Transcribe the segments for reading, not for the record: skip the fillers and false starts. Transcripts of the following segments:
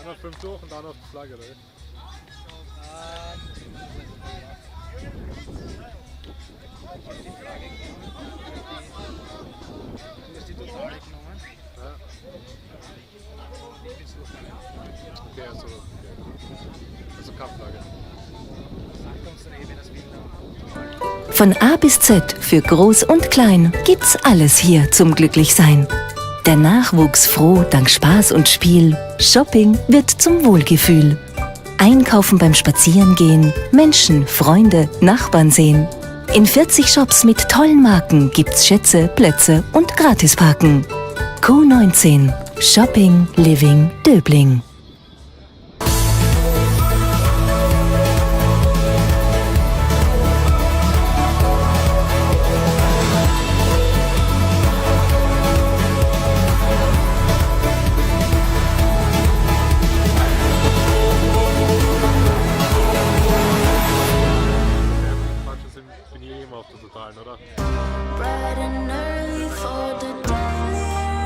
Einer 5 durch und dann auf die Flagge, oder? Du hast die total genommen. Ja. Ich bin so. Okay, also Kampfflagge. Dann kommst du dann wenn das will. Von A bis Z für Groß und Klein gibt's alles hier zum Glücklichsein. Der Nachwuchs froh dank Spaß und Spiel. Shopping wird zum Wohlgefühl. Einkaufen beim Spazierengehen, Menschen, Freunde, Nachbarn sehen. In 40 Shops mit tollen Marken gibt's Schätze, Plätze und Gratisparken. Q19 Shopping, Living, Döbling. Bin ich immer auf der Totalen, oder? Bright and early for the dances,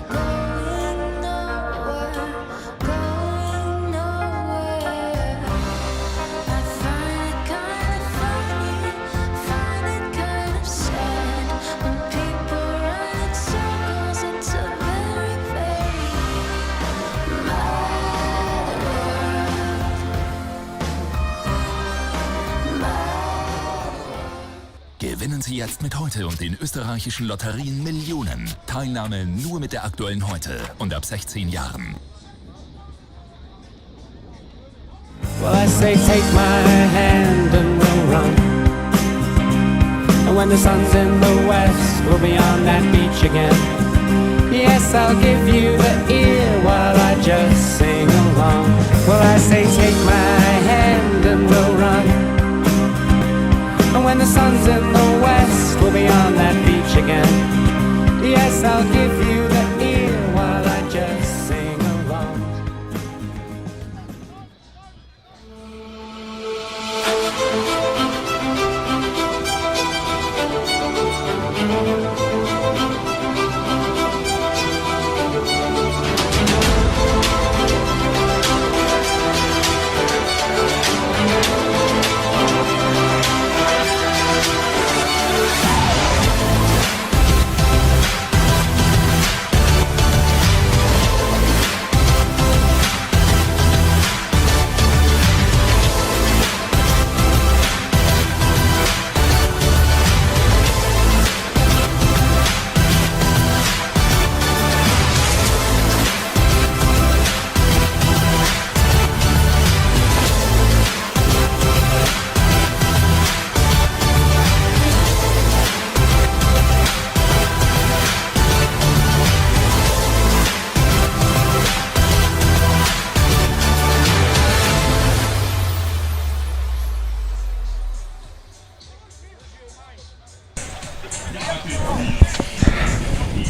going nowhere, going nowhere. I find it kind of funny, find it kind of sad when people run in circles into very vague mad Gewinnen Sie jetzt mit Heute und den österreichischen Lotterien Millionen. Teilnahme nur mit der aktuellen Heute und ab 16 Jahren. Well, I say take my hand and we'll run. And when the sun's in the west, we'll be on that beach again. Yes, I'll give you the ear while I just sing along. Well, I say take my hand and we'll run. And when the sun's in the west, we'll be on that beach again. Yes, I'll give you the ear while I just sing along.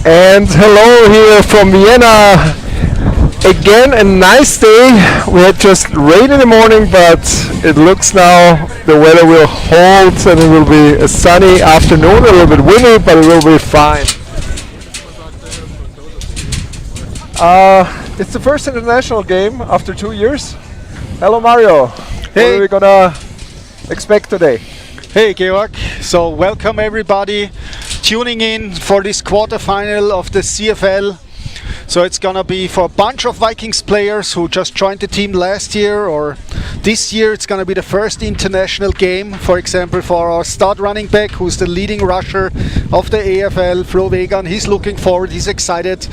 And hello here from Vienna. Again, a nice day. We had just rain in the morning, but it looks now the weather will hold and it will be a sunny afternoon, a little bit windy, but it will be fine. It's the first international game after 2 years. Hello Mario. What are we gonna expect today? Hey Georg, so welcome everybody tuning in for this quarterfinal of the CFL. So it's gonna be for a bunch of Vikings players who just joined the team last year or this year. It's gonna be the first international game, for example, for our stud running back who's the leading rusher of the AFL, Flo Wegan. He's looking forward, he's excited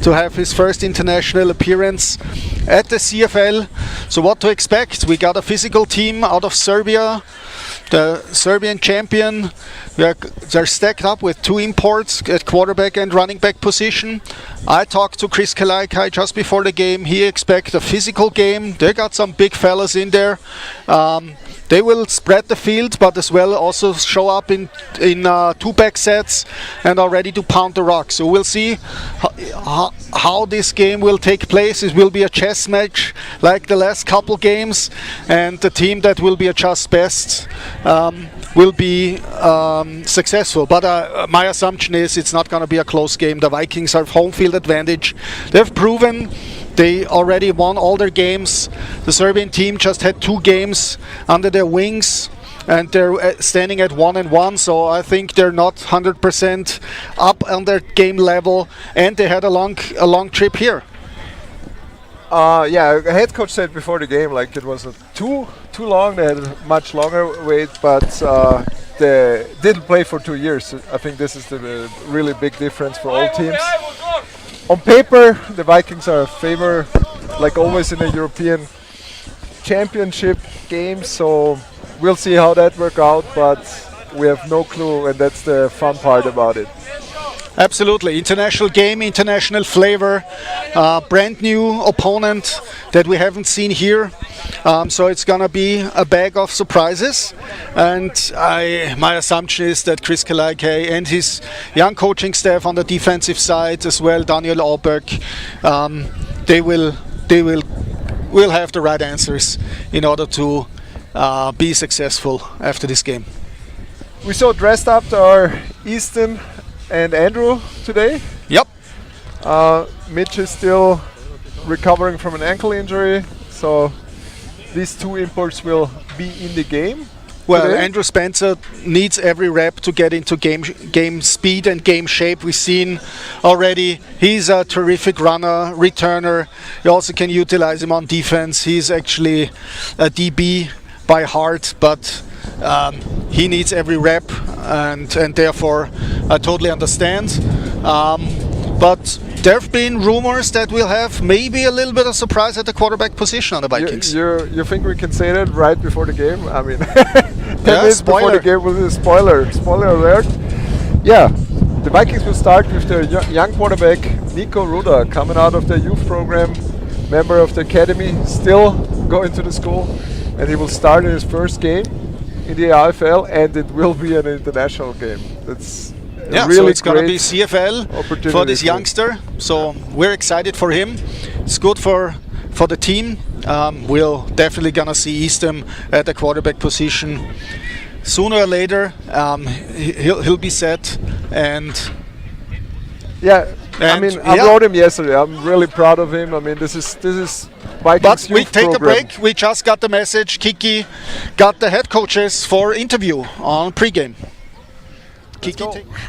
to have his first international appearance at the CFL. So what to expect? We got a physical team out of Serbia, the Serbian champion. They're stacked up with 2 imports at quarterback and running back position. I talked to Chris Kalaikai just before the game. He expects a physical game. They got some big fellas in there. They will spread the field, but as well also show up in 2 back sets and are ready to pound the rock. So we'll see how this game will take place. It will be a chess match like the last couple games, and the team that will be a just best will be successful. But my assumption is it's not going to be a close game. The Vikings have home field advantage. They've proven They already won all their games. The Serbian team just had 2 games under their wings, and they're standing at 1-1. So I think they're not 100% up on their game level, and they had a long trip here. Yeah, a head coach said before the game like it was too long. They had a much longer wait, but they didn't play for 2 years. I think this is the really big difference for all teams. On paper, the Vikings are a favor, like always in the European Championship games. So we'll see how that works out, but we have no clue, and that's the fun part about it. Absolutely, international game, international flavor, brand new opponent that we haven't seen here. So it's gonna be a bag of surprises, and my assumption is that Chris Kalaike and his young coaching staff on the defensive side as well, Daniel Auberg, they will have the right answers in order to be successful after this game. We saw dressed up our Easton and Andrew today. Yep. Mitch is still recovering from an ankle injury, so these 2 imports will be in the game. Well, today. Andrew Spencer needs every rep to get into game speed and game shape. We've seen already he's a terrific runner, returner. You also can utilize him on defense. He's actually a DB by heart, but he needs every rep, and therefore I totally understand. But there have been rumors that we'll have maybe a little bit of surprise at the quarterback position on the Vikings. You think we can say that right before the game? I mean, 10 minutes before spoiler. the game will be a spoiler. Spoiler alert. Yeah, the Vikings will start with their young quarterback, Nico Ruda, coming out of the youth program, member of the academy, still going to the school, and he will start in his first game in the AFL, and it will be an international game. That's really so it's going to be great CFL opportunity for this for him. youngster. So we're excited for him. It's good for the team. We'll definitely going to see Eastham at the quarterback position. Sooner or later, he'll be set. And Yeah, I mean, I yeah. wrote him yesterday. I'm really proud of him. I mean, this is Vikings But we youth take a program. break. We just got the message. Kiki got the head coaches for interview on pregame. Kiki,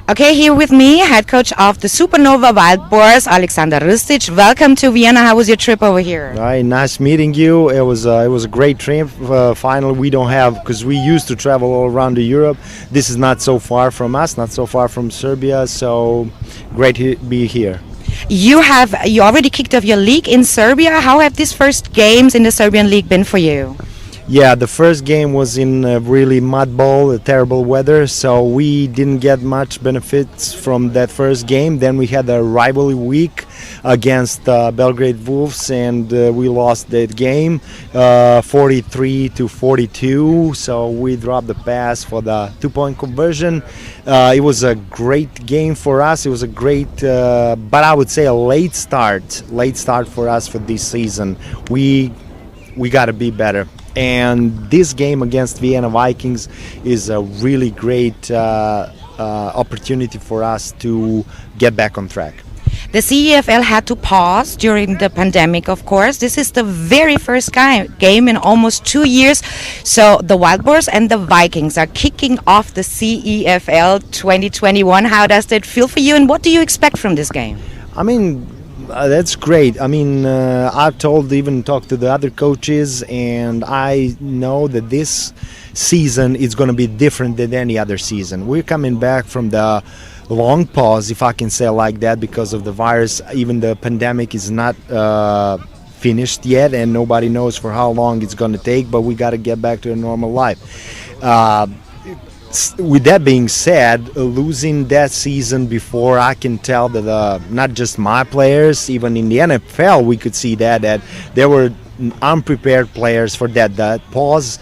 Okay, here with me, head coach of the Supernova Wild Boars, Alexander Ristic. Welcome to Vienna. How was your trip over here? Hi, nice meeting you. It was a great trip. Finally, we don't have, because we used to travel all around Europe. This is not so far from us, not so far from Serbia. So great to be here. You already kicked off your league in Serbia. How have these first games in the Serbian league been for you? Yeah, the first game was in really mud ball, terrible weather, so we didn't get much benefits from that first game. Then we had a rivalry week against Belgrade Wolves, and we lost that game 43-42. So we dropped the pass for the 2-point conversion. It was a great game for us. It was a great, but I would say a late start for us for this season. We got to be better. And this game against Vienna Vikings is a really great opportunity for us to get back on track. The CEFL had to pause during the pandemic, of course. This is the very first game in almost 2 years. So the Wild Boars and the Vikings are kicking off the CEFL 2021. How does that feel for you, and what do you expect from this game? I mean, that's great. I mean, I've talked to the other coaches, and I know that this season is going to be different than any other season. We're coming back from the long pause, if I can say like that, because of the virus. Even the pandemic is not finished yet, and nobody knows for how long it's going to take, but we got to get back to a normal life. With that being said, losing that season before, I can tell that not just my players, even in the NFL, we could see that there were unprepared players for that. That pause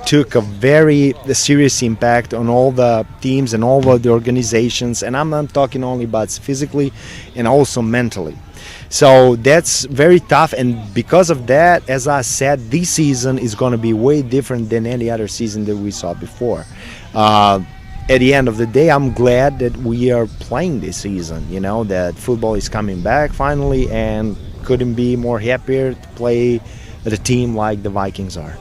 took a very serious impact on all the teams and all of the organizations, and I'm not talking only about physically and also mentally. So that's very tough, and because of that, as I said, this season is going to be way different than any other season that we saw before. At the end of the day, I'm glad that we are playing this season, that football is coming back finally, and couldn't be more happier to play at a team like the Vikings are.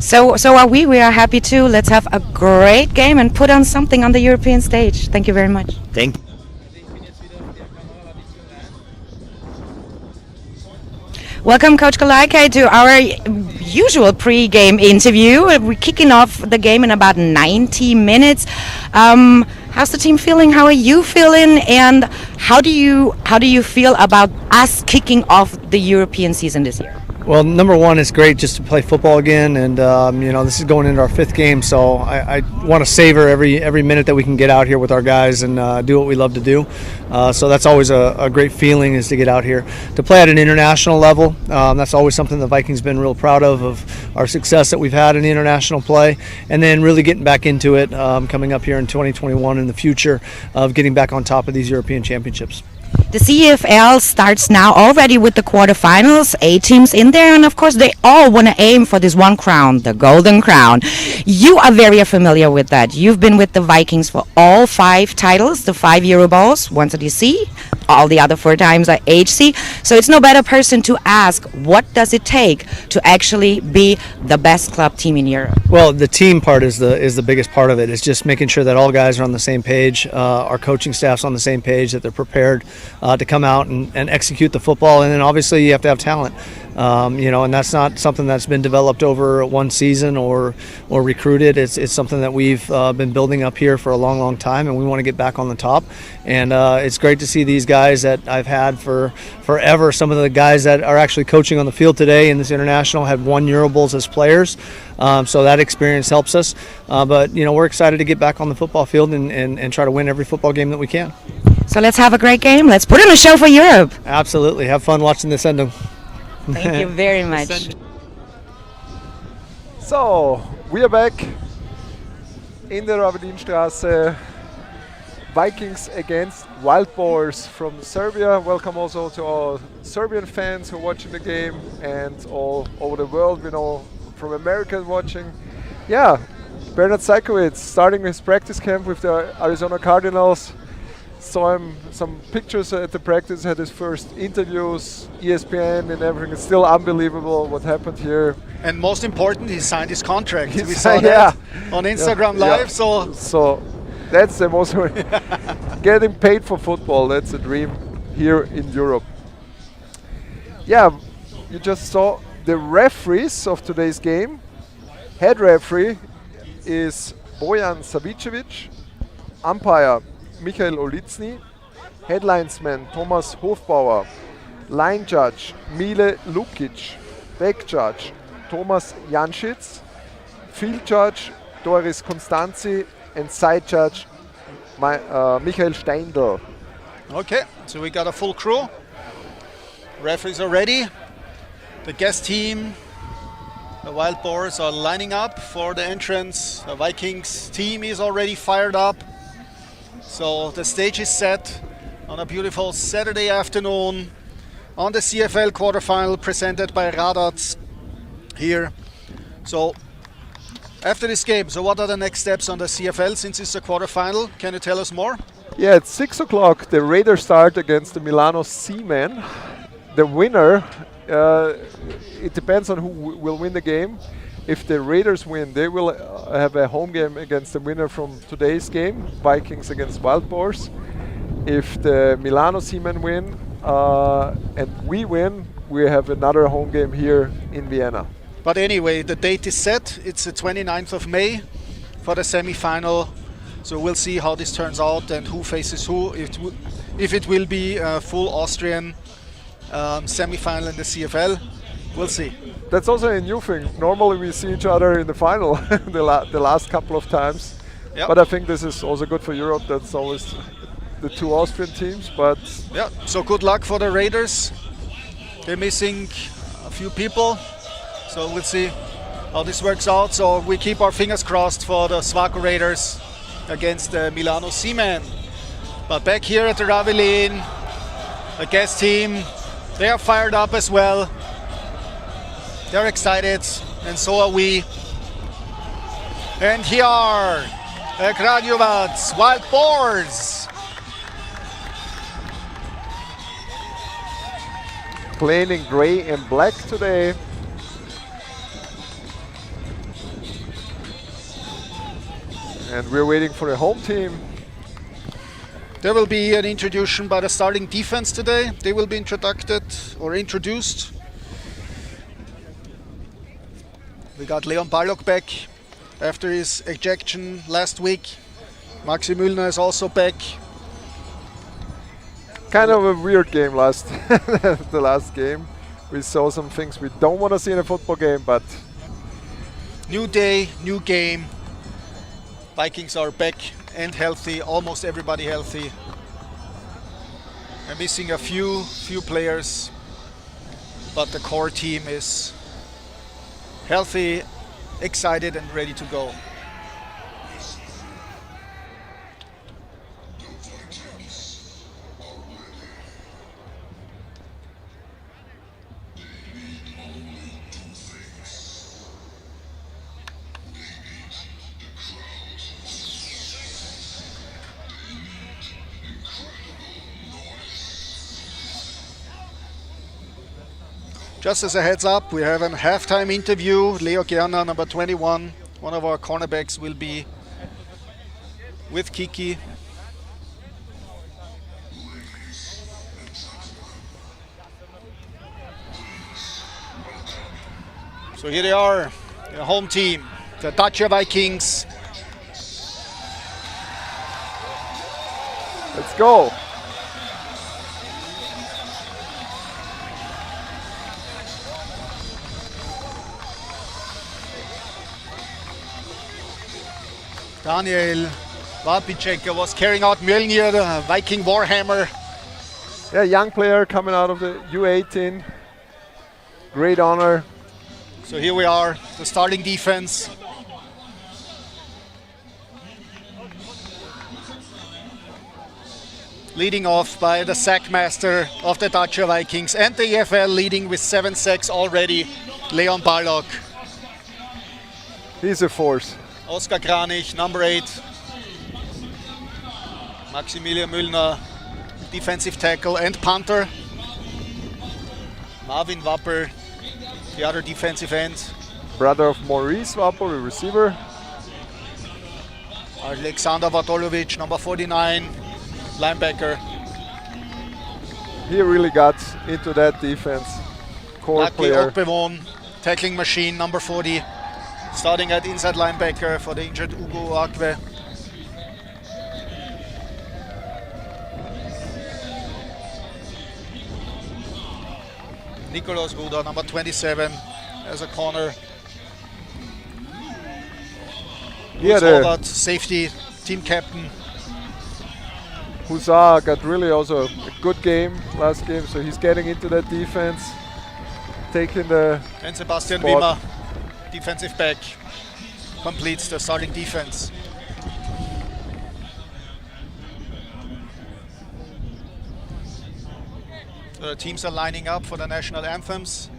So are we. We are happy too. Let's have a great game and put on something on the European stage. Thank you very much. Thank you. Welcome, Coach Kalaike, to our usual pre-game interview. We're kicking off the game in about 90 minutes. How's the team feeling? How are you feeling? And how do you feel about us kicking off the European season this year? Well, number one, it's great just to play football again, and this is going into our 5th game, so I want to savor every minute that we can get out here with our guys and do what we love to do. So that's always a great feeling, is to get out here to play at an international level. That's always something the Vikings been real proud of our success that we've had in the international play, and then really getting back into it coming up here in 2021 in the future of getting back on top of these European championships. The CFL starts now already with the quarterfinals, 8 teams in there, and of course they all want to aim for this one crown, the Golden Crown. You are very familiar with that. You've been with the Vikings for all 5 titles, the 5 Euro Bowls, once at DC, all the other 4 times at HC. So it's no better person to ask, what does it take to actually be the best club team in Europe? Well, the team part is the biggest part of it. It's just making sure that all guys are on the same page, our coaching staff's on the same page, that they're prepared to come out and execute the football. And then obviously you have to have talent, and that's not something that's been developed over one season or recruited. It's something that we've been building up here for a long time, and we want to get back on the top. And it's great to see these guys that I've had for forever. Some of the guys that are actually coaching on the field today in this international had won Euro Bowls as players. So that experience helps us. But we're excited to get back on the football field and try to win every football game that we can. So let's have a great game. Let's put on a show for Europe. Absolutely. Have fun watching this ending. Thank you very much. So, we are back in the Ravedinstraße. Vikings against Wild Boars from Serbia. Welcome also to our Serbian fans who are watching the game, and all over the world, from America watching. Yeah, Bernard Sajkovic starting his practice camp with the Arizona Cardinals. Saw him some pictures at the practice, had his first interviews, ESPN and everything. It's still unbelievable what happened here. And most important, he signed his contract. We saw that on Instagram Live. Yeah. So that's the most getting paid for football. That's a dream here in Europe. Yeah, you just saw the referees of today's game. Head referee is Bojan Savicevic. Umpire Michael Olitsny, headlinesman Thomas Hofbauer, line judge Mile Lukic, back judge Thomas Janschitz, field judge Doris Constanzi, and side judge Michael Steindl. Okay, so we got a full crew. Referees are ready. The guest team, the Wild Boars, are lining up for the entrance. The Vikings team is already fired up. So the stage is set on a beautiful Saturday afternoon on the CFL quarterfinal presented by Radatz here. So after this game, so what are the next steps on the CFL since it's a quarterfinal? Can you tell us more? Yeah, at 6 o'clock the Raiders start against the Milano Seamen. The winner, it depends on who will win the game. If the Raiders win, they will have a home game against the winner from today's game, Vikings against Wild Boars. If the Milano Seamen win and we win, we have another home game here in Vienna. But anyway, the date is set. It's the 29th of May for the semi-final. So we'll see how this turns out and who faces who. If it will be a full Austrian semi-final in the CFL, we'll see. That's also a new thing. Normally we see each other in the final the last couple of times. Yep. But I think this is also good for Europe. That's always the 2 Austrian teams. But yeah, so good luck for the Raiders. They're missing a few people. So we'll see how this works out. So we keep our fingers crossed for the Svaco Raiders against the Milano Seamen. But back here at the Ravelin, the guest team, they are fired up as well. They're excited, and so are we. And here are the Kragujevac Wild Boars. playing in gray and black today. And we're waiting for the home team. There will be an introduction by the starting defense today. They will be introduced. We got Leon Balog back after his ejection last week. Maxi Müllner is also back. Kind of a weird game the last game. We saw some things we don't want to see in a football game, but New day, new game. Vikings are back and healthy, almost everybody healthy. We're missing a few players, but the core team is healthy, excited and ready to go. Just as a heads up, we have a halftime interview. Leo Gerner, number 21, one of our cornerbacks, will be with Kiki. So here they are, the home team, the Dacia Vikings. let's go. Daniel Wapicek was carrying out Mjölnir, the Viking Warhammer. Yeah, young player coming out of the U18. Great honor. So here we are, the starting defense. Leading off by the sack master of the Dacia Vikings and the EFL, leading with 7 sacks already, Leon Balog. He's a force. Oskar Kranich, number 8. Maximilian Müllner, defensive tackle and punter. Marvin Wapper, the other defensive end. Brother of Maurice Wapper, the receiver. Alexander Vatolovic, number 49, linebacker. He really got into that defense. Core Lucky player. Okbevon, tackling machine, number 40. Starting at inside linebacker for the injured Ugo Akwe. Nicolas Ruda, number 27, as a corner. Yeah, Horvath, safety, team captain. Hussar got really also a good game last game, so he's getting into that defense, taking the And Sebastian spot. Wimmer, defensive back, completes the starting defense. So the teams are lining up for the national anthems.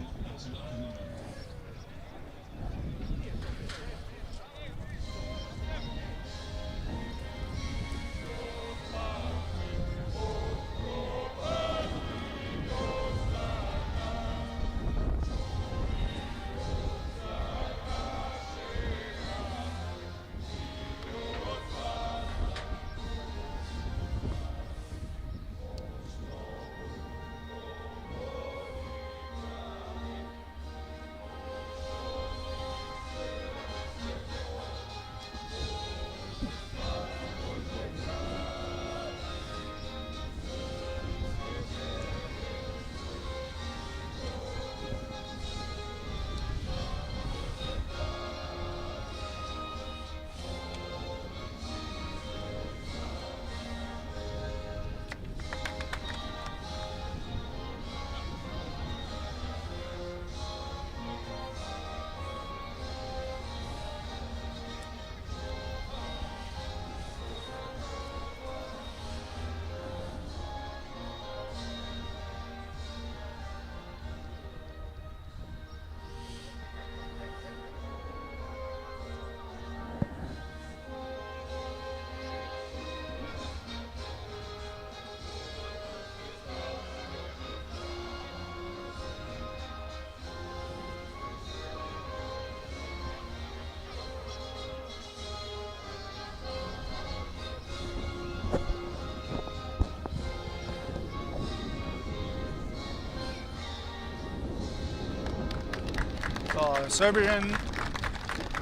So Serbian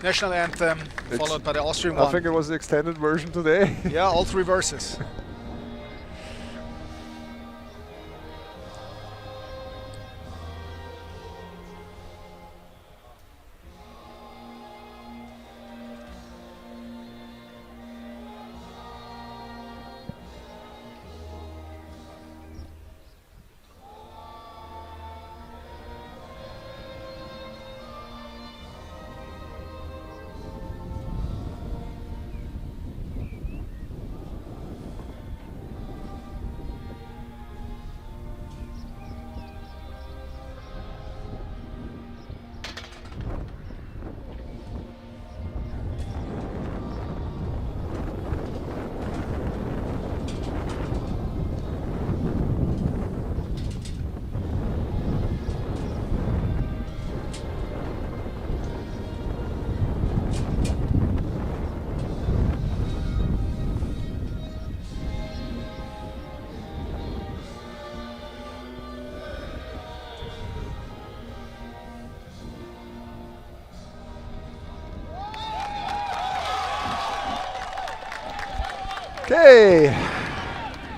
national anthem, followed by the Austrian I one. think it was the extended version today. Yeah, all three verses. Okay,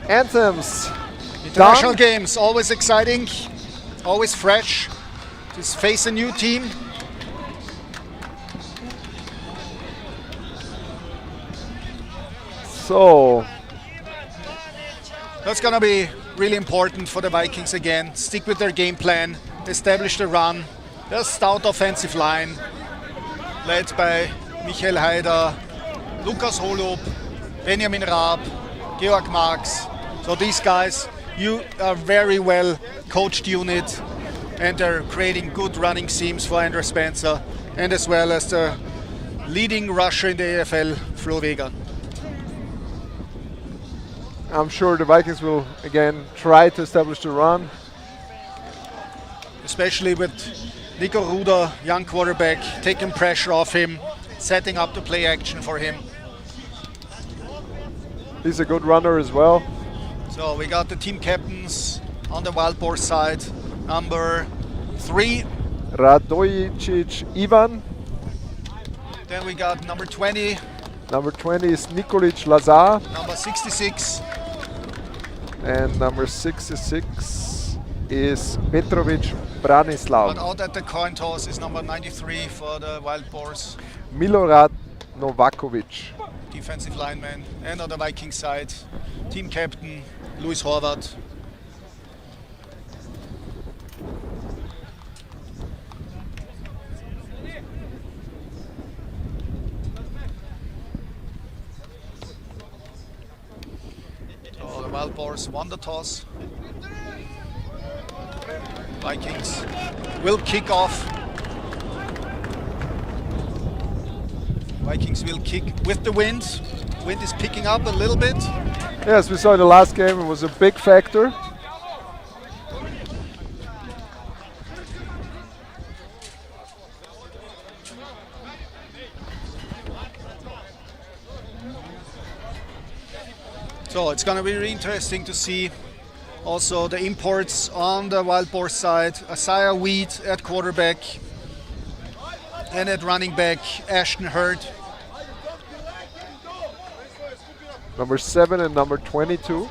anthems. International done. games, always exciting, always fresh. To face a new team. So, That's gonna be really important for the Vikings again. Stick with their game plan, establish the run. Their stout offensive line, led by Michael Haider, Lukas Holub, Benjamin Raab, Georg Marx. So these guys, you are very well coached unit, and they're creating good running seams for Andrew Spencer, and as well as the leading rusher in the AFL, Flo Vega. I'm sure the Vikings will again try to establish the run. Especially with Nico Ruda, young quarterback, taking pressure off him, setting up the play action for him. He's a good runner as well. So we got the team captains on the Wild Boar side. Number 3, Radojicic Ivan. then we got number 20, Number 20 is Nikolic Lazar. number 66, And number 66 is Petrovic Branislav. but out at the coin toss is number 93 for the Wild Boars, Milorad Novakovic. defensive lineman. And on the Viking side, team captain Luis Horvath. So the Wild Boars won the toss. Vikings will kick off. Vikings will kick with the wind. Wind is picking up a little bit. Yes, we saw in the last game, it was a big factor. So it's going to be really interesting to see also the imports on the Wild Boar side. Isaiah Weed at quarterback, and at running back, Ashton Hurd. Number 7 and number 22.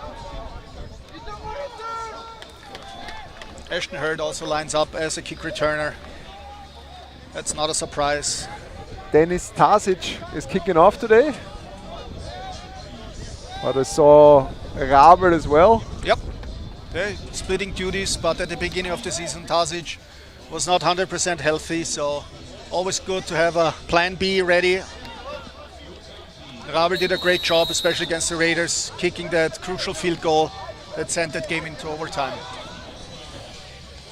Ashton Hurd also lines up as a kick returner. That's not a surprise. Denis Tasic is kicking off today. But I saw Rabel as well. Yep, they're splitting duties, but at the beginning of the season, Tasic was not 100% healthy, so always good to have a plan B ready. Rabel did a great job, especially against the Raiders, kicking that crucial field goal that sent that game into overtime.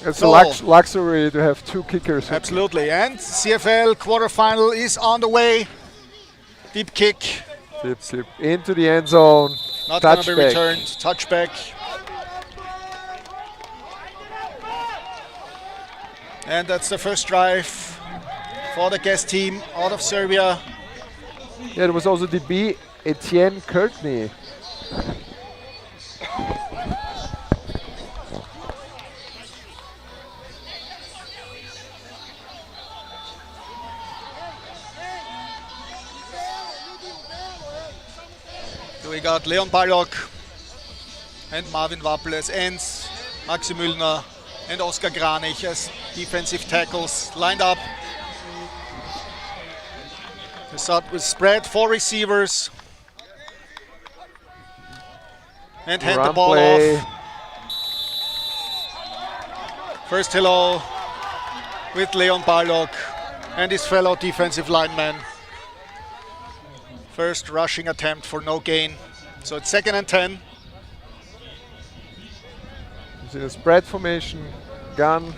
It's So- a luxury to have 2 kickers. Absolutely, and CFL quarterfinal is on the way. Deep kick, Slip, slip into the end zone. not going to be Touchback. returned. Touchback. And that's the first drive for the guest team out of Serbia. Yeah, there was also DB Etienne Courtney. we got Leon Balog and Marvin Wappel as ends, Maxi Müllner and Oskar Granich as defensive tackles lined up. We start with spread, 4 receivers. And hand the Run ball play. off. First hello with Leon Balog and his fellow defensive lineman. First rushing attempt for no gain. So it's 2nd and 10. It's in a spread formation. Gun.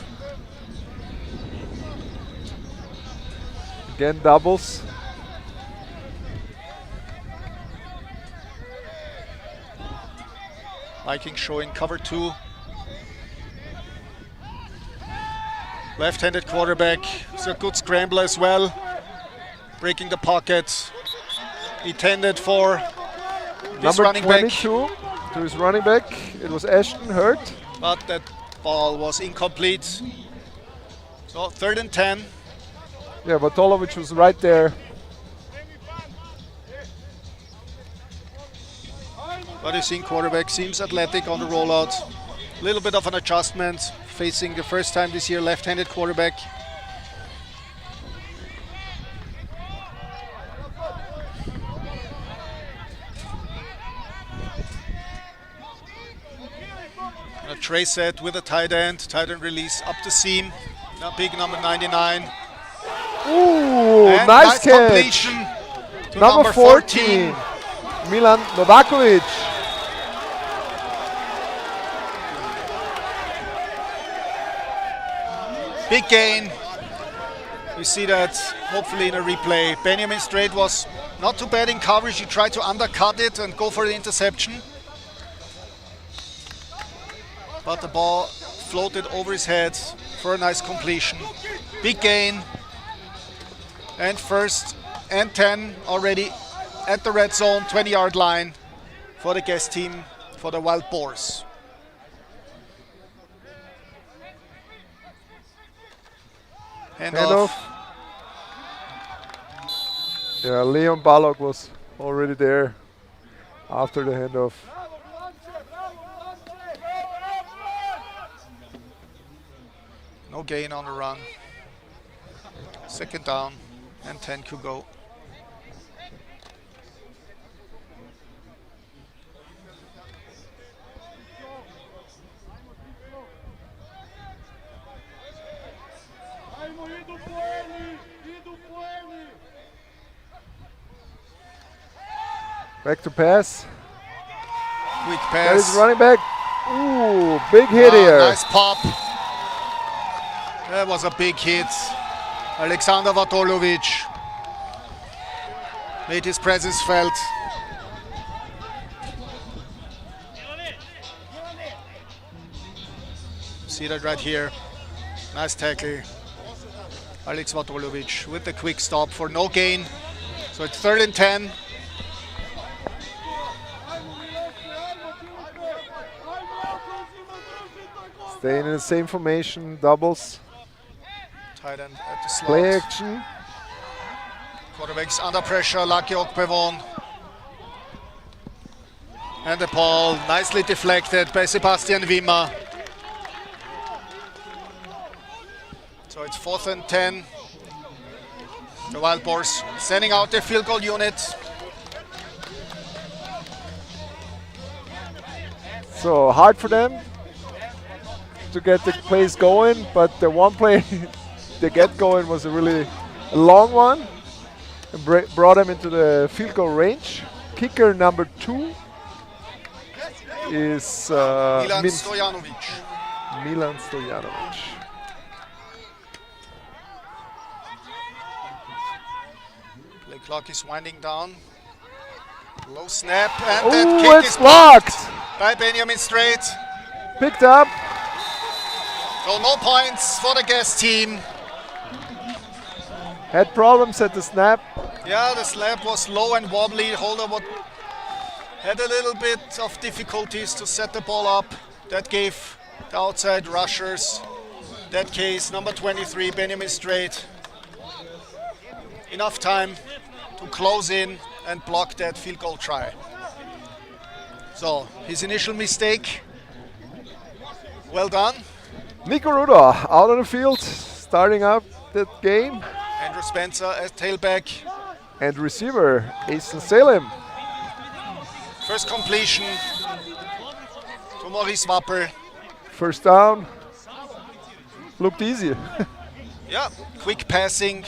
Again doubles. Vikings showing cover 2. Left-handed quarterback. It's a good scrambler as well. Breaking the pocket. Intended for this Number running back. 22 to his running back. It was Ashton Hurt. But that ball was incomplete. So 3rd and 10. Yeah, Bartolovic was right there. But you've seen quarterback seems athletic on the rollout. A little bit of an adjustment facing the first time this year left-handed quarterback. And a tray set with a tight end release up the seam. Now big number 99. Ooh, And nice catch. completion to Number 14, Milan Novakovic. Big gain. You see that hopefully in a replay. Benjamin Strait was not too bad in coverage. He tried to undercut it and go for the interception. But the ball floated over his head for a nice completion. Big gain. And 1st and 10 already at the red zone, 20-yard line for the guest team, for the Wild Boars. Handoff. Yeah, Leon Balog was already there after the handoff. No gain on the run. 2nd down and 10 to go. Back to pass. Quick That is pass. running back. Ooh, big hit here. Nice pop. That was a big hit. Alexander Bartolovic made his presence felt. See that right here. Nice tackle. Alex Bartolovic with the quick stop for no gain. So it's 3rd and 10. Staying in the same formation, doubles. Tight end at the slot. Play action. Quarterback's under pressure, Lucky Okpevon. And the ball nicely deflected by Sebastian Wimmer. So it's 4th and 10. The Wild Boars sending out their field goal unit. So hard for them to get the plays going, but the one play they get going was a really long one and brought them into the field goal range. Kicker number 2 is Milan Stojanovic. Milan Stojanovic. Play clock is winding down. Low snap, and that Ooh, kick it's is blocked by Benjamin Strait. Picked up. So no points for the guest team. Had problems at the snap. Yeah, the slab was low and wobbly. Holder had a little bit of difficulties to set the ball up. That gave the outside rushers, that case number 23, Benjamin Strait, enough time to close in and block that field goal try. So, his initial mistake. Well done. Nico Ruda out on the field, starting up that game. Andrew Spencer as tailback. And receiver, Easton Salem. First completion to Maurice Wappel. First down. Looked easy. Yeah, quick passing.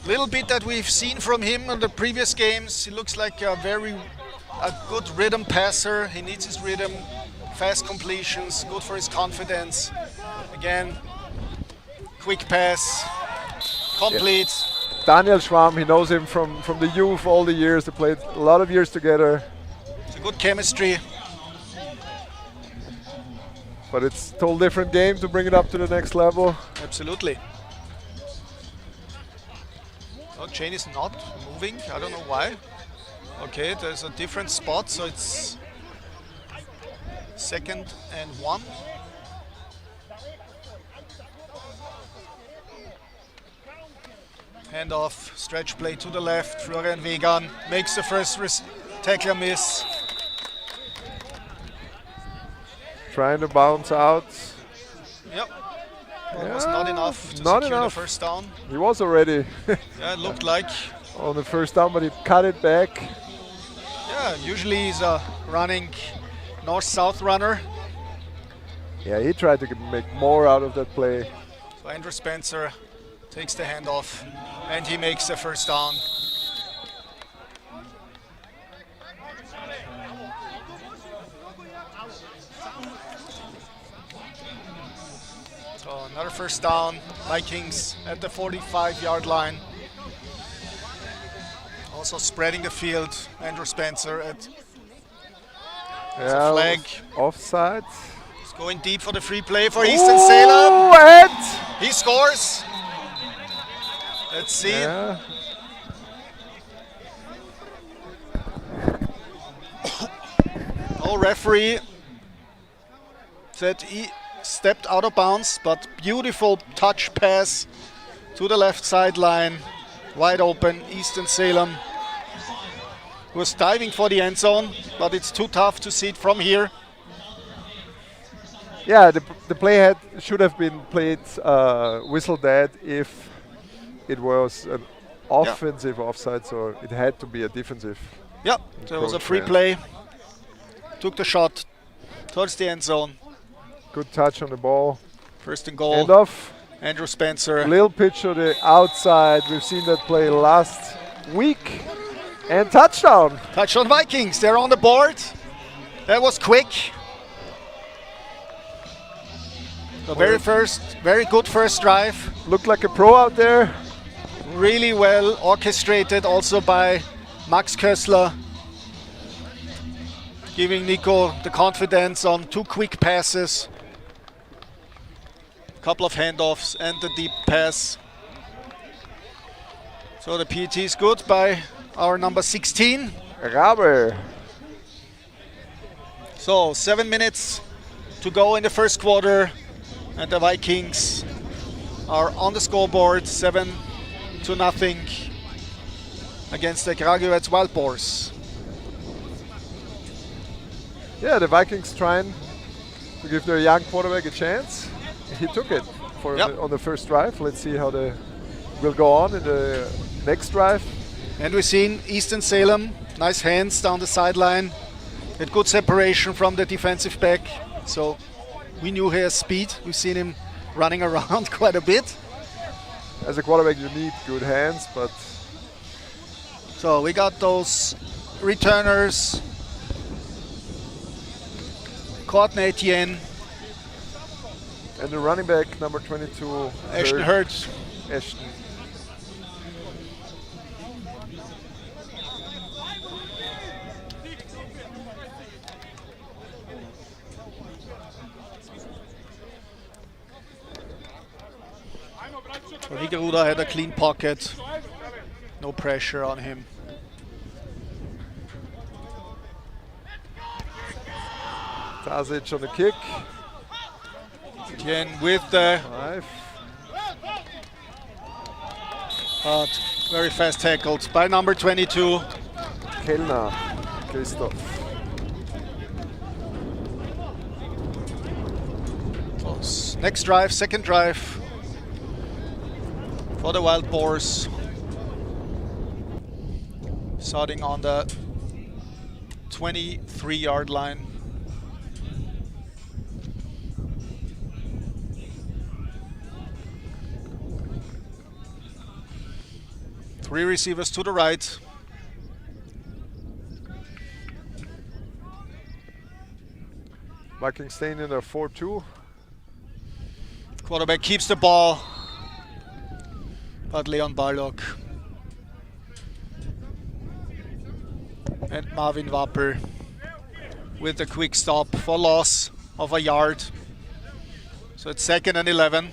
Little bit that we've seen from him in the previous games. He looks like a good rhythm passer. He needs his rhythm. Fast completions, good for his confidence. Again, quick pass, complete. Yeah. Daniel Schwamm, he knows him from the youth, all the years. They played a lot of years together. It's a good chemistry. But it's a total different game to bring it up to the next level. Absolutely. Oh, Jane is not moving. I don't know why. Okay, there's a different spot, so it's 2nd and 1. Handoff, stretch play to the left. Florian Wegan makes the first tackler miss. Trying to bounce out. Yep. Almost not enough to not secure enough. the first down. He was already Yeah, it looked like. on the first down, but he cut it back. Yeah, usually he's a running north-south runner. Yeah, he tried to make more out of that play. So Andrew Spencer takes the handoff and he makes the first down. So another first down, Vikings at the 45-yard line. Also spreading the field, Andrew Spencer at Yeah, flag. Offside. He's going deep for the free play for Easton Salem. And He scores. Let's see. yeah. No referee said he stepped out of bounds, but beautiful touch pass to the left sideline. Wide open, Easton Salem was diving for the end zone, but it's too tough to see it from here. Yeah, the play should have been played whistle dead if it was an offensive offside, so it had to be a defensive. Yeah, there was a free Yeah. play. Took the shot towards the end zone. Good touch on the ball. First and goal. End off. Andrew Spencer. Little pitch to the outside. We've seen that play last week. And touchdown. Touchdown Vikings. They're on the board. That was quick. The very good first drive. Looked like a pro out there. Really well orchestrated also by Max Kössler. Giving Nico the confidence on 2 quick passes. Couple of handoffs and the deep pass. So the PAT is good by our number 16. Raber. So 7 minutes to go in the first quarter, and the Vikings are on the scoreboard 7-0 against the Kragujevac Wild Boars. Yeah, the Vikings trying to give their young quarterback a chance. He took it on the first drive. Let's see how they will go on in the next drive. And we've seen Easton Salem, nice hands down the sideline, had good separation from the defensive back. So we knew he has speed. We've seen him running around quite a bit. As a quarterback, you need good hands, but so we got those returners. Courtney Etienne. And the running back, number 22, Ashton Hurts. Ashton. So Nigeruda had a clean pocket. No pressure on him. Tasic on the kick. Again with the Drive. but very fast tackled by number 22. Kellner, Christoph. Next drive, second drive for the Wild Boars. Starting on the 23-yard line. Three receivers to the right. Vikings staying in a 4-2. Quarterback keeps the ball, but Leon Baldock and Marvin Wappel with a quick stop for loss of a yard. So it's 2nd and 11.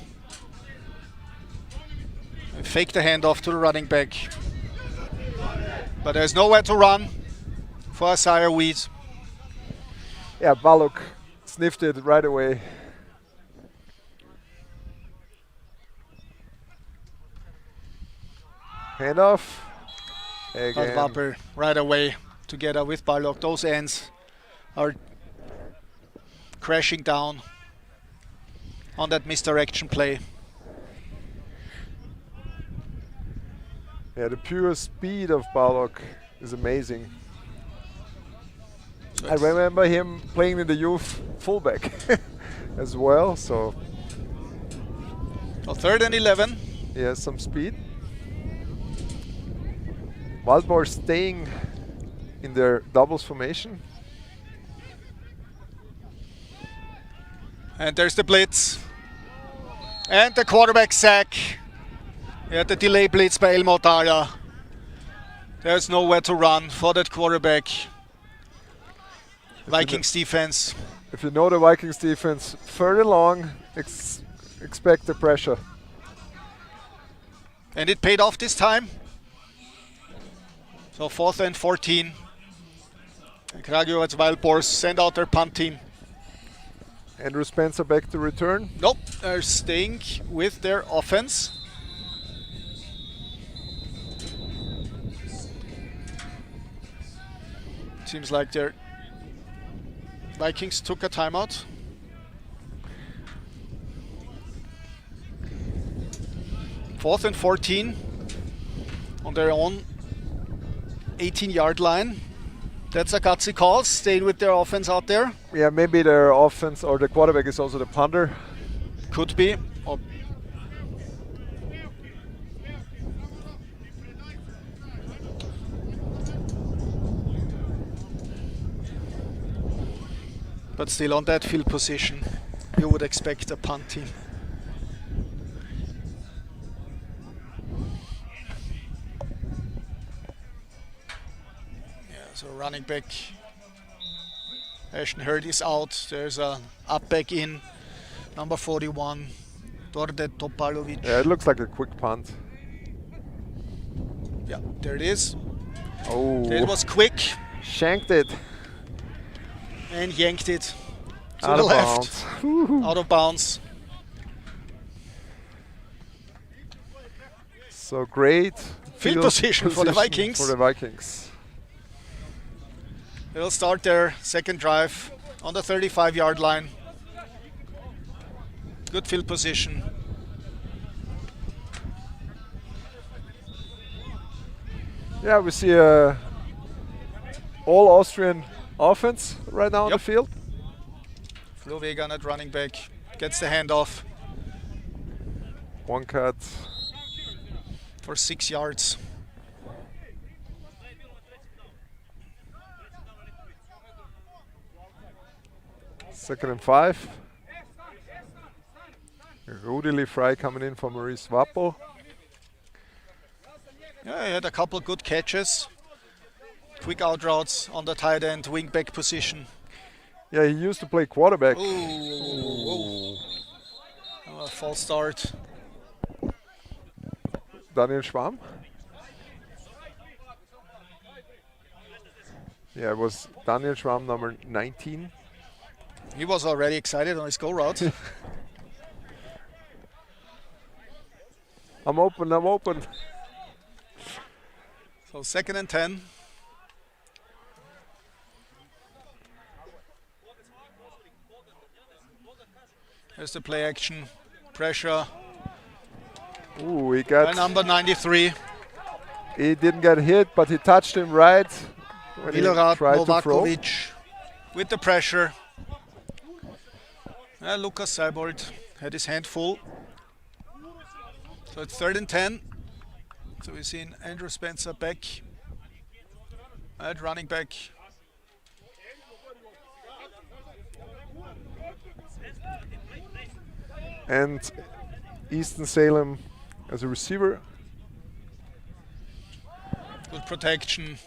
And fake the handoff to the running back. But there's nowhere to run for Isaiah Weed. Yeah, Baldock sniffed it right away. Handoff. But Again. Wappel right away together with Baldock. Those ends are crashing down on that misdirection play. Yeah, the pure speed of Baldock is amazing. I remember him playing in the youth fullback as well, so So 3rd and 11. he has some speed. Wild Boars staying in their doubles formation. And there's the blitz. And the quarterback sack. Yeah, the delay blitz by Elmo Thaler. There's nowhere to run for that quarterback. Vikings defense. If you know the Vikings defense, third and long, expect the pressure. And it paid off this time. So 4th and 14. Kragujevac Wild Boars send out their punt team. Andrew Spencer back to return. Nope, they're staying with their offense. Seems like their Vikings took a timeout. Fourth and 14 on their own 18-yard line. That's a gutsy call, staying with their offense out there. Yeah, maybe their offense or the quarterback is also the punter. Could be. Or but still on that field position, you would expect a punt team. Yeah, so running back Ashton Hurd is out. There's a up back in, number 41, Dordet Topalovic. Yeah, it looks like a quick punt. Yeah, there it is. Oh, That was quick shanked it and yanked it to out the of left, bounds. out of bounds. So great Field position for the Vikings. For the Vikings. They'll start their second drive on the 35-yard line. Good field position. Yeah, we see a all Austrian offense right now on the Yep. field. Flo Wegan at running back gets the handoff One cut. for 6 yards. Second and 5. Rudi Frey coming in for Maurice Wappel. Yeah, he had a couple good catches. Quick out routes on the tight end, wing back position. Yeah, he used to play quarterback. Ooh. False start. Daniel Schwamm. Yeah, it was Daniel Schwamm, number 19. He was already excited on his go route. I'm open. So 2nd and 10. There's the play action. Pressure Ooh, he by got. number 93. He didn't get hit, but he touched him right when he Milorad tried to throw. Novakovic with the pressure. Lukas Seibold had his hand full. So it's 3rd and 10. So we've seen Andrew Spencer back at running back. And Easton Salem as a receiver. Good protection.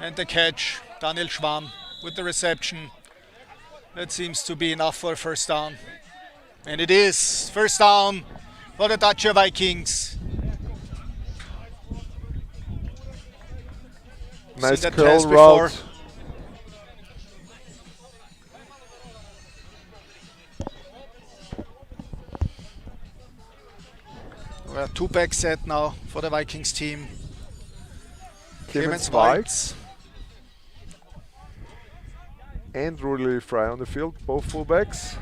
And the catch. Daniel Schwamm with the reception. That seems to be enough for a first down. And it is. First down for the Dacia Vikings. Nice that curl pass route. before. We're 2-back set now for the Vikings team. Clemens Waltz. And Rudolf Frey on the field, both fullbacks.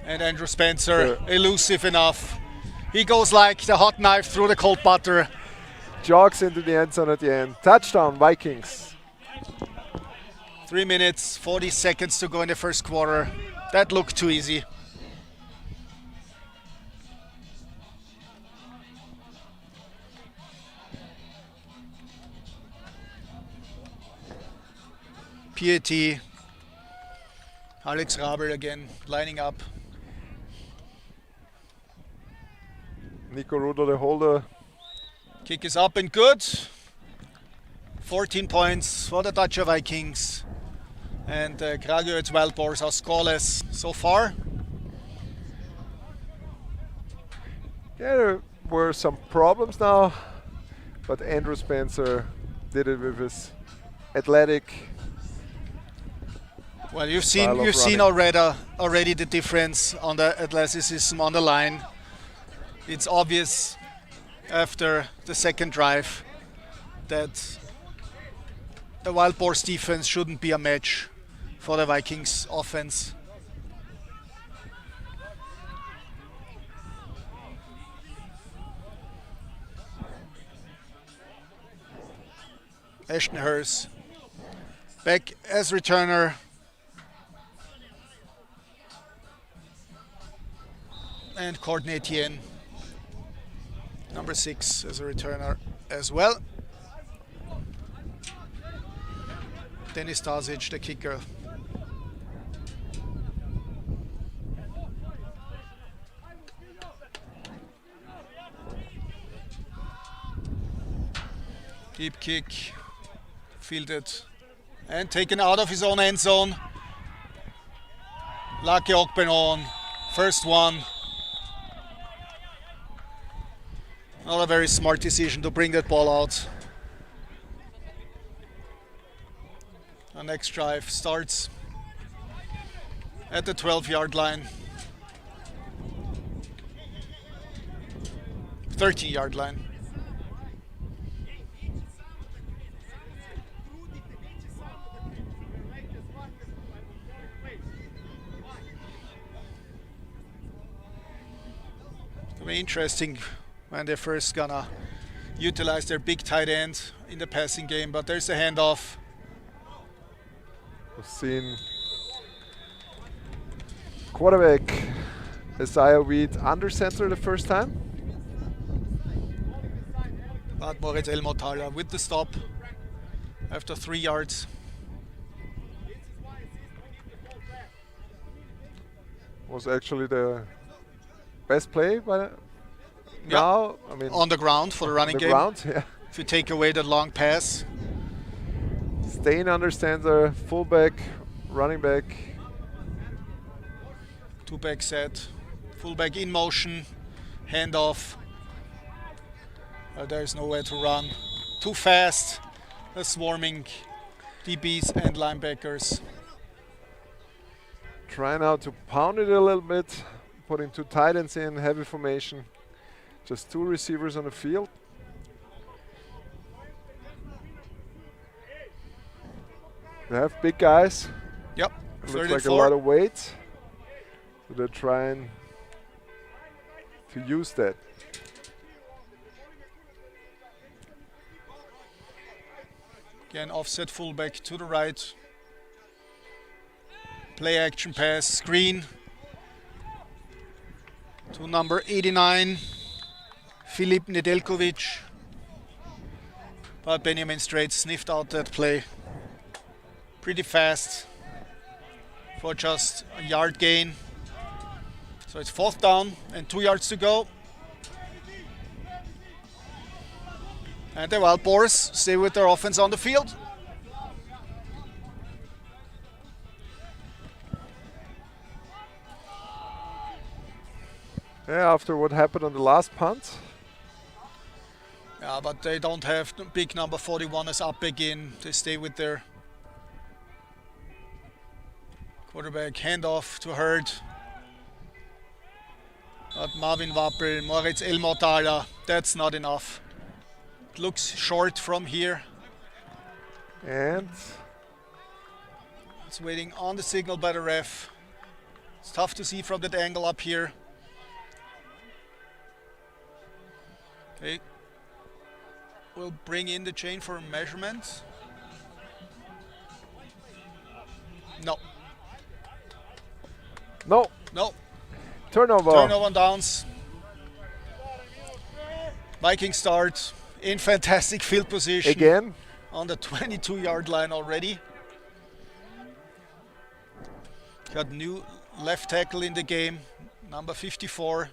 And Andrew Spencer, elusive enough. He goes like the hot knife through the cold butter. Jogs into the end zone at the end. Touchdown, Vikings. 3 minutes, 40 seconds to go in the first quarter. That looked too easy. PAT. Alex Rabel again lining up. Nico Rudo, the holder. Kick is up and good. 14 points for the Dacia Vikings. And Kragujevac Wild Boars are scoreless so far. Yeah, there were some problems now, but Andrew Spencer did it with his athletic. Well, you've style of seen running. already the difference on the athleticism on the line. It's obvious after the second drive that the Wild Boars defense shouldn't be a match for the Vikings offense. Ashton Hurst back as returner. And Courtney Etienne, number 6, as a returner as well. Dennis Stasic, the kicker. Deep kick, fielded and taken out of his own end zone. Lucky Okbenon, first one. Not a very smart decision to bring that ball out. Our next drive starts at the 12-yard line. 13-yard line. It'll be interesting when they're first gonna utilize their big tight end in the passing game, but there's a handoff. We've seen quarterback Isaiah Weed under center the first time. But Moritz Elmothaler with the stop after 3 yards. Was actually the best play by Yeah. now. I mean, On the ground for the running game. ground, yeah. If you take away the long pass. Staying under center, fullback, running back. 2-back set. Fullback in motion. Handoff. There's nowhere to run. Too fast. The swarming DBs and linebackers. Try now to pound it a little bit, putting 2 tight ends in, heavy formation. Just 2 receivers on the field. They have big guys. Yep. Looks 3rd like and a 4. lot of weight. So they're trying to use that. Again, offset fullback to the right. Play action pass, screen to number 89, Filip Nedeljkovic. But Benjamin Straight sniffed out that play pretty fast for just a yard gain. So it's 4th down and 2 yards to go. And the Wild Boars stay with their offense on the field. Yeah, after what happened on the last punt. Yeah, but they don't have the big number 41 as up again. They stay with their quarterback. Handoff to Hurd. But Marvin Wappel, Moritz Elmortaler, that's not enough. It looks short from here. And it's waiting on the signal by the ref. It's tough to see from that angle up here. Okay. We'll bring in the chain for measurement. No. no, No. turnover. Turnover on downs. Viking start in fantastic field position. Again. On the 22-yard line already. Got new left tackle in the game, number 54,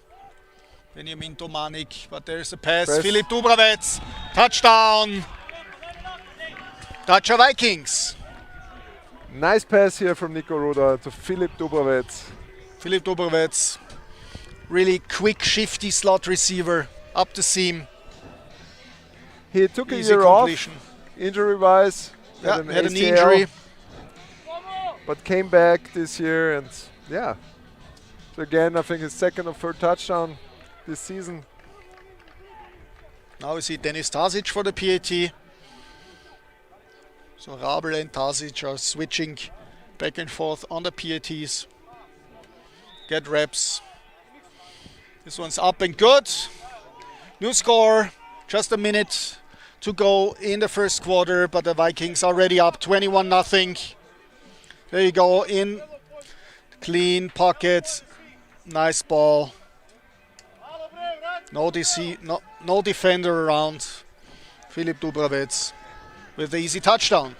Benjamin Domanik. But there's a pass. Filip Dubravec, touchdown. Dacia Vikings. Nice pass here from Nico Ruda to Filip Dubravec. Filip Dubravec, really quick, shifty slot receiver up the seam. He took a Easy year completion. off, injury-wise. Yeah, had an ACL, injury. but came back this year, and yeah. So again, I think his 2nd or 3rd touchdown this season. Now we see Dennis Tasic for the PAT. So Rabel and Tasic are switching back and forth on the PATs. Get reps. This one's up and good. New score, just a minute to go in the first quarter, but the Vikings already up 21-0. There you go, in clean pocket, nice ball. No defender around. Filip Dubravec with the easy touchdown.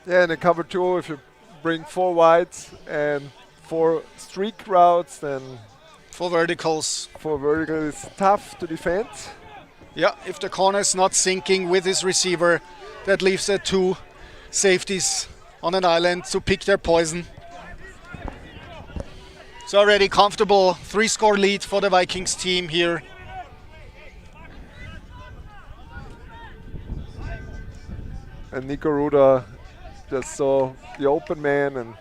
Yeah, in a cover 2, if you bring 4 wides and 4 streak routes, then 4 verticals. 4 vertical is tough to defend. Yeah, if the corner is not syncing with his receiver, that leaves the 2 safeties on an island to pick their poison. It's already comfortable 3-score lead for the Vikings team here. And Nico Ruda just saw the open man and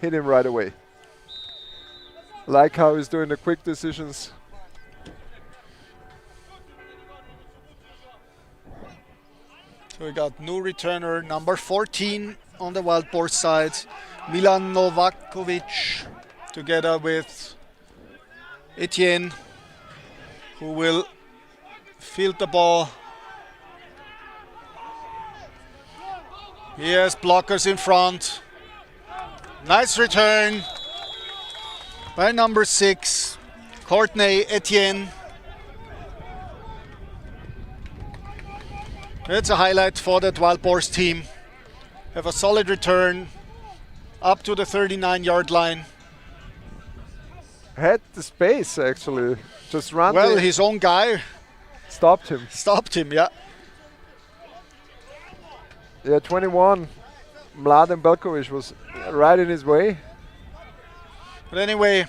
hit him right away. Like how he's doing the quick decisions. So we got new returner, number 14 on the Wild Boar side, Milan Novakovic, together with Etienne, who will field the ball. Yes, blockers in front. Nice return by number 6, Courtney Etienne. That's a highlight for that Wild Boars team. Have a solid return up to the 39-yard line. Had the space actually. Just ran. Well, his own guy stopped him. Stopped him, yeah. Yeah, 21. Mladen Belkovic was right in his way. But anyway,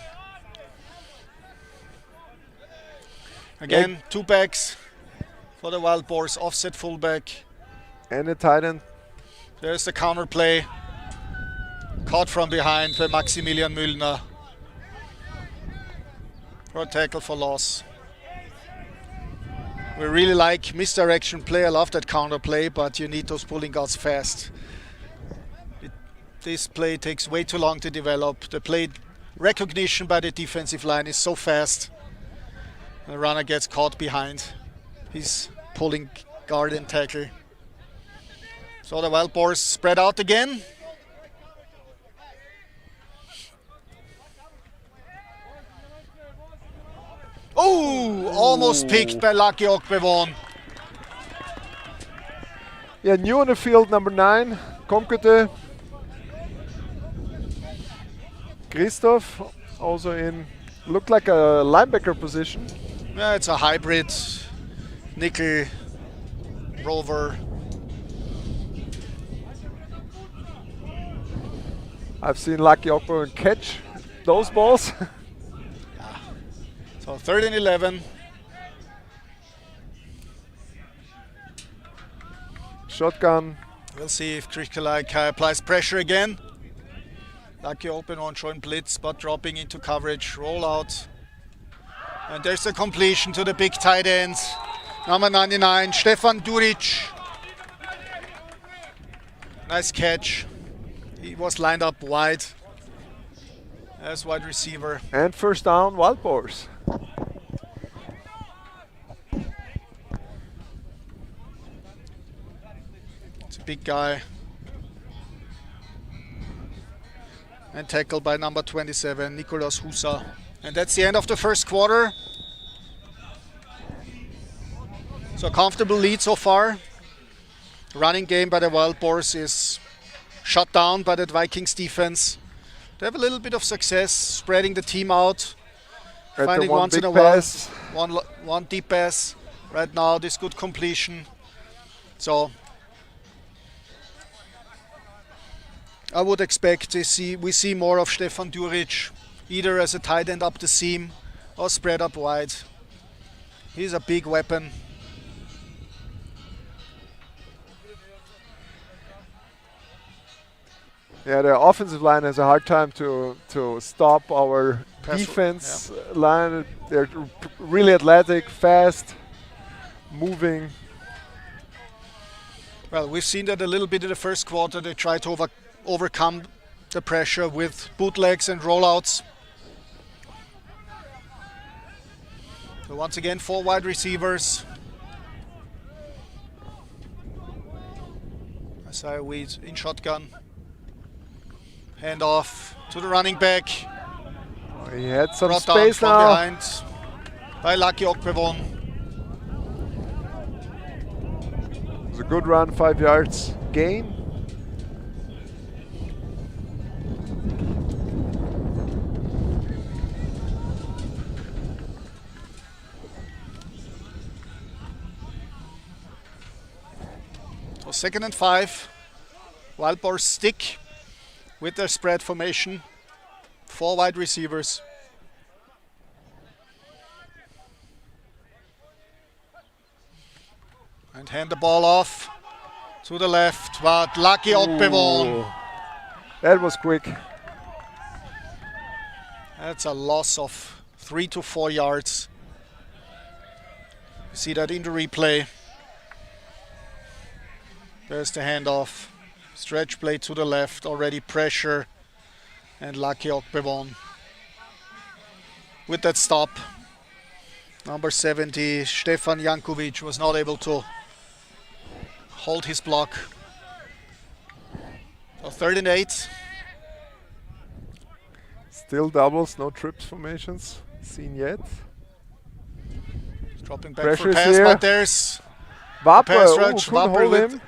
again, 2 backs for the Wild Boars, offset fullback. And a tight end. There's the counter play. Caught from behind by Maximilian Müllner. For a tackle for loss. We really like misdirection play. I love that counter play, but you need those pulling guards fast. this play takes way too long to develop. The play recognition by the defensive line is so fast. The runner gets caught behind. He's pulling guard and tackle. So the Wild Boars spread out again. Oh, almost picked by Lucky Okbevon. Yeah, new on the field, number 9, Komkete. Christoph also in, looked like a linebacker position. Yeah, it's a hybrid nickel rover. I've seen Lucky Okbevon catch those balls. So 3rd and 11. Shotgun. We'll see if Krichkalai applies pressure again. Lucky open on showing blitz, but dropping into coverage, roll out. And there's the completion to the big tight end. Number 99, Stefan Duric. Nice catch. He was lined up wide as wide receiver. And first down, Wild Boars. It's a big guy. And tackled by number 27, Nicolas Husa. And that's the end of the first quarter. So comfortable lead so far. Running game by the Wild Boars is shut down by the Vikings defense. They have a little bit of success spreading the team out, finding one once in big a while pass. one deep pass. Right now, this good completion. So I would expect we see more of Stefan Duric, either as a tight end up the seam or spread up wide. He's a big weapon. Yeah, the offensive line has a hard time to stop our Pass- defense line. They're really athletic, fast, moving. Well, we've seen that a little bit in the first quarter. They try to overcome the pressure with bootlegs and rollouts. So once again, 4 wide receivers. Isaiah Weed in shotgun. Hand off to the running back. He had some Brought down space from now. behind by Lucky Okbevon. It was a good run, 5 yards gain. So 2nd and 5. Wild Boars stick with their spread formation. 4 wide receivers. And hand the ball off to the left, but Lucky Okbevon. Ooh. That was quick. That's a loss of 3 to 4 yards. See that in the replay. There's the handoff. Stretch play to the left, already pressure. And Lucky Okbevon with that stop. Number 70, Stefan Jankovic, was not able to hold his block. So 3rd and 8. Still doubles, no trips formations seen yet. Dropping back Pressure for is pass, here. but there's Wapper, pass rush, couldn't Wapper hold with- him.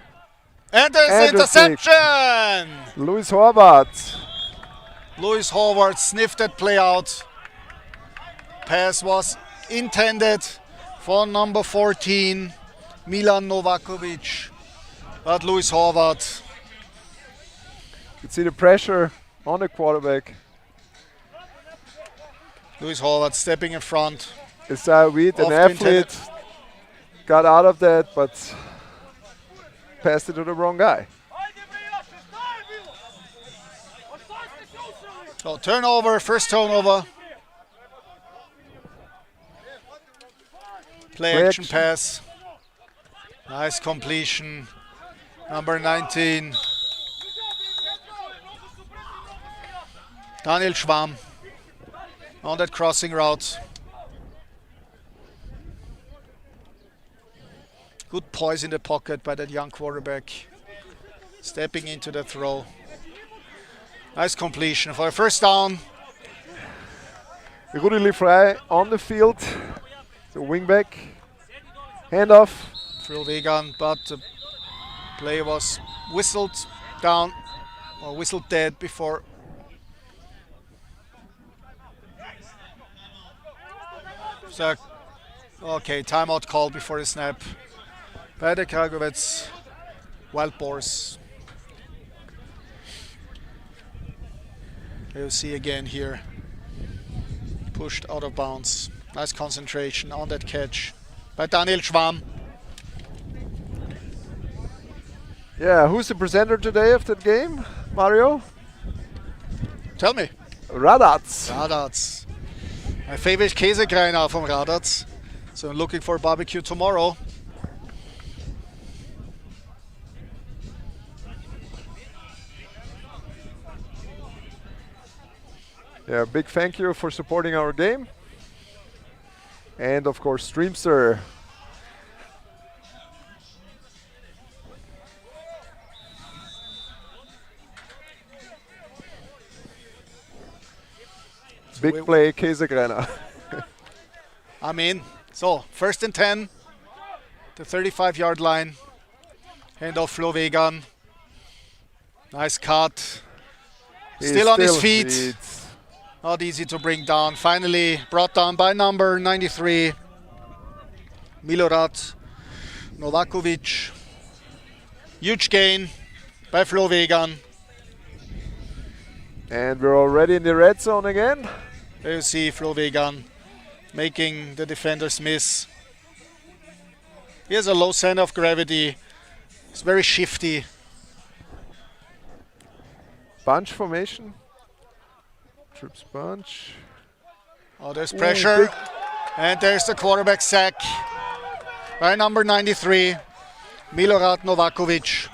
and there's And the the pick. interception! Louis Horvath. Louis Horvath sniffed that play out. Pass was intended for number 14, Milan Novakovic. But Louis Horvath, You can see the pressure on the quarterback. Louis Horvath stepping in front. Isaiah Weed, an Off athlete, got out of that, but passed it to the wrong guy. So turnover, first turnover. Play action pass. Nice completion. Number 19. Daniel Schwamm on that crossing route. Good poise in the pocket by that young quarterback. Stepping into the throw. Nice completion for a first down. Rudi Liffrey on the field. The wingback. Handoff. Phil Wegan, but the play was whistled down or whistled dead before. So, okay, timeout called before the snap by the Kragujevac Wild Boars. You see again here, pushed out of bounds. Nice concentration on that catch by Daniel Schwamm. Yeah, who's the presenter today of that game, Mario? Tell me. Radatz. Radatz. My favorite Käsekreiner from Radatz. So I'm looking for barbecue tomorrow. Yeah, big thank you for supporting our game. And of course, Streamster. Big play, Käsekreiner. I'm in. So, first and 10. The 35-yard line. Handoff Flo Wegan. Nice cut. Still on his feet. Not easy to bring down. Finally brought down by number 93. Milorad Novakovic. Huge gain by Flo Wegan. And we're already in the red zone again. There you see Flo Wegan making the defenders miss. He has a low center of gravity. It's very shifty. Bunch formation. Trips bunch. Oh, there's pressure. And there's the quarterback sack by number 93, Milorad Novakovic.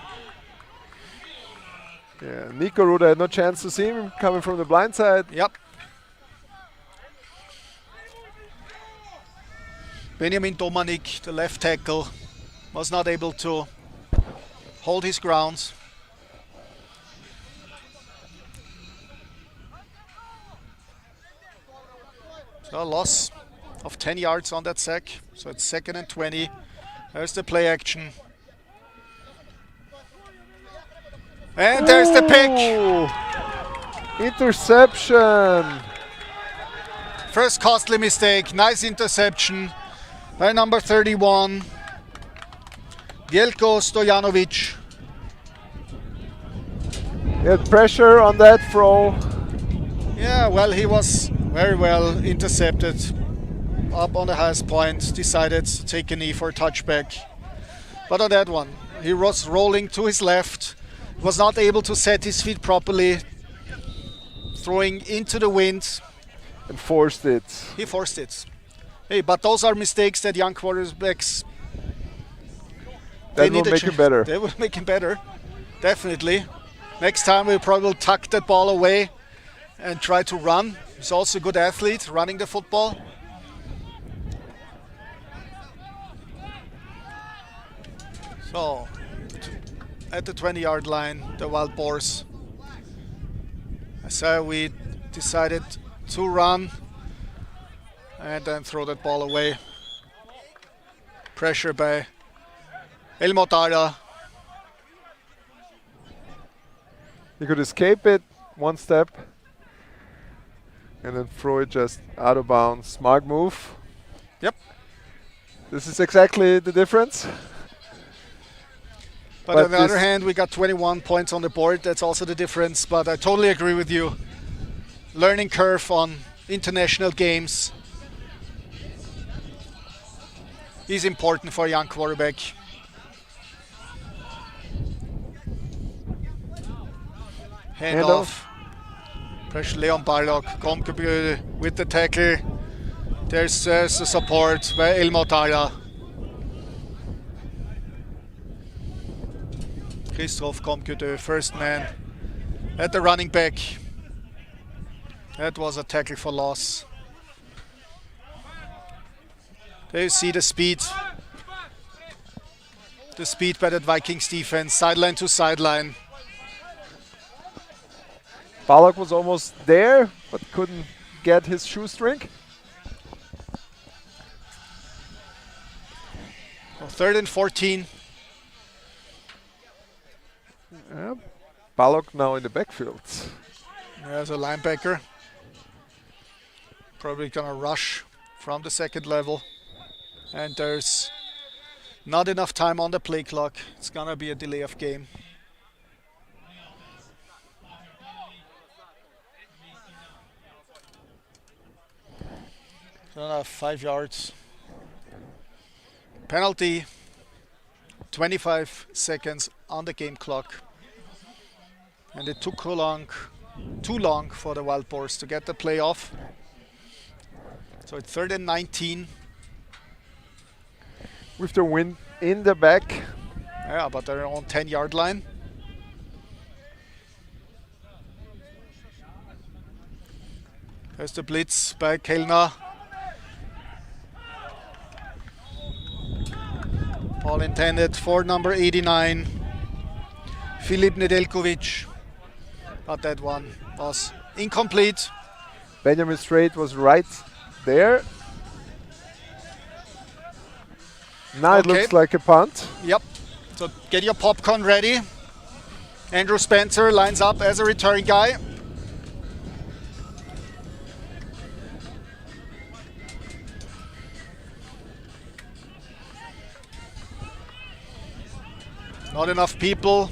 Yeah, Nico Ruda had no chance to see him coming from the blind side. Yep. Benjamin Domanik, the left tackle, was not able to hold his ground. So a loss of 10 yards on that sack. So it's 2nd and 20. There's the play action. And there's the pick. Interception. First costly mistake. Nice interception by number 31, Jelko Stojanovic. He had pressure on that throw. Yeah, well, he was very well intercepted. Up on the highest point, decided to take a knee for a touchback. But on that one, he was rolling to his left, was not able to set his feet properly, throwing into the wind. And forced it. He forced it. Hey, but those are mistakes that young quarterbacks... That will make him better. They will make him better, definitely. Next time we'll probably tuck that ball away and try to run. He's also a good athlete, running the football. So, at the 20-yard line, the Wild Boars. So we decided to run and then throw that ball away. Pressure by Elmo Thaler. He could escape it one step and then throw it just out of bounds. Smart move. Yep. This is exactly the difference. But on the other hand, we got 21 points on the board. That's also the difference. But I totally agree with you. Learning curve on international games is important for a young quarterback. Handoff. Pressure Leon Ballock. Komkebü with the tackle. There's the support by Elmo Thaler. Christoph Komkebü, first man at the running back. That was a tackle for loss. There you see the speed. The speed by that Vikings defense, sideline to sideline. Balak was almost there, but couldn't get his shoestring. Well, 3rd and 14. Yeah. Balak now in the backfield. There's a linebacker. Probably gonna rush from the second level. And there's not enough time on the play clock. It's gonna be a delay of game. So 5 yards. Penalty. 25 seconds on the game clock. And it took too long for the Wild Boars to get the play off. So it's 3rd and 19. With the wind in the back. Yeah, but they're on 10-yard line. There's the blitz by Kellner. Ball intended for number 89, Filip Nedeljkovic. But that one was incomplete. Benjamin Strait was right there. Now it Okay. looks like a punt. Yep. So get your popcorn ready. Andrew Spencer lines up as a return guy. Not enough people.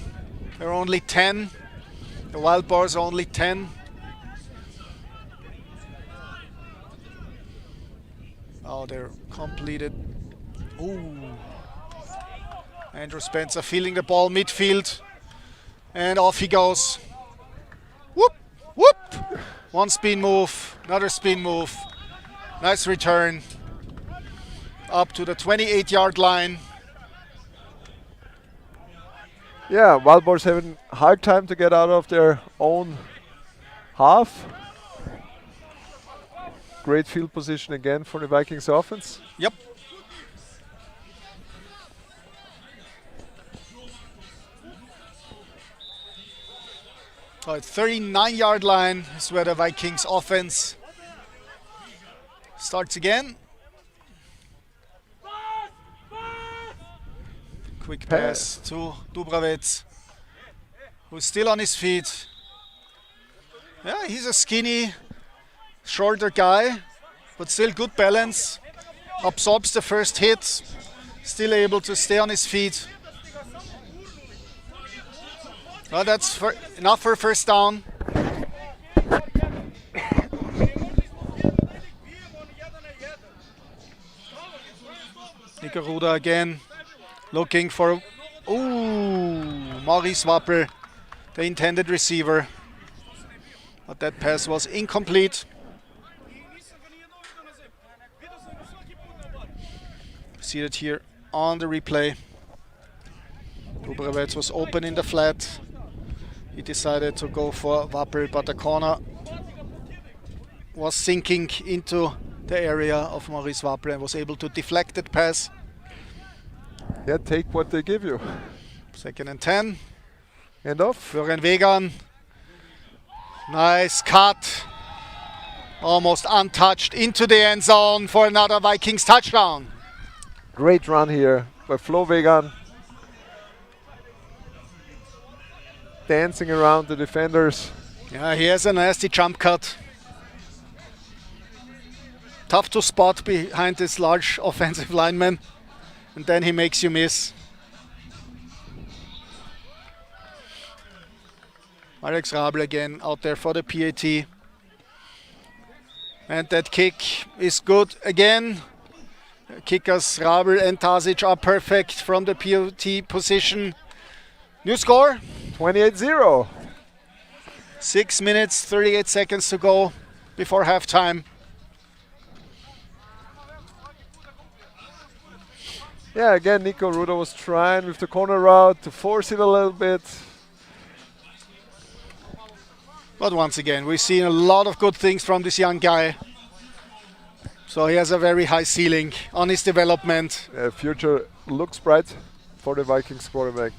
There are only 10. The Wild Boars are only 10. Oh, they're completed. Ooh. Andrew Spencer feeling the ball midfield. And off he goes. Whoop, whoop. One spin move, another spin move. Nice return. Up to the 28-yard line. Yeah, Wild Boars having a hard time to get out of their own half. Great field position again for the Vikings offense. Yep. Oh, 39-yard line is where the Vikings offense starts again. Quick pass to Dubravec, who's still on his feet. Yeah, he's a skinny, shorter guy, but still good balance. Absorbs the first hit, still able to stay on his feet. Well, that's enough for a first down. Nico Ruda again, looking for, Maurice Wappel, the intended receiver. But that pass was incomplete. See it here on the replay. Dubravec was open in the flat. He decided to go for Wappel, but the corner was sinking into the area of Maurice Wappel and was able to deflect that pass. Yeah, take what they give you. 2nd and 10. Hand off. Florian Wegan. Nice cut. Almost untouched into the end zone for another Vikings touchdown. Great run here by Flo Wegan. Dancing around the defenders. Yeah, he has a nasty jump cut. Tough to spot behind this large offensive lineman. And then he makes you miss. Alex Rabel again out there for the PAT. And that kick is good again. Kickers Rabel and Tasic are perfect from the PAT position. New score? 28-0. 6 minutes, 38 seconds to go before halftime. Yeah, again, Nico Ruda was trying with the corner route to force it a little bit. But once again, we've seen a lot of good things from this young guy. So he has a very high ceiling on his development. Future looks bright for the Vikings quarterback.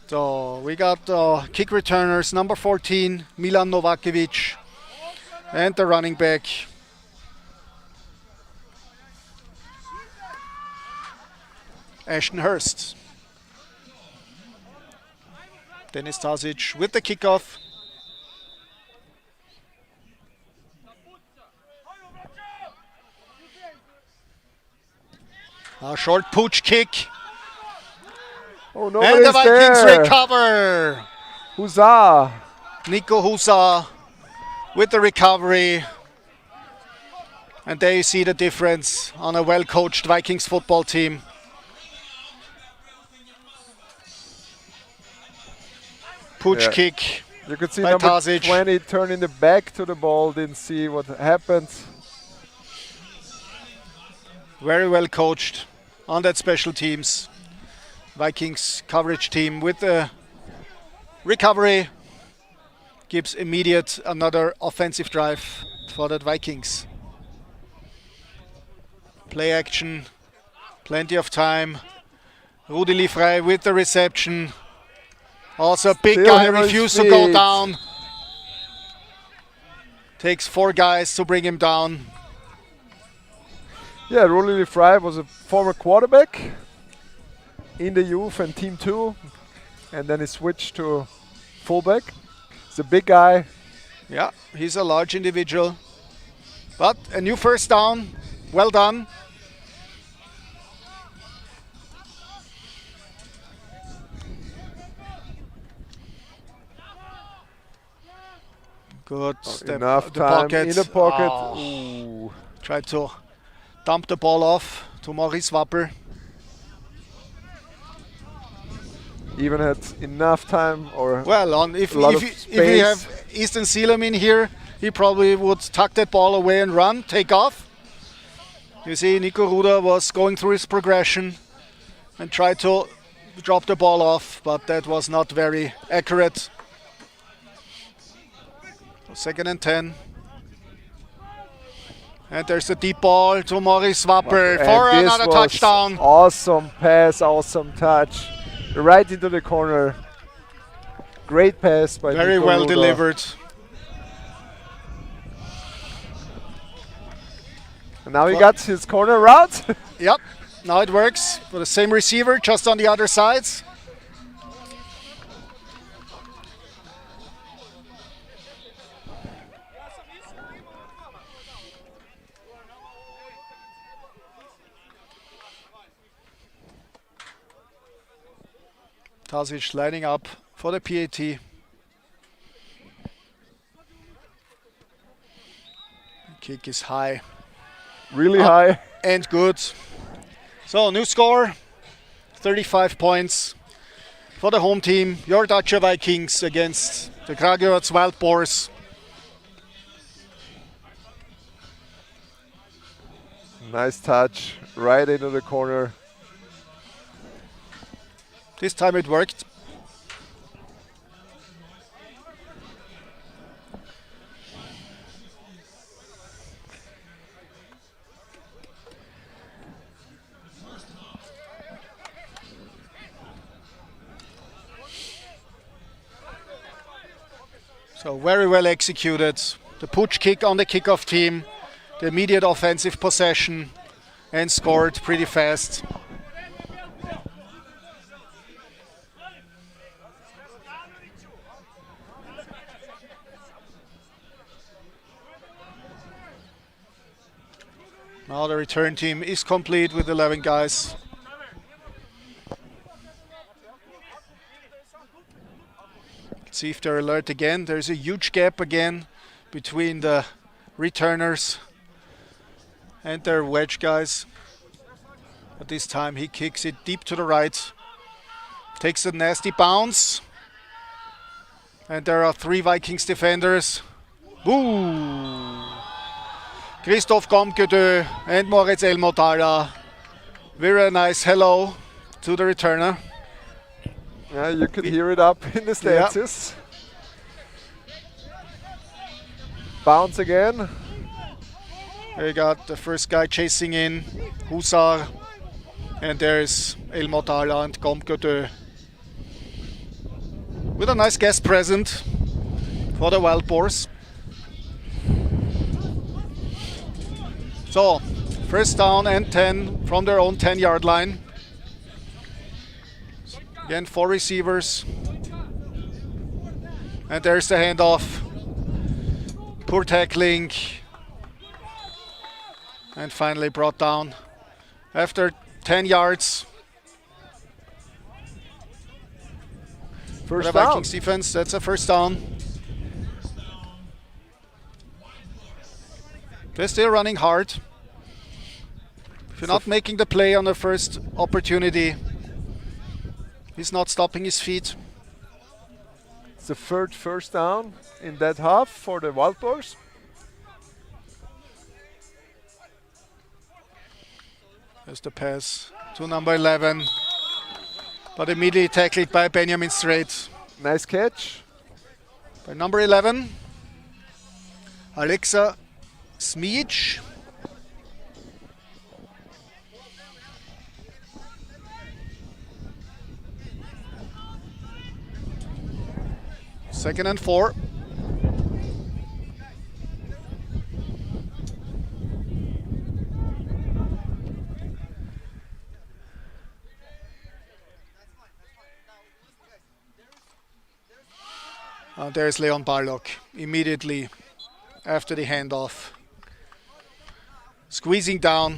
So we got kick returners, number 14, Milan Novakovic, and the running back, Ashton Hurst. Denis Tasic with the kickoff. A short pooch kick. Oh, And the nobody's Vikings there. recover. Huzzah! Nico Husa with the recovery. And there you see the difference on a well-coached Vikings football team. Pooch Yeah. kick. You could see by number Tasic. 20 turning the back to the ball, didn't see what happened. Very well coached on that special teams. Vikings coverage team with the recovery gives immediate another offensive drive for the Vikings. Play action, plenty of time. Rudi Liefrey with the reception. Also big Still guy on his refused to go feet. down. Takes 4 guys to bring him down. Yeah, Rudi Fry was a former quarterback in the youth and Team 2, and then he switched to fullback. He's a big guy. Yeah, he's a large individual. But a new first down. Well done. Good step. Enough the time pocket. in the pocket. Oh, Ooh. tried to dump the ball off to Maurice Wapper. Even had enough time, or Well, if lot you of if have space. Easton Sealam in here, he probably would tuck that ball away and run, take off. You see, Nico Ruda was going through his progression and tried to drop the ball off, but that was not very accurate. So 2nd and 10. And there's a deep ball to Maurice Wapper And for this another was touchdown. Awesome pass, awesome touch, right into the corner. Great pass by Very Nico well Ruda. delivered. And now he got his corner route. Yep, now it works for the same receiver, just on the other side. Tasic lining up for the PAT. Kick is high. Really Up high. and good. So new score, 35 points for the home team. Your Dacia Vikings against the Kragujevac Wild Boars. Nice touch, right into the corner. This time it worked. So very well executed. The pooch kick on the kickoff team, the immediate offensive possession, and scored pretty fast. Now the return team is complete with 11 guys. Let's see if they're alert again. There's a huge gap again between the returners and their wedge guys. But this time he kicks it deep to the right. Takes a nasty bounce. And there are 3 Vikings defenders. Woo! Christoph Gomkedö and Moritz Elmotala. Very nice hello to the returner. Yeah, you could hear it up in the stances. bounce again. There you got the first guy chasing in, Husar. And there's Elmo Thala and Comte with a nice guest present for the Wild Boars. So, first down and 10 from their own 10-yard line. Again, 4 receivers. And there's the handoff. Poor tackling. And finally brought down after 10 yards. For the Vikings defense, that's a first down. They're still running hard. If you're not making the play on the first opportunity, he's not stopping his feet. It's the third first down in that half for the Wild Boars. There's the pass to number 11, but immediately tackled by Benjamin Strait. Nice catch. By number 11, Alexa Smijic. Second and 4. There's Leon Barlock immediately after the handoff. Squeezing down.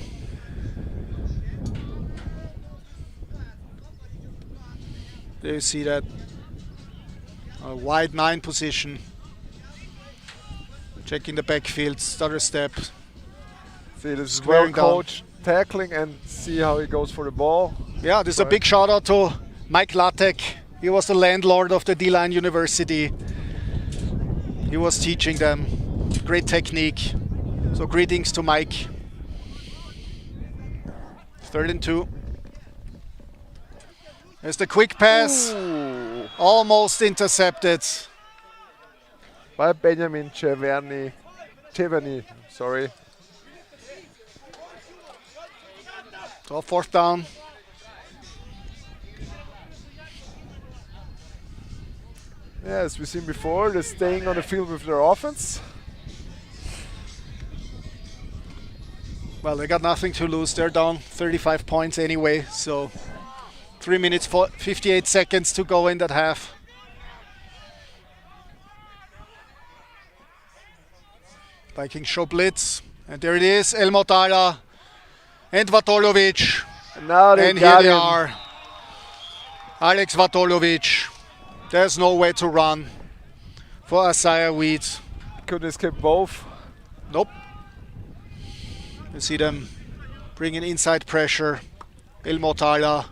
There you see that wide 9 position. Checking the backfield, stutter step. See, this is Squaring well down. coached tackling and see how he goes for the ball. Yeah, this is a big shout out to Mike Latek. He was the landlord of the D-Line University. He was teaching them great technique. So greetings to Mike. 3rd and 2. There's the quick pass. Ooh. Almost intercepted. By Benjamin Cheverny. Sorry. So 4th down. Yeah, as we've seen before, they're staying on the field with their offense. Well, they got nothing to lose. They're down 35 points anyway, so 3 minutes, 58 seconds to go in that half. Vikings show blitz, and there it is, Elmo Thala and Vatolovic. And now they And here got they him. are. Alex Vatolovic. There's no way to run for Isaiah Weed. Couldn't escape both. Nope. You see them bringing inside pressure. Elmo Thala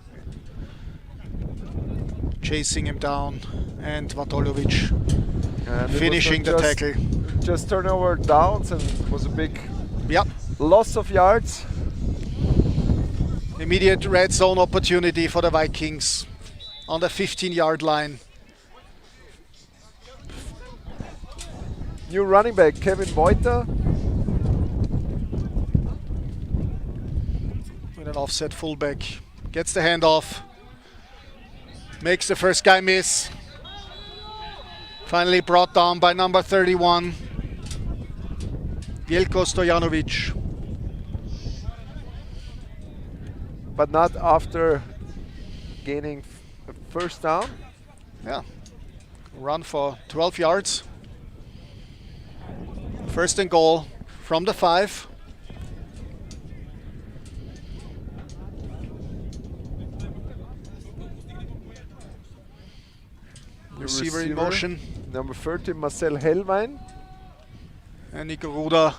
chasing him down, and Vatolovic And it finishing the was tackle. just turnover downs, and it was a big Yep. loss of yards. Immediate red zone opportunity for the Vikings on the 15-yard line. New running back, Kevin Voita. With an offset fullback. Gets the handoff. Makes the first guy miss. Finally brought down by number 31, Jelko Stojanovic. But not after gaining a first down. Yeah. Run for 12 yards. First and goal from the 5. Receiver in motion. Number 30, Marcel Hellwein. And Nico Ruder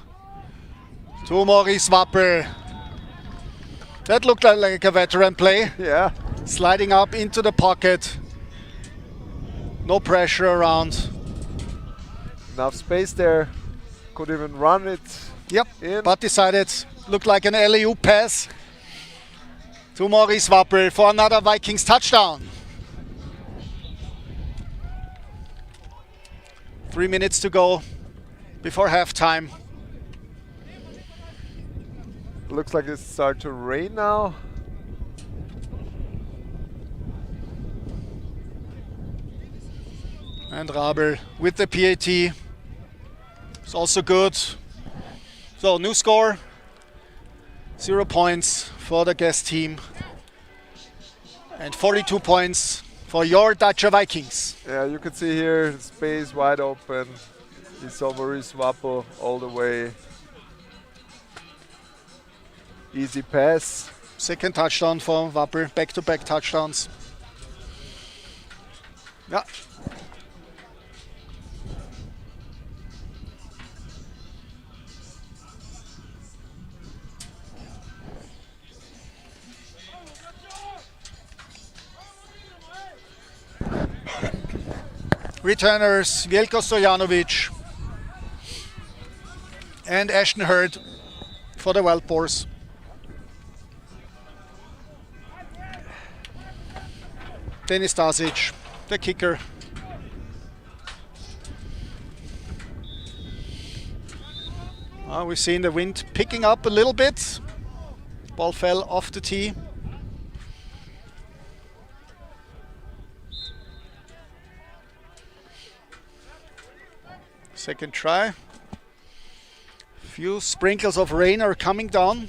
to Maurice Wappel. That looked like a veteran play. Yeah. Sliding up into the pocket. No pressure around. Enough space there. Could even run it. Yep, in. but decided looked like an alley-oop pass to Maurice Wappel for another Vikings touchdown. 3 minutes to go. before halftime. Looks like it's starting to rain now. And Rabel with the PAT. It's also good. So new score, 0 points for the guest team. And 42 points for your Dacia Vikings. Yeah, you can see here space wide open. He saw Maurice Wappel all the way. Easy pass. Second touchdown for Wappel, back-to-back touchdowns. Yeah. Returners Veljko Stojanovic and Ashton Hurd for the Wild Boars. Denis Stasic, the kicker. We've seen the wind picking up a little bit. Ball fell off the tee. Second try. Few sprinkles of rain are coming down.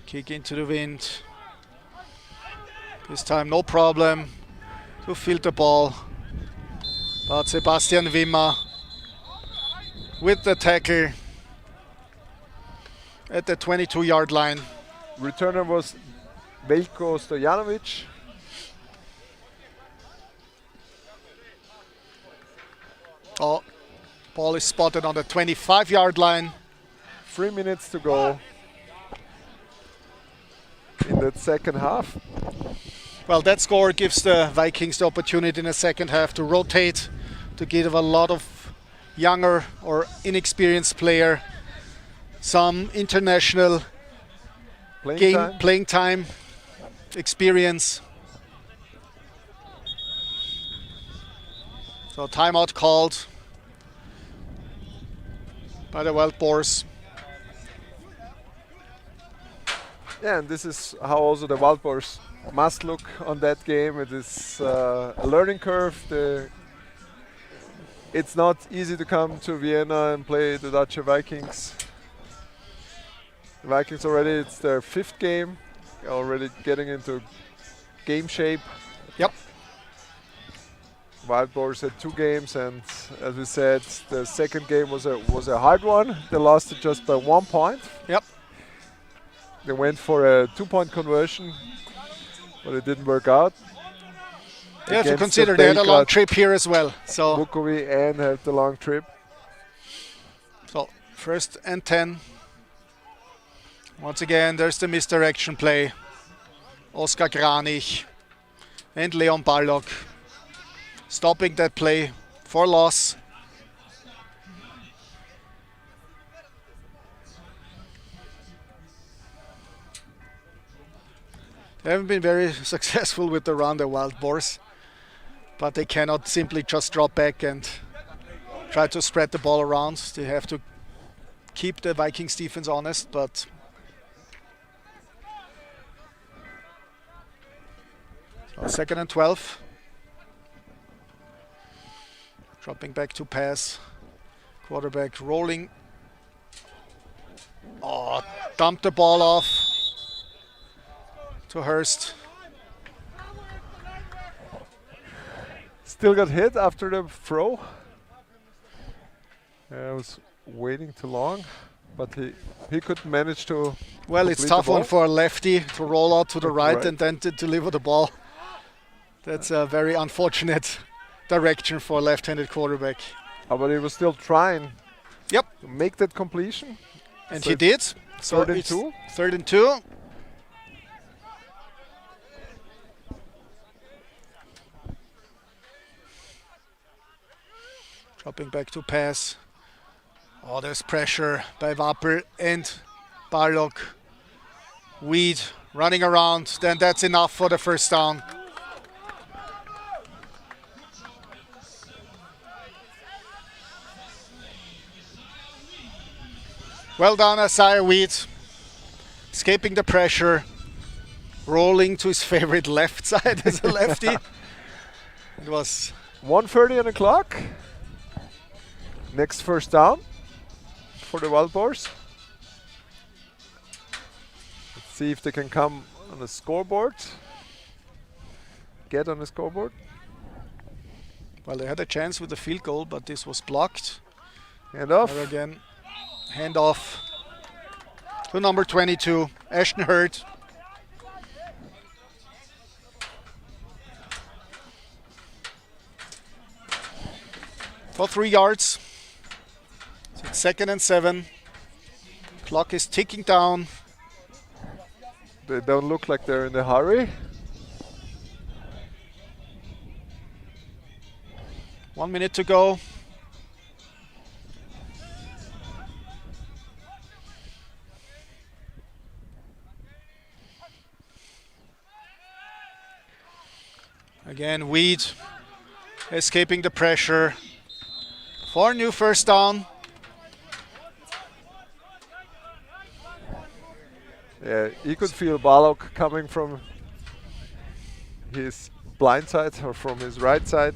Kick into the wind. This time no problem to field the ball. But Sebastian Wimmer with the tackle at the 22-yard line. Returner was Veljko Stojanovic. Oh, ball is spotted on the 25-yard line. 3 minutes to go in that second half. Well, that score gives the Vikings the opportunity in the second half to rotate, to give a lot of younger or inexperienced player some international playing time, experience. So timeout called by the Wild Boars. Yeah, and this is how also the Wild Boars must look on that game. It is a learning curve. It's not easy to come to Vienna and play the Dacia Vikings. The Vikings already, it's their 5th game, already getting into game shape. Yep. Wild Boars had 2 games, and as we said, the second game was a hard one. They lost it just by 1 point. Yep. They went for a 2-point conversion, but it didn't work out. You have to consider they had a long trip here as well. So Vukovi and had the long trip. So 1st and 10. Once again, there's the misdirection play. Oskar Kranich and Leon Ballock stopping that play for loss. They haven't been very successful with the run, the Wild Boars, but they cannot simply just drop back and try to spread the ball around. They have to keep the Vikings defense honest, but so 2nd and 12. Dropping back to pass. Quarterback rolling. Oh, dumped the ball off to Hurst. Still got hit after the throw. I was waiting too long, but he could manage to. Well, it's tough one for a lefty to roll out to the right and then to deliver the ball. That's a very unfortunate direction for a left-handed quarterback. But he was still trying. Yep. To make that completion. And so he did. So 3rd and 2. 3rd and 2. Dropping back to pass. Oh, there's pressure by Wappel and Ballock. Weed running around, then that's enough for the first down. Well done, Isaiah Weed. Escaping the pressure, rolling to his favorite left side as a lefty. It was 1:30 on the clock. Next first down for the Wild Boars. Let's see if they can come on the scoreboard. Get on the scoreboard. Well, they had a chance with the field goal, but this was blocked. Hand off. There again, hand off to number 22, Ashton Hurd. For 3 yards. So it's 2nd and 7. Clock is ticking down. They don't look like they're in a hurry. 1 minute to go. Again, Weed escaping the pressure. 4 new first down. Yeah, you could feel Balog coming from his blind side or from his right side.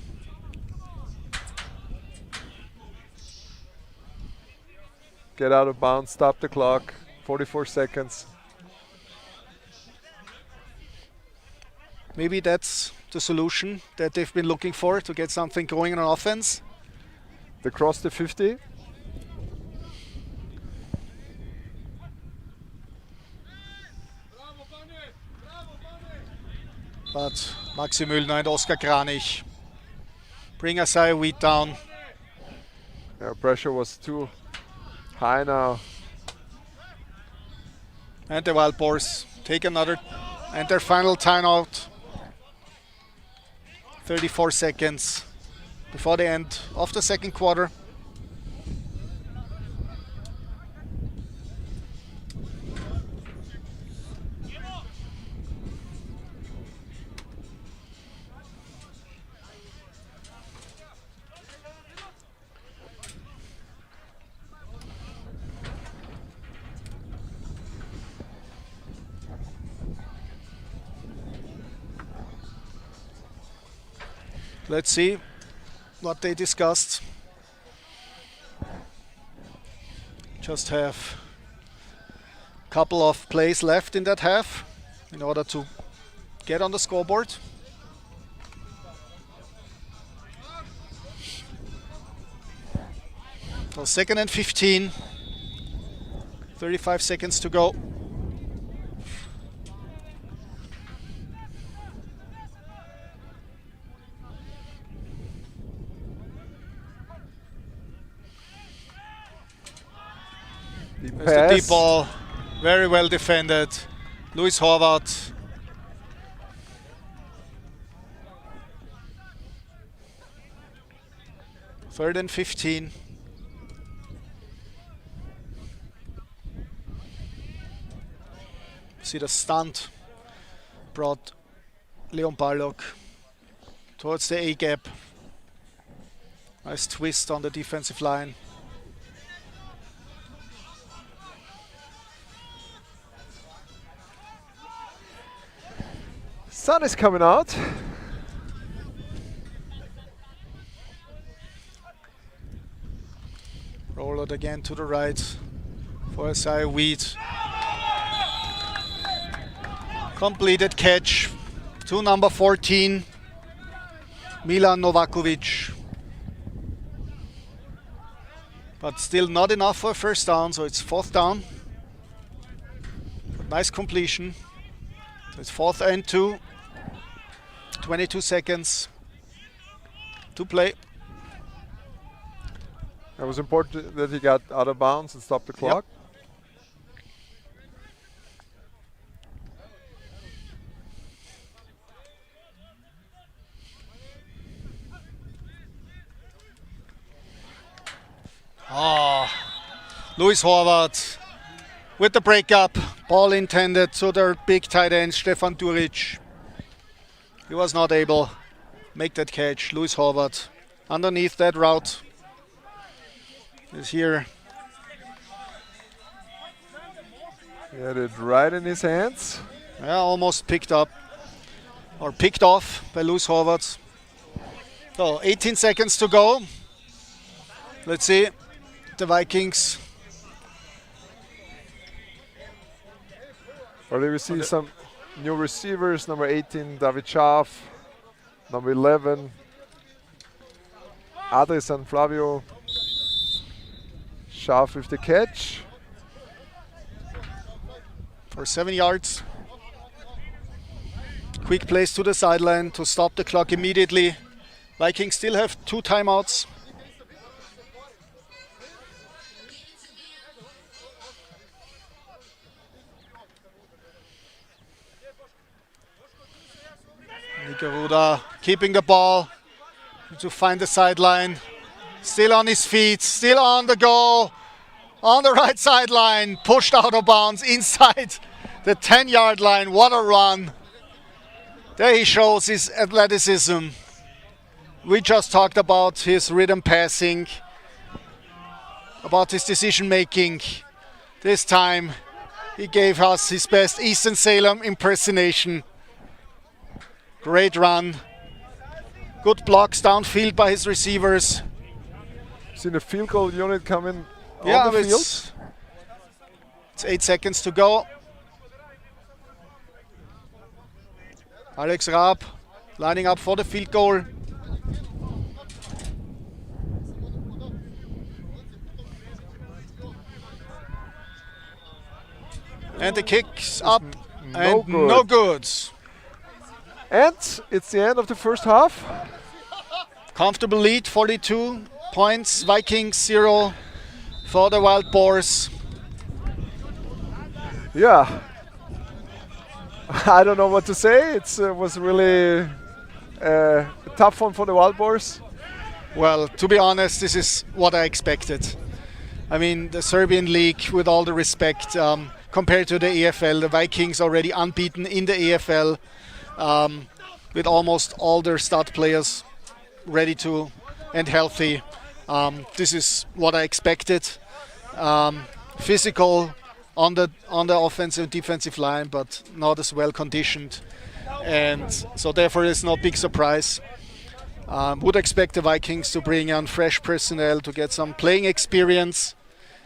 Get out of bounds, stop the clock, 44 seconds. Maybe that's the solution that they've been looking for to get something going on offense. They crossed the 50. But Maxi Müllner and Oskar Kranich bring Isaiah Weed down. Yeah, pressure was too high now. And the Wild Boars take another and their final timeout. 34 seconds before the end of the second quarter. Let's see what they discussed. Just have a couple of plays left in that half in order to get on the scoreboard. So 2nd and 15. 35 seconds to go. There's the deep ball, very well defended. Luis Horvath. Third and 15. See the stunt brought Leon Balog towards the A gap. Nice twist on the defensive line. Sun is coming out. Roll it again to the right for Isaiah Weed. Completed catch to number 14, Milan Novakovic. But still not enough for a first down, so it's 4th down. But nice completion. So it's 4th and 2. 22 seconds to play. It was important that he got out of bounds and stopped the clock. Oh, Luis Horvath with the breakup, Ball intended to their big tight end, Stefan Duric. He was not able to make that catch. Louis Horvath underneath that route is here. He had it right in his hands. Yeah, almost picked up or picked off by Louis Horvath. So 18 seconds to go. Let's see the Vikings. Already we see some new receivers. Number 18, David Schaaf. Number 11, Adri San Flavio. Schaaf with the catch. For 7 yards. Quick place to the sideline to stop the clock immediately. Vikings still have 2 timeouts. Nico Ruda keeping the ball to find the sideline. Still on his feet, still on the go. On the right sideline, pushed out of bounds inside the 10-yard line. What a run. There he shows his athleticism. We just talked about his rhythm passing, about his decision making. This time he gave us his best Eastern Salem impersonation. Great run. Good blocks downfield by his receivers. Seen the field goal unit coming Yeah, on the field. it's 8 seconds to go. Alex Raab lining up for the field goal. And the kick's up and good. no good. And it's the end of the first half. Comfortable lead, 42 points. Vikings 0 for the Wild Boars. Yeah. I don't know what to say. It was really a tough one for the Wild Boars. Well, to be honest, this is what I expected. I mean, the Serbian league, with all the respect, compared to the EFL, the Vikings already unbeaten in the EFL, with almost all their star players ready to and healthy. This is what I expected. Physical on the offensive and defensive line, but not as well conditioned, and so therefore it's no big surprise. Would expect the Vikings to bring on fresh personnel to get some playing experience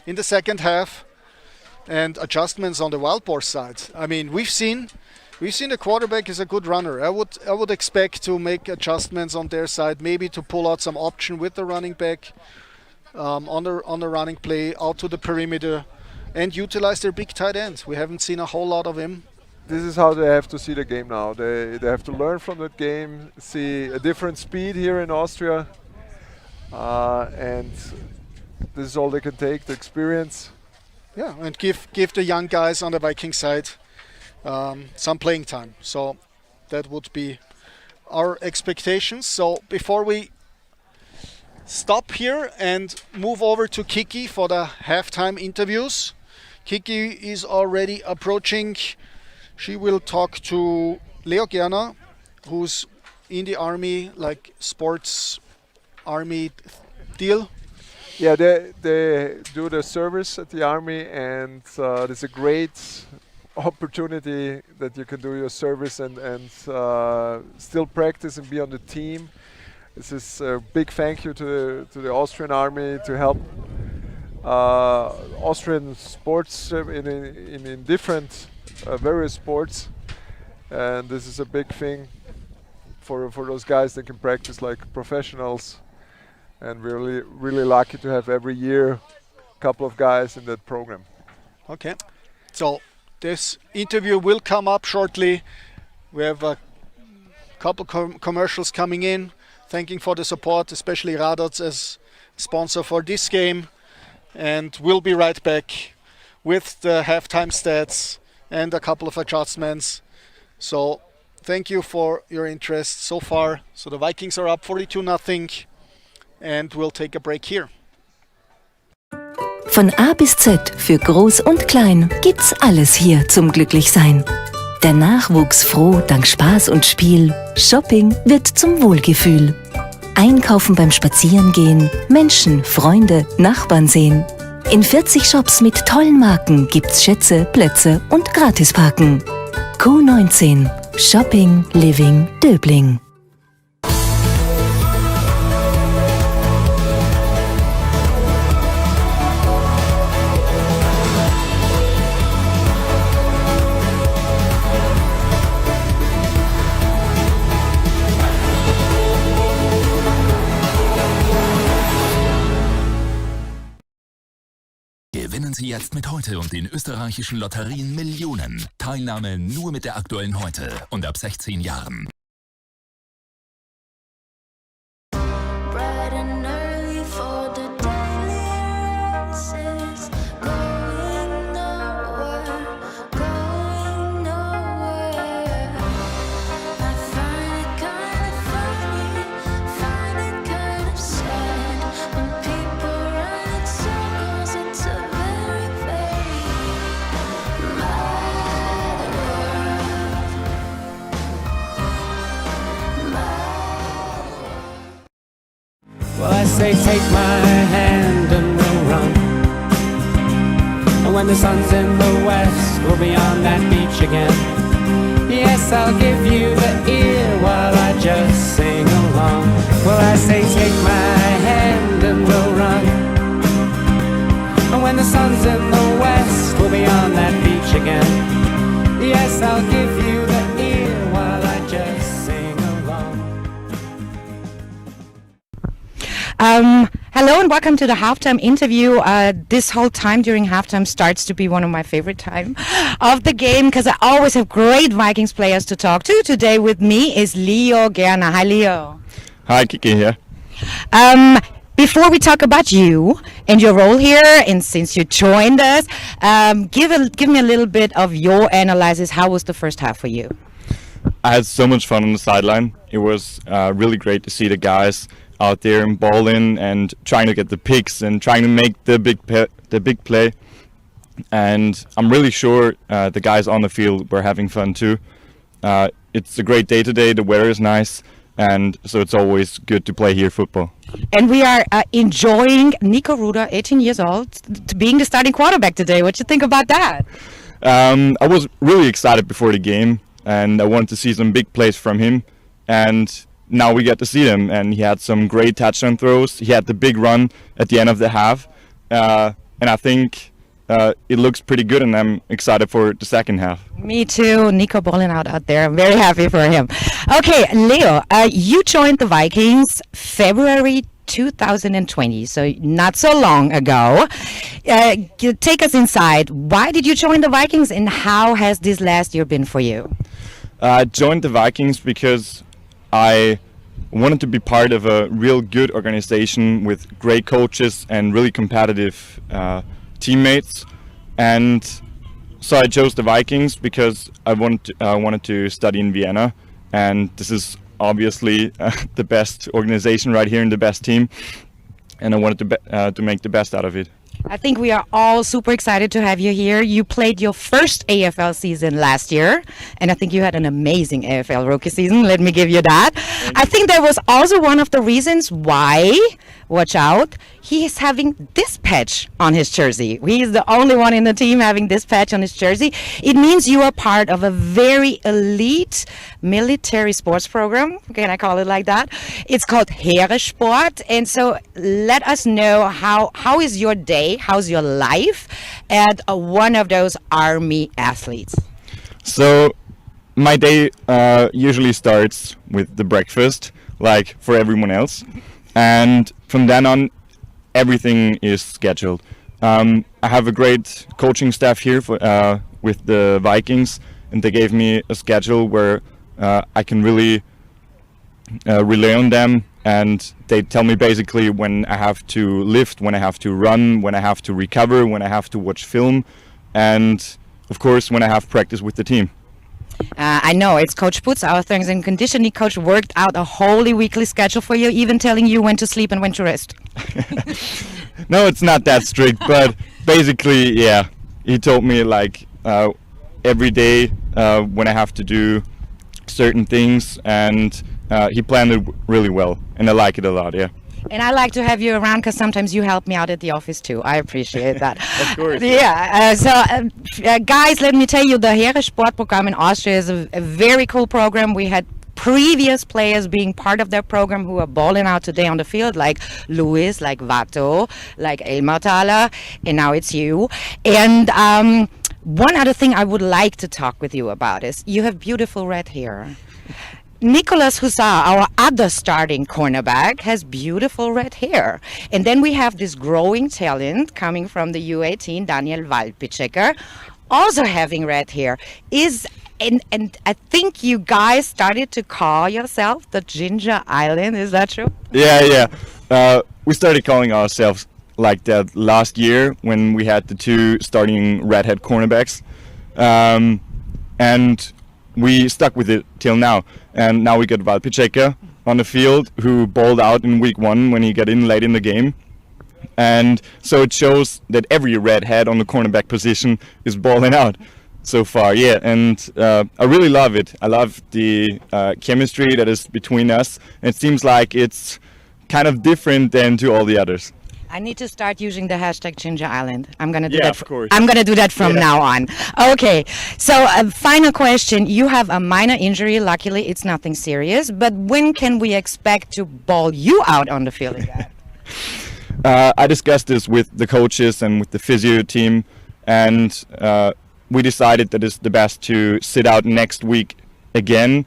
in the second half, and adjustments on the Wild Boars side. I mean, we've seen the quarterback is a good runner. I would expect to make adjustments on their side, maybe to pull out some option with the running back on the running play out to the perimeter, and utilize their big tight end. We haven't seen a whole lot of him. This is how they have to see the game now. They have to learn from that game, see a different speed here in Austria, and this is all they can take, the experience. Yeah, and give the young guys on the Viking side some playing time. So that would be our expectations. So before we stop here and move over to Kiki for the halftime interviews, Kiki is already approaching. She will talk to Leo Gerner, who's in the army, like sports army deal. Yeah, they do the service at the army, and it's a great opportunity that you can do your service and still practice and be on the team. This is a big thank you to the Austrian army to help Austrian sports in different various sports, and this is a big thing for those guys that can practice like professionals, and we're really lucky to have every year a couple of guys in that program. Okay, so this interview will come up shortly. We have a couple commercials coming in, thanking for the support, especially Radots as sponsor for this game, and we'll be right back with the halftime stats and a couple of adjustments. So thank you for your interest so far. So the Vikings are up 42-0, and we'll take a break here. Von A bis Z für Groß und Klein gibt's alles hier zum Glücklichsein. Der Nachwuchs froh dank Spaß und Spiel. Shopping wird zum Wohlgefühl. Einkaufen beim Spazierengehen, Menschen, Freunde, Nachbarn sehen. In 40 Shops mit tollen Marken gibt's Schätze, Plätze und Gratisparken. Q19 Shopping, Living, Döbling. Gewinnen Sie jetzt mit heute und den österreichischen Lotterien Millionen. Teilnahme nur mit der aktuellen Heute und ab 16 Jahren. Bright and early for the daily races, going nowhere, going nowhere. I find it kind of funny, find it kind of sad when people run in circles. It's a very, very mad world. Well, I say take my hand and we'll run. And when the sun's in the west, we'll be on that beach again. Yes, I'll give you the ear while I just sing along. Well, I say take my hand and we'll run. And when the sun's in the west, we'll be on that beach again. Yes, I'll give you the ear while I just sing along. Hello and welcome to the halftime interview. This whole time during halftime starts to be one of my favorite time of the game because I always have great Vikings players to talk to. Today with me is Leo Gerner. Hi, Leo. Hi, Kiki here. Before we talk about you and your role here, and since you joined us, give me a little bit of your analysis. How was the first half for you? I had so much fun on the sideline. It was really great to see the guys out there and balling and trying to get the picks and trying to make the big play. And I'm really sure the guys on the field were having fun too. It's a great day today. The weather is nice, and so it's always good to play here football. And we are enjoying Nico Ruda, 18 years old, being the starting quarterback today. What do you think about that? I was really excited before the game, and I wanted to see some big plays from him. And now we get to see them, and he had some great touchdown throws. He had the big run at the end of the half, and I think it looks pretty good, and I'm excited for the second half. Me too. Nico balling out there. I'm very happy for him. Okay, Leo, you joined the Vikings February 2020, so not so long ago. Take us inside. Why did you join the Vikings, and how has this last year been for you? I joined the Vikings because I wanted to be part of a real good organization with great coaches and really competitive teammates, and so I chose the Vikings because I wanted to study in Vienna, and this is obviously the best organization right here and the best team, and I wanted to make the best out of it. I think we are all super excited to have you here. You played your first AFL season last year, and I think you had an amazing AFL rookie season. Let me give you that. I think that was also one of the reasons why, watch out, he is having this patch on his jersey. He is the only one in the team having this patch on his jersey. It means you are part of a very elite military sports program. Can I call it like that? It's called Heeresport. And so let us know how is your day, how's your life as one of those army athletes? So my day usually starts with the breakfast, like for everyone else, and from then on everything is scheduled. I have a great coaching staff here with the Vikings, and they gave me a schedule where I can really rely on them, and they tell me basically when I have to lift, when I have to run, when I have to recover, when I have to watch film, and of course when I have practice with the team. I know it's Coach Putz, our strength and conditioning coach, worked out a wholly weekly schedule for you, even telling you when to sleep and when to rest. No, it's not that strict, but basically, yeah, he told me like every day when I have to do certain things, and he planned it really well, and I like it a lot. Yeah. And I like to have you around because sometimes you help me out at the office too. I appreciate that. Of course. Yeah. Guys, let me tell you, the Heere Sportprogramm in Austria is a very cool program. We had previous players being part of that program who are balling out today on the field, like Luis, like Vato, like Elmar Thaler, and now it's you. And one other thing I would like to talk with you about is you have beautiful red hair. Nicolas Hussar, our other starting cornerback, has beautiful red hair. And then we have this growing talent coming from the U18, Daniel Waldpichecker, also having red hair. And I think you guys started to call yourself the Ginger Island. Is that true? Yeah. We started calling ourselves like that last year when we had the two starting redhead cornerbacks. And we stuck with it till now. And now we got Waldpichecker on the field, who balled out in week 1 when he got in late in the game. And so it shows that every redhead on the cornerback position is balling out so far. Yeah, and I really love it. I love the chemistry that is between us. And it seems like it's kind of different than to all the others. I need to start using the hashtag Ginger Island. I'm gonna do Yeah, that. of course. I'm gonna do that from now on. Okay. So, final question. You have a minor injury. Luckily, it's nothing serious. But when can we expect to ball you out on the field again? I discussed this with the coaches and with the physio team, and we decided that it's the best to sit out next week again.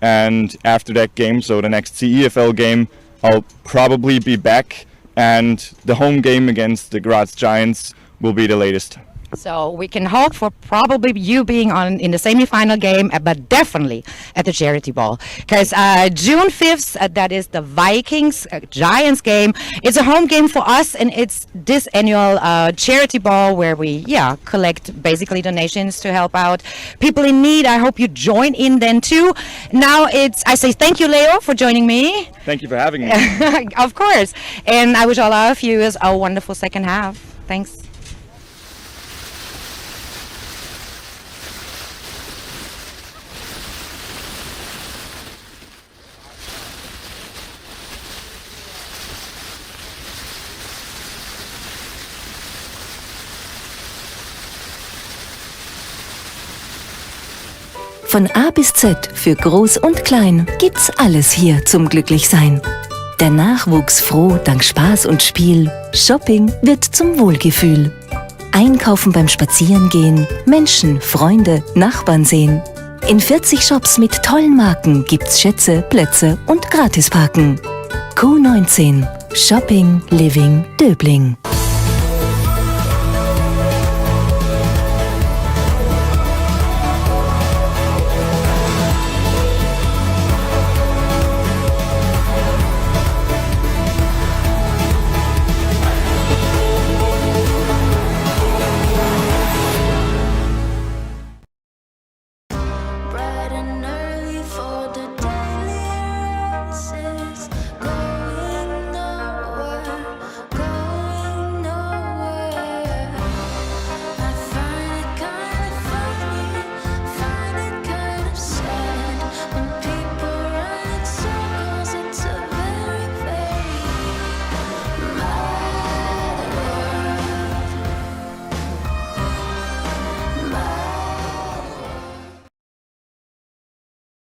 And after that game, so the next CEFL game, I'll probably be back. And the home game against the Graz Giants will be the latest. So we can hope for probably you being in the semi-final game, but definitely at the charity ball. Because June 5th, that is the Vikings Giants game. It's a home game for us, and it's this annual charity ball where we collect basically donations to help out people in need. I hope you join in then too. Now I say thank you, Leo, for joining me. Thank you for having me. Of course. And I wish all our viewers a wonderful second half. Thanks. Von A bis Z für Groß und Klein gibt's alles hier zum Glücklichsein. Der Nachwuchs froh dank Spaß und Spiel. Shopping wird zum Wohlgefühl. Einkaufen beim Spazierengehen, Menschen, Freunde, Nachbarn sehen. In 40 Shops mit tollen Marken gibt's Schätze, Plätze und Gratisparken. Q19 Shopping, Living, Döbling. Bright and early for the daily races, going nowhere. I find it kind of funny, find it kind of sad when people run in circles. It's a very, very mad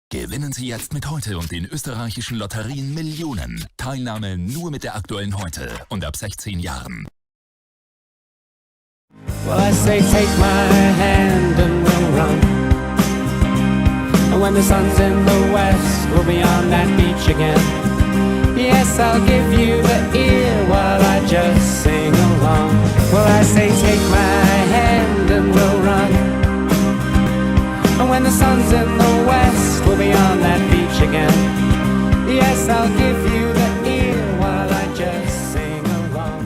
Gewinnen Sie jetzt mit Heute und den österreichischen Lotterien Millionen. Teilnahme nur mit der aktuellen Heute und ab 16 Jahren. Well, I say take my hand and we'll run. And when the sun's in the west, we'll be on that beach again. Yes, I'll give you the ear while I just sing along. Well, I say take my hand and we'll run. And when the sun's in the west, we'll be on that beach again. Yes, I'll give you the ear while I just sing along.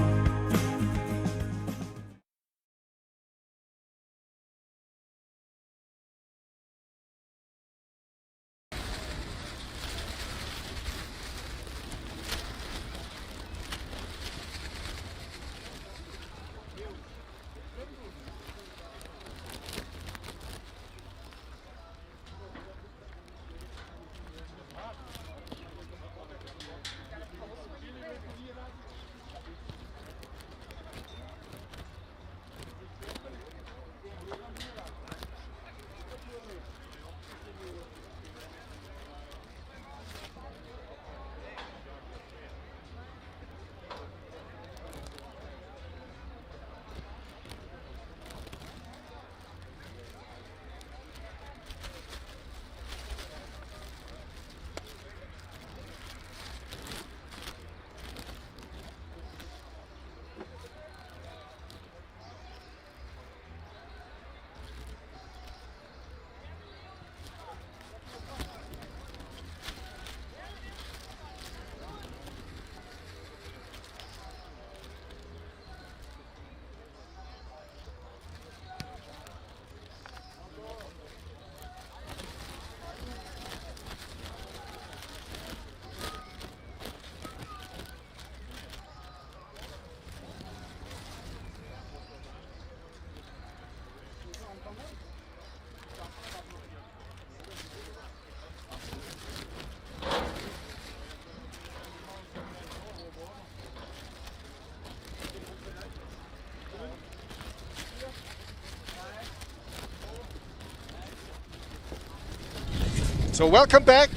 So welcome back.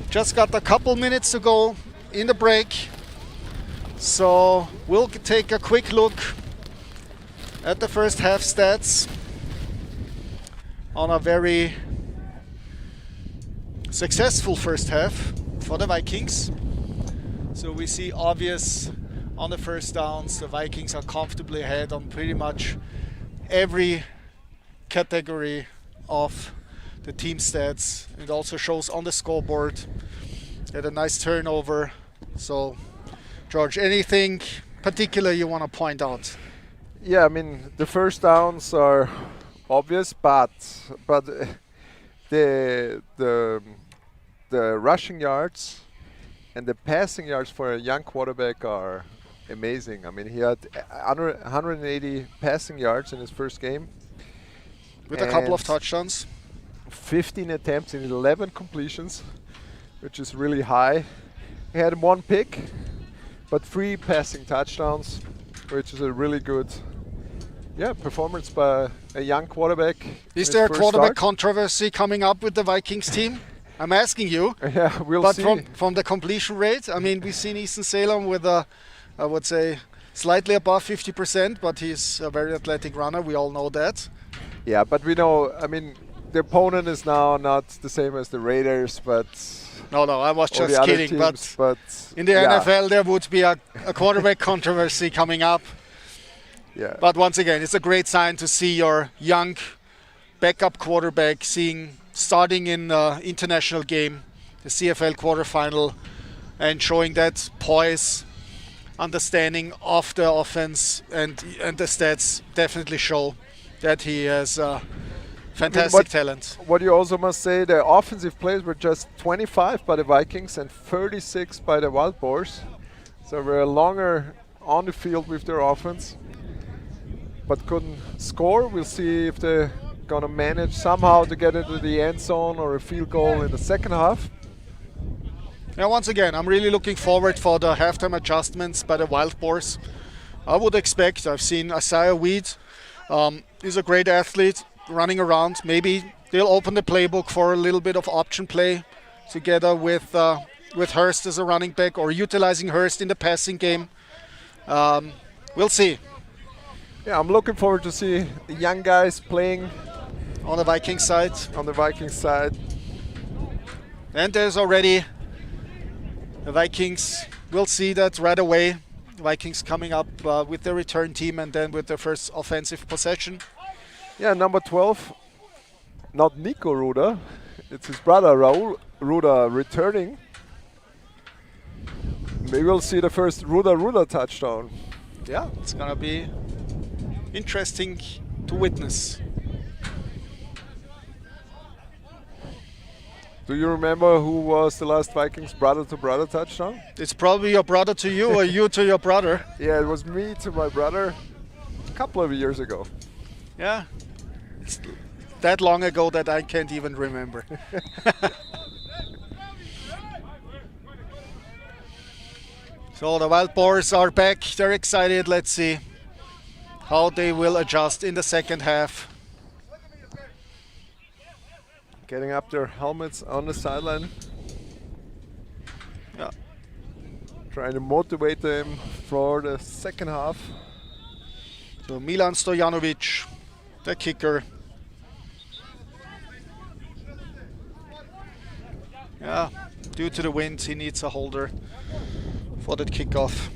Just got a couple minutes to go in the break. So we'll take a quick look at the first half stats on a very successful first half for the Vikings. So we see obvious on the first downs, the Vikings are comfortably ahead on pretty much every category of the team stats. It also shows on the scoreboard. Had a nice turnover. So, George, anything particular you want to point out? Yeah, I mean the first downs are obvious, but the rushing yards and the passing yards for a young quarterback are amazing. I mean, he had 180 passing yards in his first game. With a couple of touchdowns. 15 attempts and 11 completions, which is really high. He had 1 pick, but 3 passing touchdowns, which is a really good performance by a young quarterback. Is there a quarterback controversy coming up with the Vikings team? I'm asking you. Yeah, we'll but see. From the completion rate, I mean, we've seen Easton Salem with a, I would say, slightly above 50%, but he's a very athletic runner. We all know that. Yeah, but we know, I mean, the opponent is now not the same as the Raiders, but... No, I was all just the other kidding. teams, but in the yeah. NFL, there would be a quarterback controversy coming up. Yeah. But once again, it's a great sign to see your young backup quarterback starting in international game, the CFL quarterfinal, and showing that poise, understanding of the offense, and the stats definitely show that he has fantastic talent. What you also must say, the offensive plays were just 25 by the Vikings and 36 by the Wild Boars. So we're longer on the field with their offense, but couldn't score. We'll see if they're going to manage somehow to get into the end zone or a field goal in the second half. Yeah, once again, I'm really looking forward for the halftime adjustments by the Wild Boars. I would expect, I've seen Isaiah Weed, he's a great athlete running around. Maybe they'll open the playbook for a little bit of option play together with Hurst as a running back, or utilizing Hurst in the passing game. We'll see. Yeah, I'm looking forward to see the young guys playing on the Vikings side. And there's already the Vikings. We'll see that right away. Vikings coming up with their return team and then with their first offensive possession. Yeah, number 12, not Nico Ruda, it's his brother Raul Ruda returning. Maybe we'll see the first Ruda touchdown. Yeah, it's gonna be interesting to witness. Do you remember who was the last Vikings brother-to-brother touchdown? It's probably your brother to you or you to your brother. Yeah, it was me to my brother a couple of years ago. Yeah, it's that long ago that I can't even remember. So the Wild Boars are back, they're excited. Let's see how they will adjust in the second half. Getting up their helmets on the sideline. Yeah. Trying to motivate them for the second half. So Milan Stojanovic, the kicker. Yeah, due to the wind, he needs a holder for that kickoff.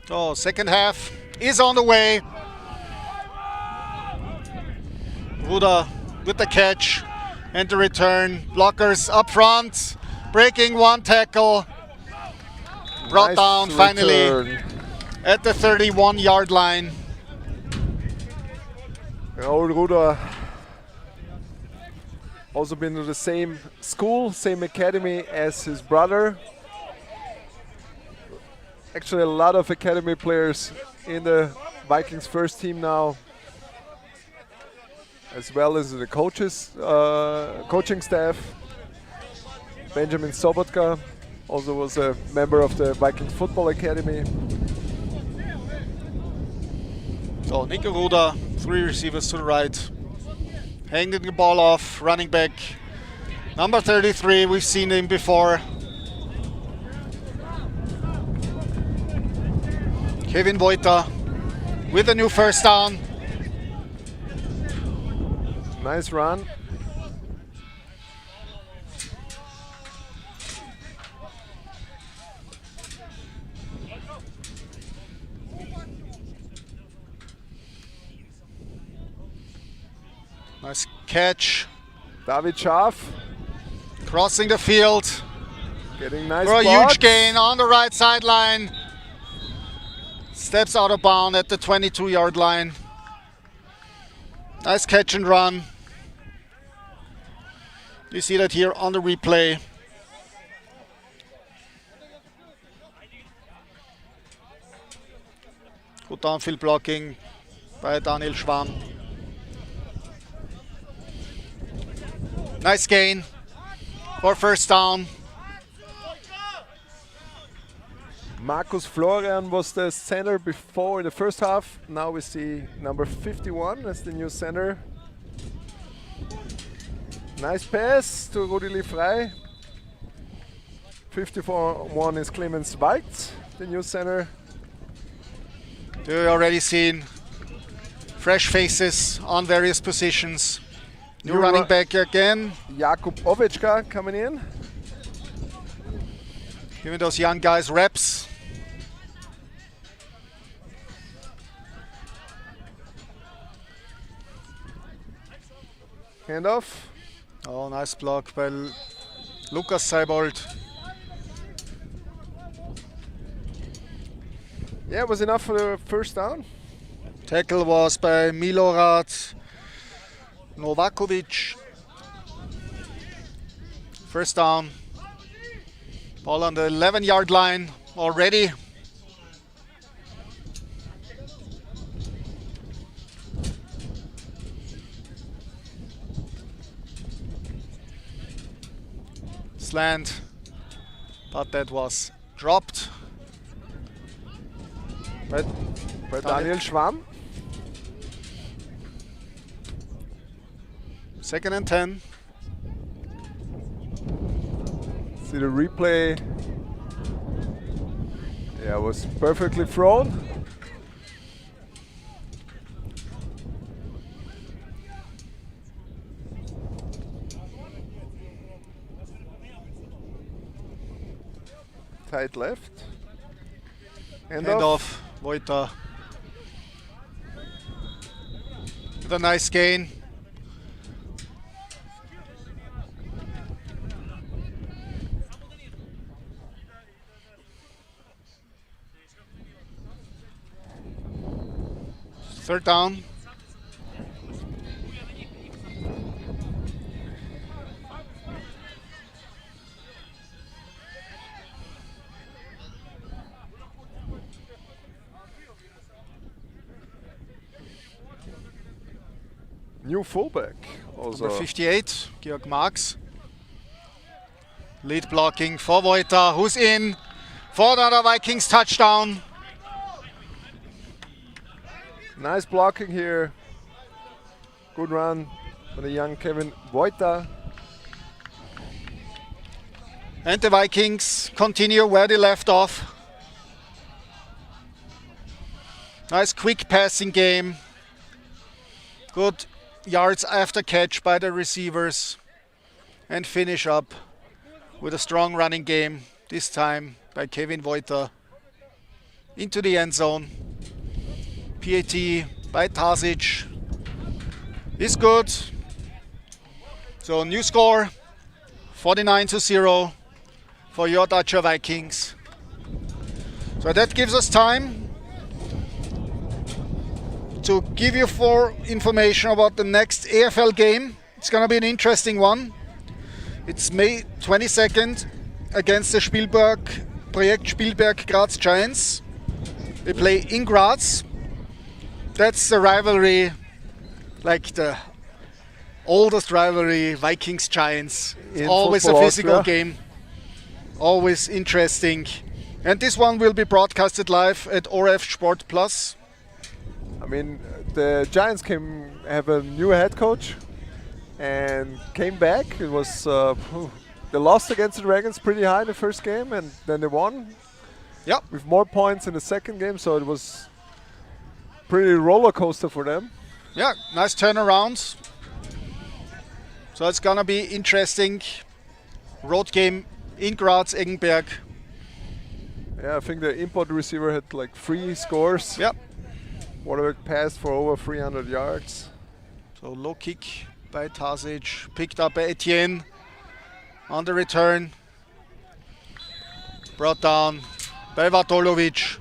So second half is on the way. Ruda with the catch and the return. Blockers up front, breaking one tackle. Brought Nice down finally return. at the 31-yard line. Raul Ruda also been to the same school, same academy as his brother. Actually, a lot of academy players in the Vikings first team now, as well as the coaches, coaching staff. Benjamin Sobotka also was a member of the Viking Football Academy. So Nico Ruda, 3 receivers to the right. Hanging the ball off, running back. Number 33, we've seen him before. Kevin Voita with a new first down. Nice run. Nice catch. David Schaaf Crossing the field getting nice for a blocks. huge gain on the right sideline. Steps out of bound at the 22-yard line. Nice catch and run. You see that here on the replay. Good downfield blocking by Daniel Schwamm. Nice gain for first down. Markus Florian was the center before in the first half. Now we see number 51 as the new center. Nice pass to Rudi Liefrey. 54-1 is Clemens Weitz, the new center. You've already seen fresh faces on various positions. New running back again. Jakub Ovečka coming in. Giving those young guys reps. Handoff. Oh, nice block by Lukas Seibold. Yeah, it was enough for the first down. Tackle was by Milorad Novakovic. First down. Ball on the 11-yard line already. Slant, but that was dropped. By Daniel Schwamm. 2nd and 10. See the replay. Yeah, it was perfectly thrown. Tight left. Handoff. Voita. With a nice gain. Third down. New fullback. Also. Number 58, Georg Marx. Lead blocking for Voita, who's in for another Vikings touchdown. Nice blocking here. Good run for the young Kevin Voita. And the Vikings continue where they left off. Nice quick passing game. Good yards after catch by the receivers. And finish up with a strong running game, this time by Kevin Voita. Into the end zone. PAT by Tasic is good. So new score, 49-0 for your Dacia Vikings. So that gives us time to give you more information about the next AFL game. It's going to be an interesting one. It's May 22nd against the Projekt Spielberg Graz Giants. They play in Graz. That's the rivalry, like the oldest rivalry, Vikings-Giants in Always a Football physical Austria. game. Always interesting. And this one will be broadcasted live at ORF Sport Plus. I mean, the Giants have a new head coach and came back. It was they lost against the Dragons pretty high in the first game, and then they won. Yep. With more points in the second game, so it was pretty roller coaster for them. Yeah, nice turnarounds. So it's gonna be interesting. Road game in Graz, Eggenberg. Yeah, I think the import receiver had like 3 scores. Yep. Waterberg passed for over 300 yards. So low kick by Tasic, picked up by Etienne on the return. Brought down by Vatolovic.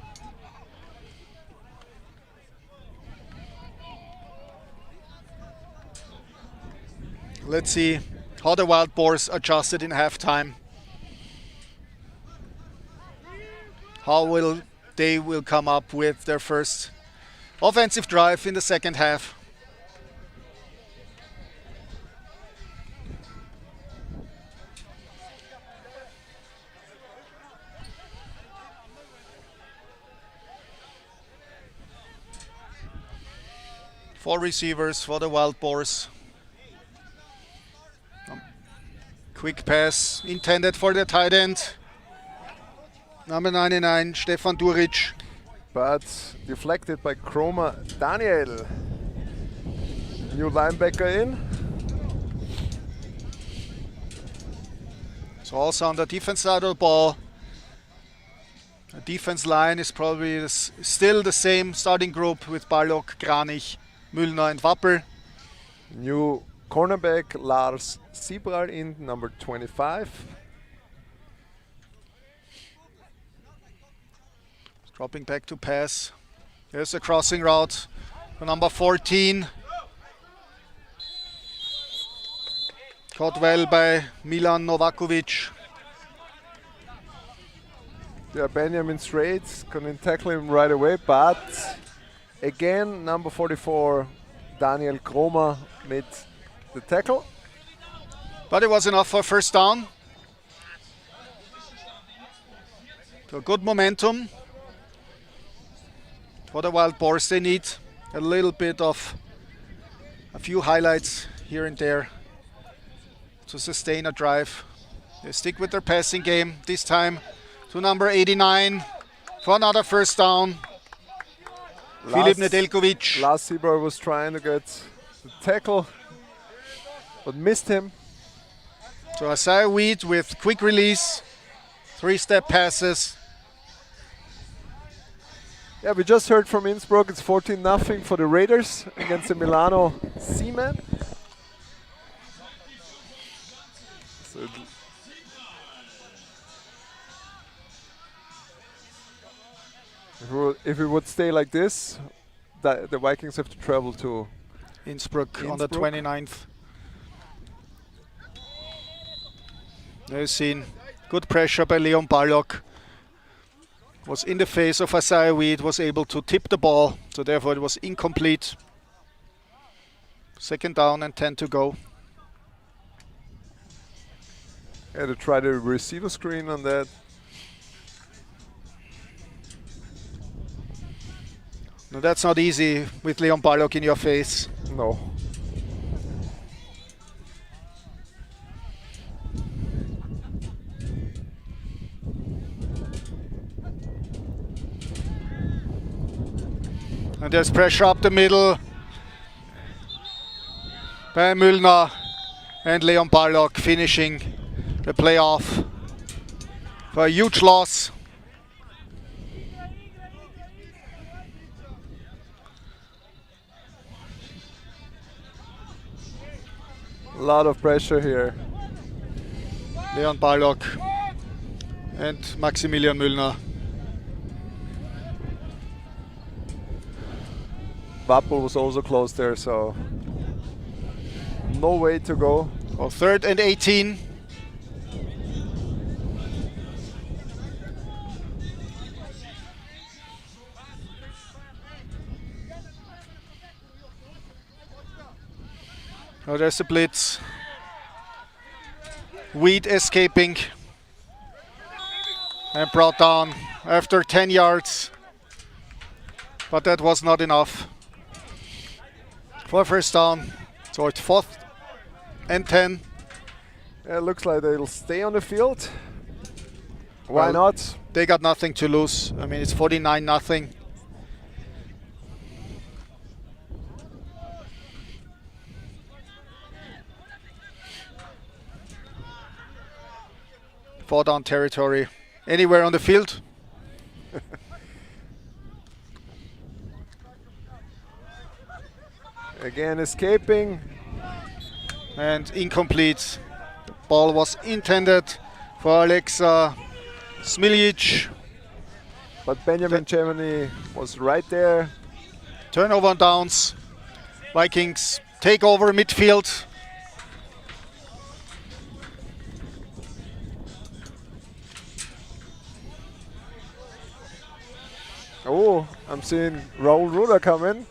Let's see how the Wild Boars adjusted in halftime. How will they come up with their first offensive drive in the second half. Four receivers for the Wild Boars. Quick pass intended for the tight end. Number 99, Stefan Duric. But deflected by Chroma Daniel. New linebacker in. So also on the defense side of the ball. The defense line is probably still the same starting group with Balog, Kranich, Müllner and Wappel. New cornerback Lars Sibral in, number 25. Dropping back to pass. There's a crossing route for number 14. Caught well by Milan Novakovic. Yeah, Benjamin Straits couldn't tackle him right away, but again, number 44, Daniel Chroma made the tackle. But it was enough for first down. So good momentum for the Wild Boars. They need a little bit of a few highlights here and there to sustain a drive. They stick with their passing game this time to number 89 for another first down. Filip Nedeljkovic. Lars Sibral was trying to get the tackle, but missed him. So Isaiah Weed with quick release, 3-step passes. Yeah, we just heard from Innsbruck. It's 14-0 for the Raiders against the Milano Seamen. So if it would stay like this, the Vikings have to travel to Innsbruck on the 29th. You've seen good pressure by Leon Balog. Was in the face of Isaiah Weed, was able to tip the ball, so therefore it was incomplete. Second down and 10 to go. Yeah, to try the receiver screen on that. No, that's not easy with Leon Balog in your face. No. And there's pressure up the middle by Müllner, and Leon Balog finishing the playoff for a huge loss. A lot of pressure here. Leon Balog and Maximilian Müllner. Wappel was also close there, so no way to go. Oh, 3rd and 18. Oh, there's a blitz. Weed escaping and brought down after 10 yards. But that was not enough for first down. So it's 4th and 10. It looks like they'll stay on the field. Why Well, not? They got nothing to lose. I mean, it's 49-0. Four down territory. Anywhere on the field? Again escaping. And incomplete. The ball was intended for Alexa Smiljic. But Benjamin Germany was right there. Turnover on downs. Vikings take over midfield. Oh, I'm seeing Raul Ruda come in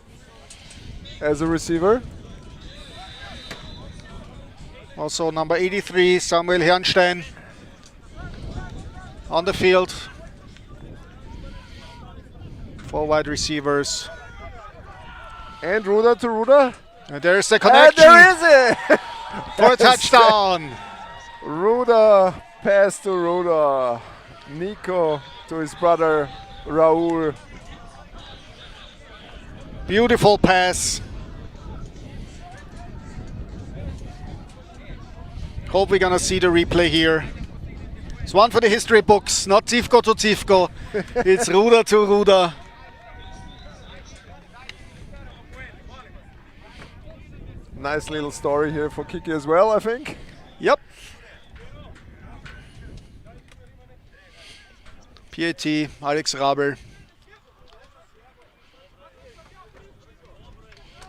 as a receiver. Also number 83, Samuel Herrnstein on the field. 4 wide receivers. And Ruda to Ruda. And there's the And connection there is it! for a touchdown. Ruda pass to Ruda. Nico to his brother Raul. Beautiful pass. Hope we're gonna see the replay here. It's one for the history books, not Zivko to Zivko. It's Ruda to Ruda. Nice little story here for Kiki as well, I think. Yep. PAT, Alex Rabel.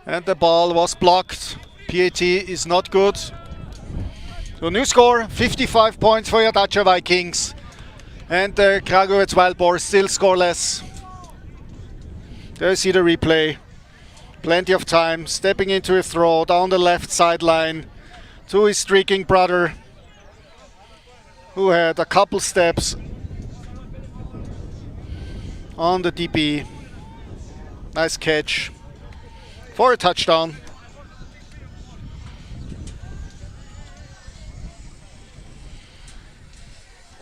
And the ball was blocked. PAT is not good. So new score, 55 points for your Dacia Vikings. And the Kragujevac Wild Boars still scoreless. There you see the replay. Plenty of time, stepping into a throw down the left sideline to his streaking brother, who had a couple steps on the DB. Nice catch for a touchdown.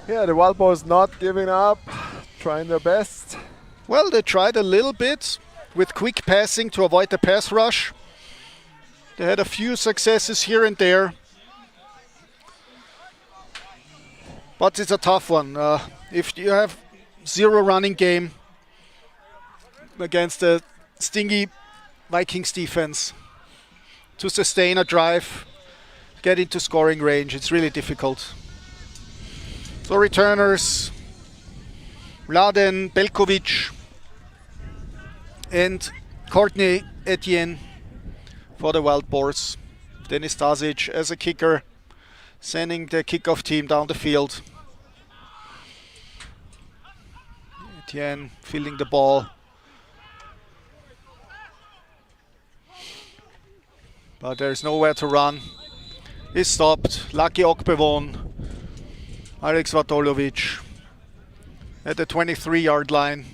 Yeah, the Wild Boars not giving up, trying their best. Well, they tried a little bit with quick passing to avoid the pass rush. They had a few successes here and there. But it's a tough one. If you have zero running game against a stingy Vikings defense, to sustain a drive, get into scoring range, it's really difficult. So returners, Mladen Belkovic and Courtney Etienne for the Wild Boars. Denis Stasic as a kicker, sending the kickoff team down the field. Etienne fielding the ball. But there's nowhere to run. He's stopped. Lucky Okbevon. Alex Vatolovic at the 23-yard line.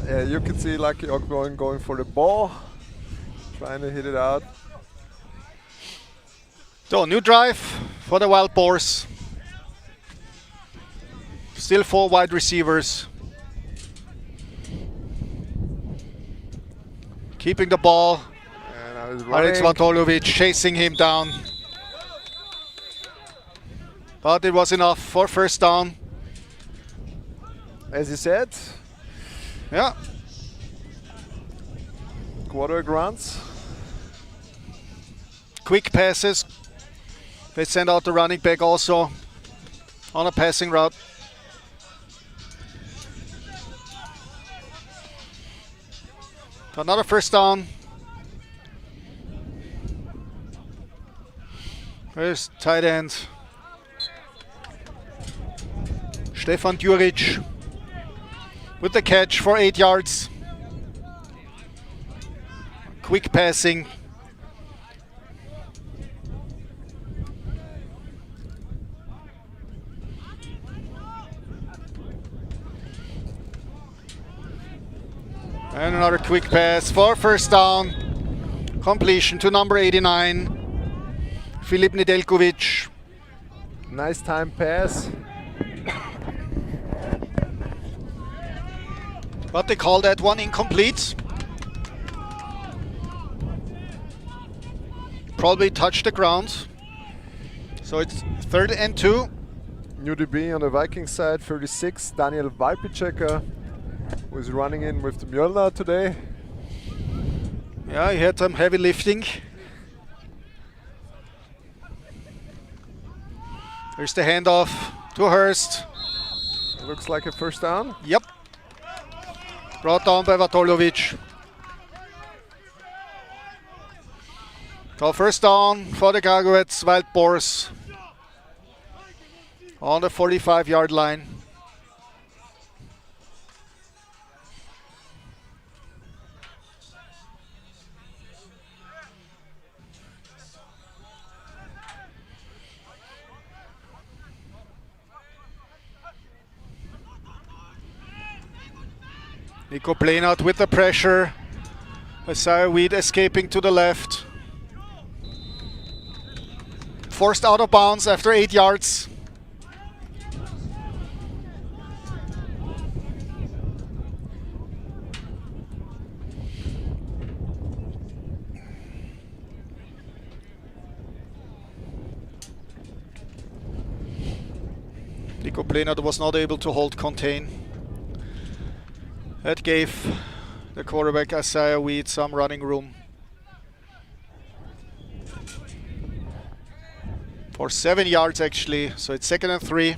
Yeah, you can see Lucky Okbevon going for the ball, trying to hit it out. So, new drive for the Wild Boars. Still 4 wide receivers. Keeping the ball. And I was Alex running. Vatolovic chasing him down. But it was enough for first down. As you said, Yeah. quarter runs. Quick passes. They send out the running back also on a passing route. Another first down. There's tight end Stefan Djuric with the catch for 8 yards. Quick passing. And another quick pass for first down. Completion to number 89, Filip Nedeljkovic. Nice time pass. But they call that one incomplete. Probably touched the ground. So it's 3rd and 2. New DB on the Viking side, 36, Daniel Walpiceka, who is running in with the Mjölner today. Yeah, he had some heavy lifting. Here's the handoff to Hurst. Looks like a first down. Yep. Brought down by Vatolovic. So first down for the Kragujevac Wild Boars on the 45-yard line. Nico Plainart with the pressure. Isaiah Weed escaping to the left. Forced out of bounds after 8 yards. Nico Plainart was not able to hold contain. That gave the quarterback Isaiah Weed some running room. For 7 yards actually, so it's 2nd and 3.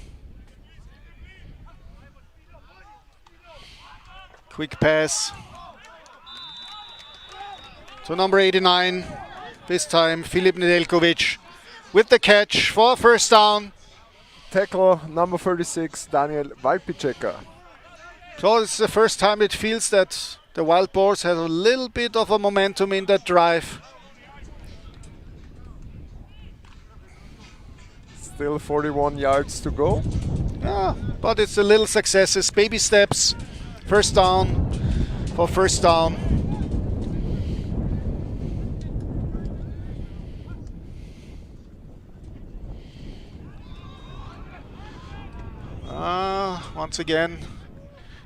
Quick pass to number 89, this time Filip Nedeljkovic with the catch for first down. Tackle number 36, Daniel Walpiceka. So it's the first time it feels that the Wild Boars have a little bit of a momentum in that drive. Still 41 yards to go. Yeah, but it's the little successes, baby steps. First down for first down. Once again,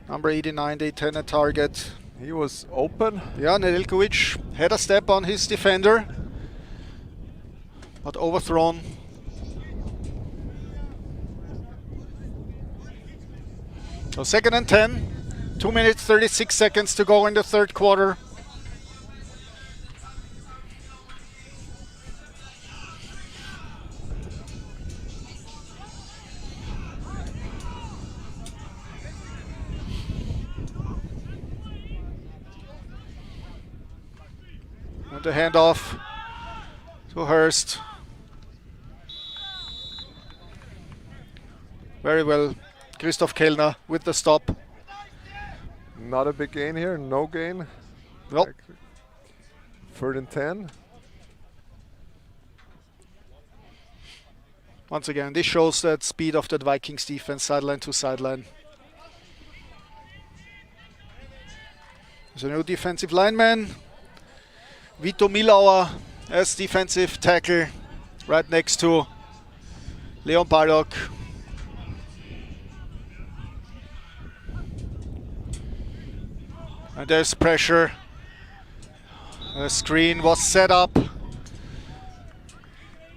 number 89, they turn a target. He was open. Yeah, Nedeljkovic had a step on his defender, but overthrown. So 2nd and 10, 2 minutes 36 seconds to go in the third quarter. And the handoff to Hurst. Very well, Christoph Kellner with the stop. Not a big gain here, no gain. Nope. 3rd and 10. Once again, this shows that speed of that Vikings defense, sideline to sideline. There's a new defensive lineman, Vito Milauer as defensive tackle, right next to Leon Balog. And there's pressure. The screen was set up.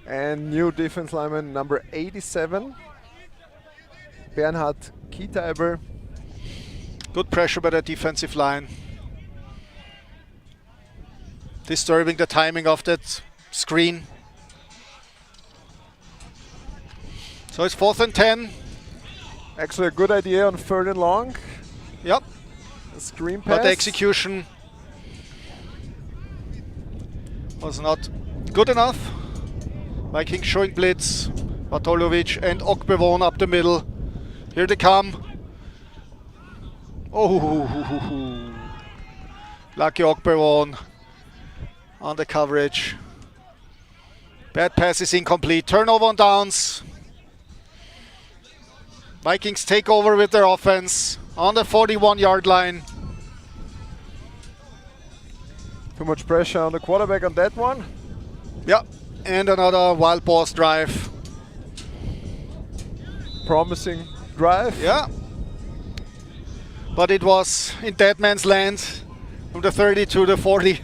And new defense lineman number 87, Bernhard Kieteiber. Good pressure by the defensive line. Disturbing the timing of that screen. So it's 4th and 10. Actually a good idea on 3rd and long. Yep. A screen pass. But the execution was not good enough. Vikings showing blitz. Vatolovic and Okbevon up the middle. Here they come. Oh, Lucky Okberon on the coverage. Bad pass is incomplete. Turnover on downs. Vikings take over with their offense on the 41-yard line. Too much pressure on the quarterback on that one. Yeah, and another wild boss drive. Promising drive. Yeah. But it was in dead man's land from the 30 to the 40.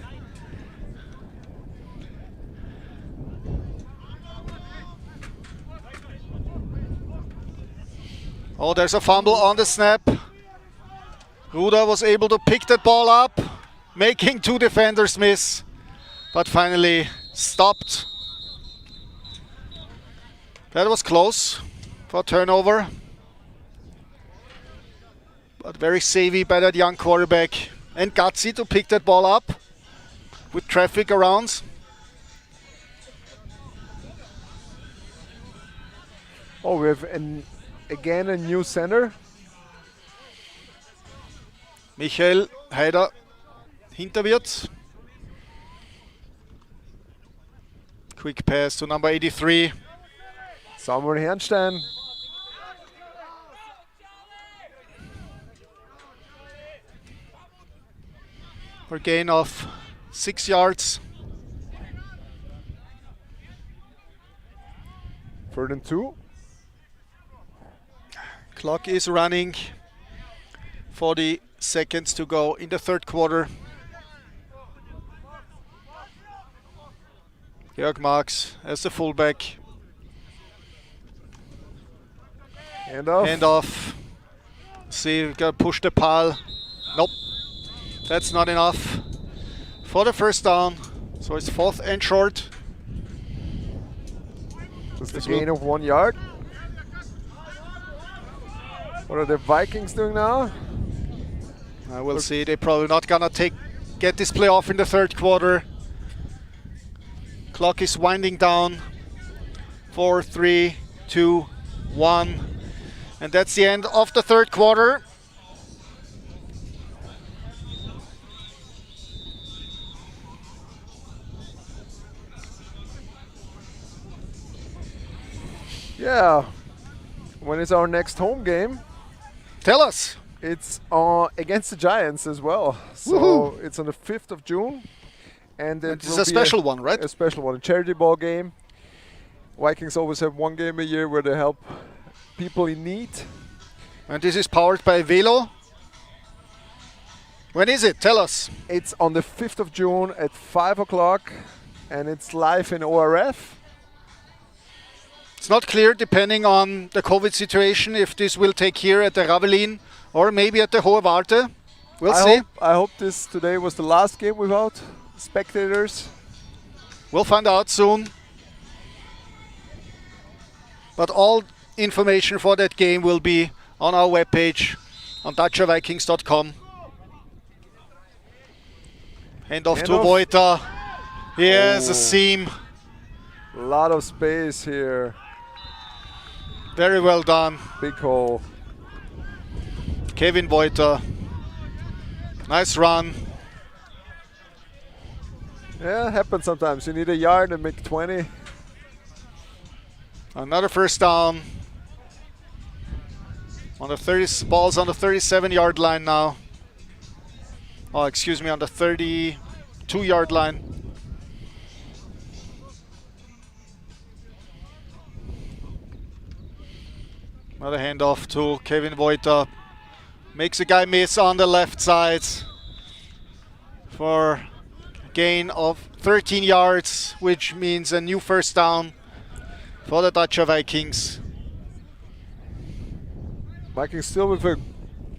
Oh, there's a fumble on the snap. Ruda was able to pick that ball up, making 2 defenders miss, but finally stopped. That was close for turnover, but very savvy by that young quarterback and gutsy to pick that ball up with traffic around. Oh, we have again a new center. Michael Heider Hinterwirt. Quick pass to number 83. Samuel Hernstein. For a gain of 6 yards. 3rd and 2. Clock is running. 40 seconds to go in the 3rd quarter. Jörg Marx as the fullback. Handoff. See, we gotta push the pile. Nope. That's not enough for the first down. So it's 4th and short. Just a gain of 1 yard. What are the Vikings doing now? I will see. They're probably not gonna get this play off in the 3rd quarter. Clock is winding down. 4, 3, 2, 1. And that's the end of the 3rd quarter. Yeah. When is our next home game? Tell us. It's against the Giants as well. So Woohoo. it's on the 5th of June. And It's will a be special one, right? A special one, a charity ball game. Vikings always have one game a year where they help people in need. And this is powered by Velo. When is it? Tell us. It's on the 5th of June at 5 o'clock. And it's live in ORF. It's not clear, depending on the COVID situation, if this will take here at the Ravelin or maybe at the Hohe Warte. We'll see. I hope this today was the last game without spectators. We'll find out soon. But all information for that game will be on our webpage on DaciaVikings.com. Hand off to Vojta. Yes, a seam. A lot of space here. Very well done. Big hole. Kevin Vojta. Nice run. Yeah, happens sometimes. You need a yard and make 20. Another first down. On the 30, ball's on the 37-yard line now. Oh, excuse me, on the 32-yard line. Another handoff to Kevin Vojta. Makes a guy miss on the left side for a gain of 13 yards, which means a new first down for the Dacia Vikings. Vikings still with a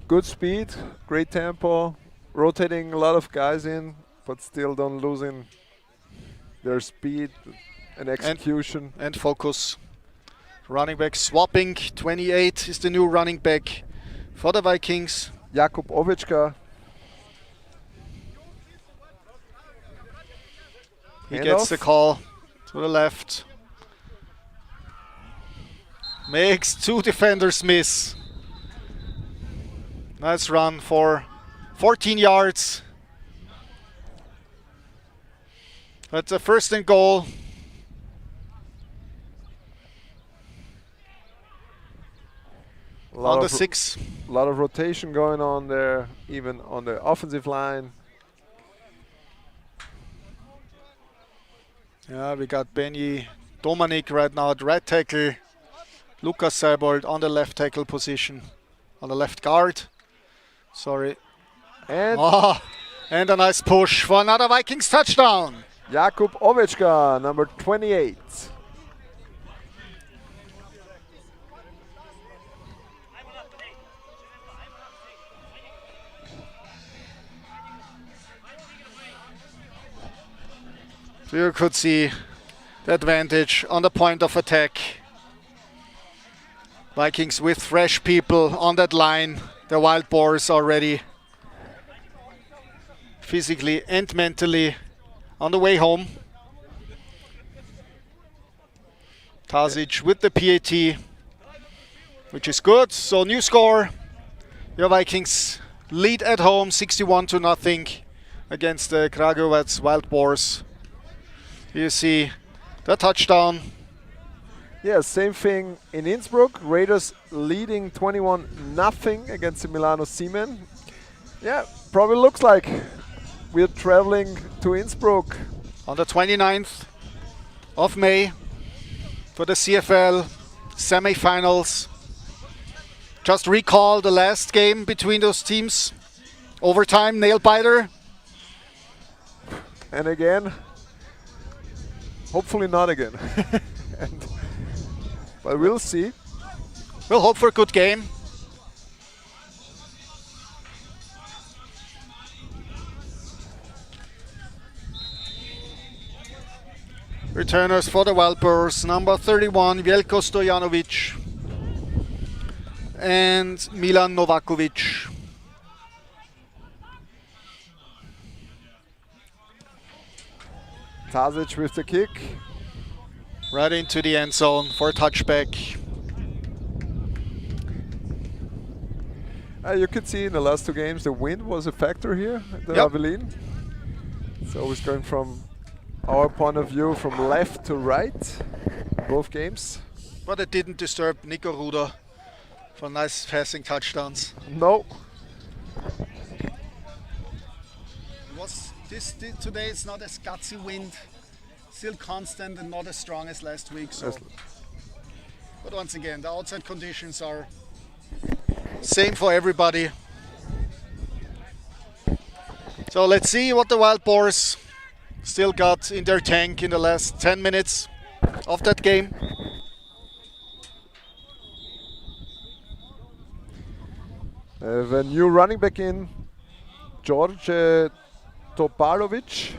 good speed, great tempo, rotating a lot of guys in, but still don't losing their speed and execution. And focus. Running back swapping. 28 is the new running back for the Vikings. Jakub Ovečka. He gets the call to the left. Makes 2 defenders miss. Nice run for 14 yards. That's a first and goal. On the 6. A lot of rotation going on there, even on the offensive line. Yeah, we got Benji Domanik right now at right tackle. Lukas Seibold on the left tackle position, on the left guard. Sorry. And And a nice push for another Vikings touchdown. Jakub Ovečka, number 28. So you could see the advantage on the point of attack. Vikings with fresh people on that line. The Wild Boars already physically and mentally on the way home. Tasic with the PAT, which is good. So new score. Your Vikings lead at home 61-0 against the Kragujevac Wild Boars. You see the touchdown. Yeah, same thing in Innsbruck. Raiders leading 21-0 against the Milano Seamen. Yeah, probably looks like we're traveling to Innsbruck on the 29th of May for the CFL semi-finals. Just recall the last game between those teams. Overtime, nail biter. And again, hopefully not again. But we'll see. We'll hope for a good game. Returners for the Wild Boars, number 31, Veljko Stojanovic and Milan Novakovic. Tasic with the kick. Right into the end zone for a touchback. You could see in the last two games the wind was a factor here at the Avelin. So it was going from our point of view from left to right, both games. But it didn't disturb Nico Ruder for nice passing touchdowns. No. Today it's not as gutsy wind, still constant and not as strong as last week. So. But once again, the outside conditions are same for everybody. So let's see what the Wild Boars still got in their tank in the last 10 minutes of that game. The new running back in, George Topalovic.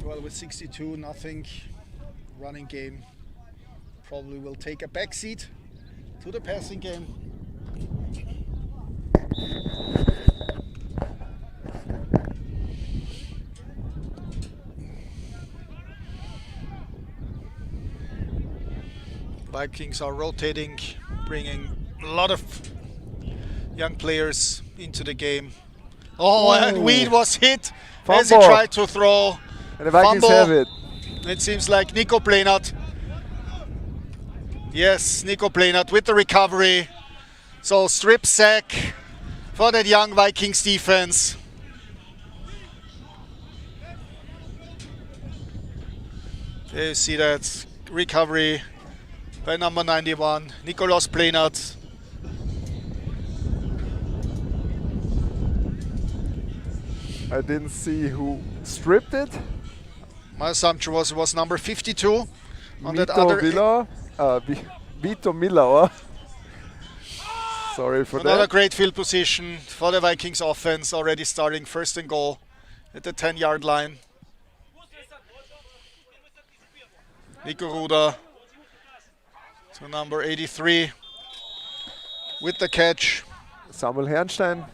Well, with 62-0 running game, probably will take a backseat to the passing game. Vikings are rotating, bringing a lot of young players into the game. Oh, and Weed was hit as he tried to throw. And the Vikings have it. It seems like Nico Pleinert. Yes, Nico Pleinert with the recovery. So strip sack for that young Vikings defense. There you see that recovery by number 91, Nicolas Pleinert. I didn't see who stripped it. My assumption was number 52 on that Vito other. Vito Milauer. Sorry for Another that. great field position for the Vikings offense, already starting first and goal at the 10-yard line. Nico Ruder to number 83 with the catch. Samuel Herrnstein.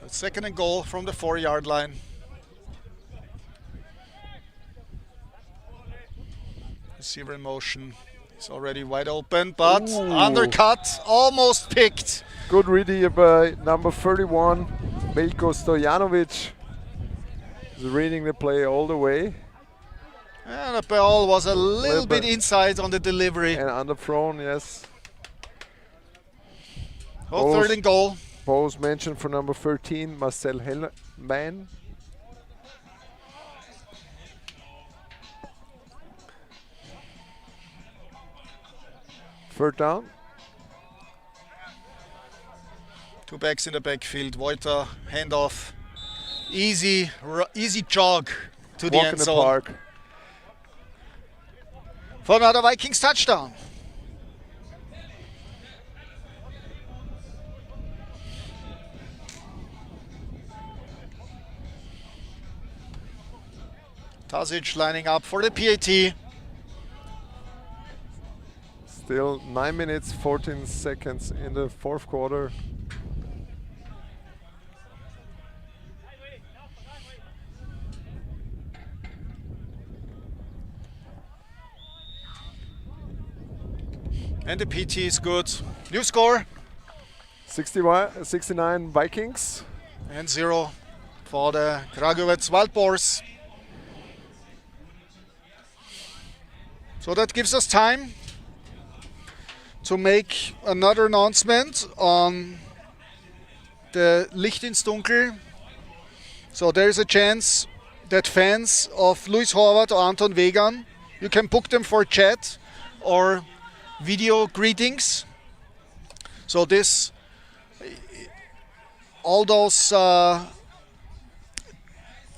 Second and goal from the 4-yard line. Receiver in motion. He's already wide open, but undercut, almost picked. Good read here by number 31, Veljko Stojanovic. He's reading the play all the way. And the ball was a little bit inside on the delivery. And underthrown, yes. Third and goal. Pose mentioned for number 13, Marcel Hellman. Third down. Two backs in the backfield. Wolter, handoff. Easy jog to the Walk end in the zone. park. For another Vikings touchdown. Tasic lining up for the PAT. Still 9 minutes, 14 seconds in the fourth quarter. And the PT is good. New score. 69 Vikings. And 0 for the Kragujevac Wild Boars. So that gives us time to make another announcement on the Licht ins Dunkel. So there is a chance that fans of Luis Horvath or Anton Vegan, you can book them for chat or video greetings. So this, all those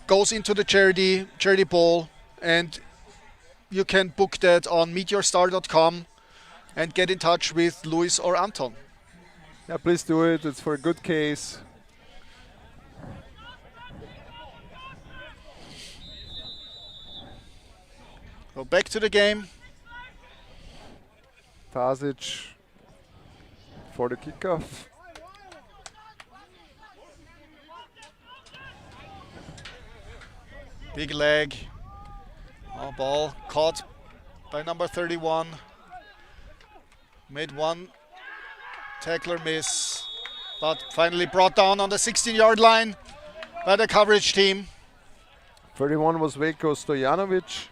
goes into the charity bowl, and you can book that on meetyourstar.com and get in touch with Luis or Anton. Yeah, please do it. It's for a good case. So back to the game. Tasic for the kickoff. Big leg. Ball caught by number 31. Made one tackler miss, but finally brought down on the 16-yard line by the coverage team. 31 was Veljko Stojanovic.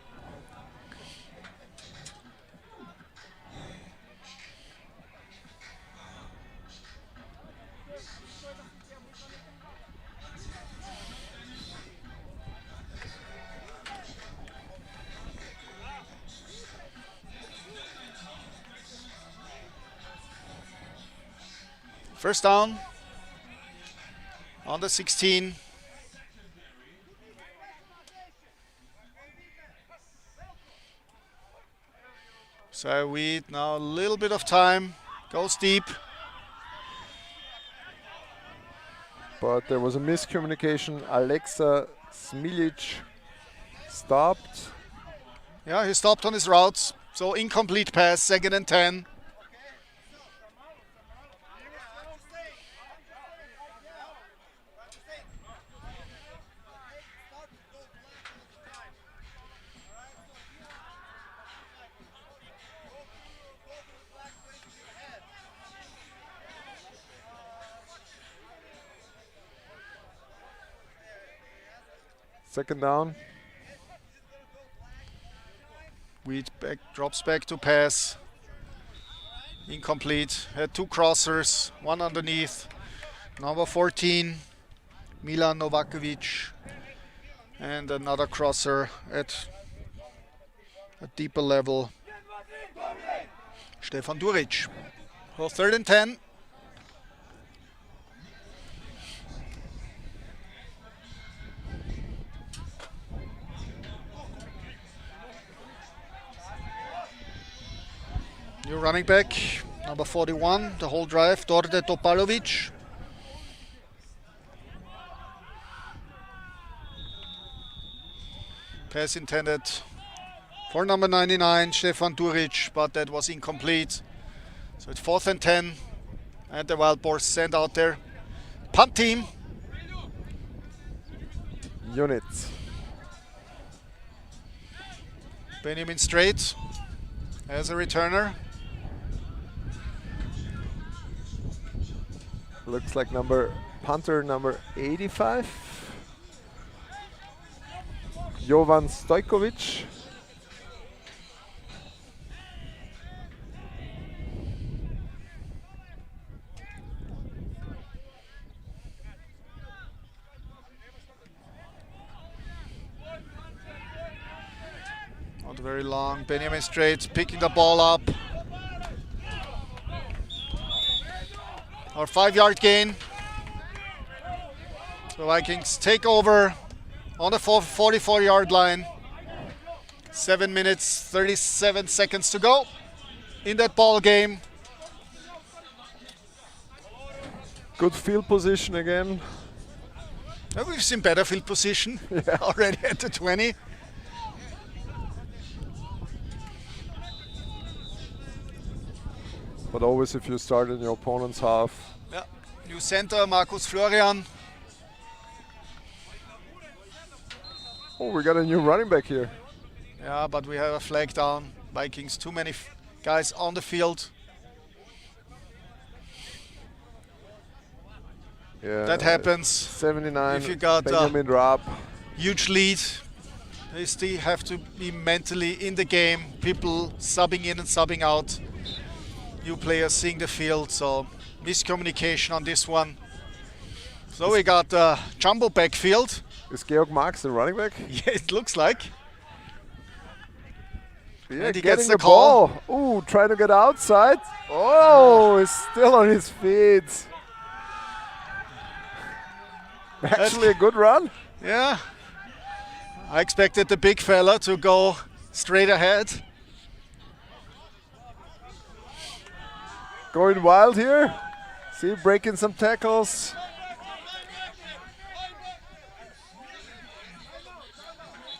First down on the 16. So we now a little bit of time, goes deep. But there was a miscommunication. Alexa Smilic stopped. Yeah, he stopped on his routes. So incomplete pass, 2nd and 10. Second down. Wheat drops back to pass. Incomplete. Had two crossers, one underneath. Number 14, Milan Novakovic. And another crosser at a deeper level, Stefan Duric. So 3rd and 10. New running back, number 41, the whole drive, Dorde Topalovic. Pass intended for number 99, Stefan Duric, but that was incomplete. So it's 4th and 10, and the Wild Boars send out their punt team. unit. Benjamin Strait as a returner. Looks like punter number 85. Jovan Stojkovic. Not very long. Benjamin Strait picking the ball up. Our 5-yard gain. The Vikings take over on the 44-yard line. 7 minutes, 37 seconds to go in that ball game. Good field position again. We've seen better field position already at the 20. But always if you start in your opponent's half. Yeah. New center, Markus Florian. Oh, we got a new running back here. Yeah, but we have a flag down. Vikings, too many guys on the field. Yeah, That happens. 79, If you got Benjamin Raab. Huge lead. They still have to be mentally in the game. People subbing in and subbing out. New players seeing the field, so miscommunication on this one. So we got jumbo backfield. Is Georg Marx the running back? Yeah, it looks like. Yeah, And he getting gets the the call. ball. Ooh, trying to get outside. Oh, he's still on his feet. Actually a good run. Yeah. I expected the big fella to go straight ahead. Going wild here. See, breaking some tackles.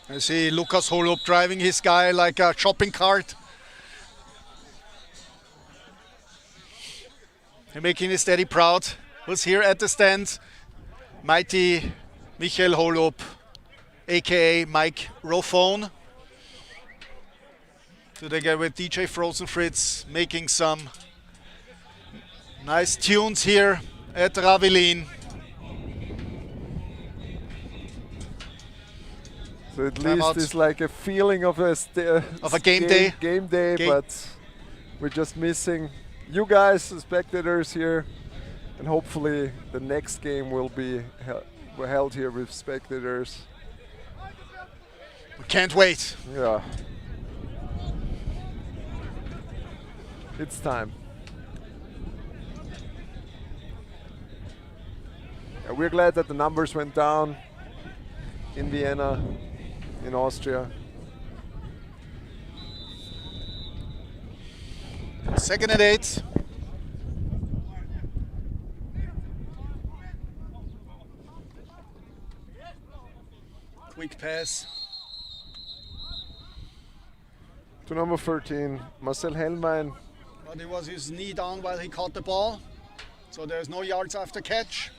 I see Lukas Holub driving his guy like a shopping cart. And making his daddy proud. Was here at the stand. Mighty Michael Holub, aka Mike Rofone. Together with DJ Frozen Fritz, making some nice tunes here at Ravelin. So at Timeout. least it's like a feeling of a game day. Game day, but we're just missing you guys, the spectators here, and hopefully the next game will be held here with spectators. We can't wait. Yeah. It's time. Yeah, we're glad that the numbers went down in Vienna, in Austria. Second and 8. Quick pass. To number 13, Marcel Hellmein. But it was his knee down while he caught the ball. So there's no yards after catch.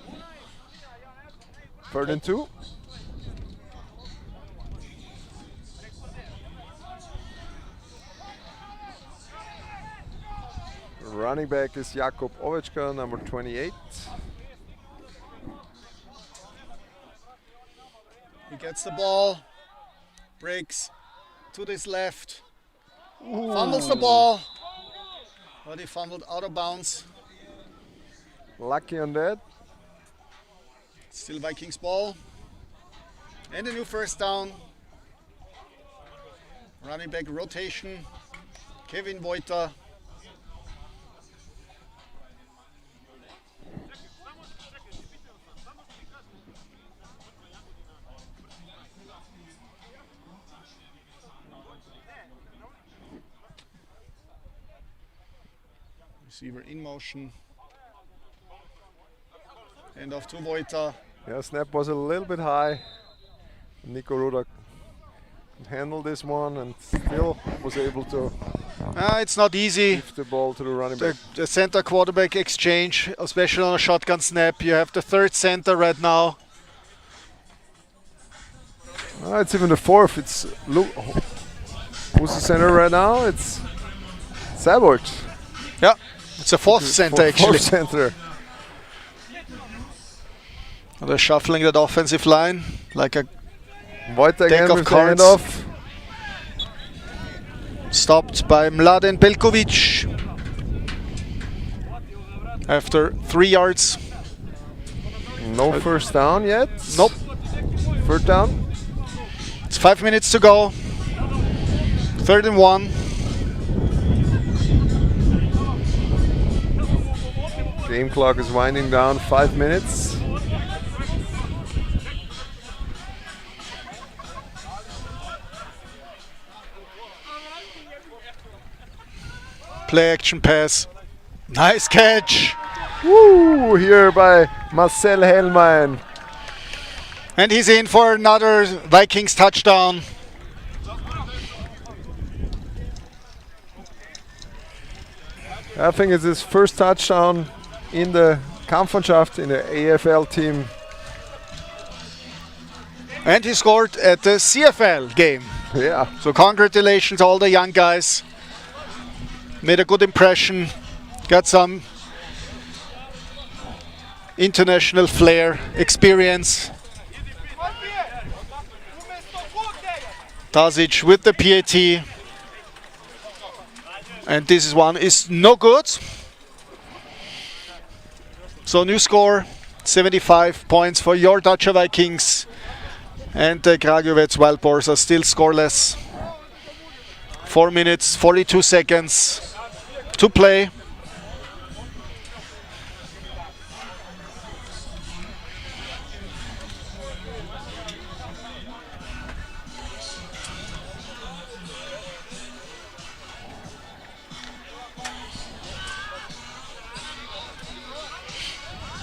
3rd and 2. Running back is Jakub Ovečka, number 28. He gets the ball, breaks to this left, fumbles the ball, but he fumbled out of bounds. Lucky on that. Still Vikings ball. And a new first down. Running back rotation, Kevin Voita. Receiver in motion. Hand off to Voita. Yeah, snap was a little bit high. Nico Ruda could handle this one and still was able to It's not easy. give the ball to the running back. The center quarterback exchange, especially on a shotgun snap. You have the third center right now. It's even the fourth. It's who's the center right now? It's Sabort. Yeah, it's a fourth center actually. Fourth center. They're shuffling that offensive line like a Voigt deck again of with the cards. handoff. Stopped by Mladen Belkovic after 3 yards. No first down yet. Nope. Third down. It's 5 minutes to go. 3rd and 1. Game clock is winding down. 5 minutes. Play action pass. Nice catch. Woo! Here by Marcel Hellmann. And he's in for another Vikings touchdown. I think it's his first touchdown in the Kampfmannschaft, in the AFL team. And he scored at the CFL game. Yeah. So congratulations to all the young guys. Made a good impression. Got some international flair, experience. Tasic with the PAT. And this one is no good. So new score, 75 points for your Dacia Vikings. And the Kragujevac Wild Boars are still scoreless. 4 minutes, 42 seconds to play.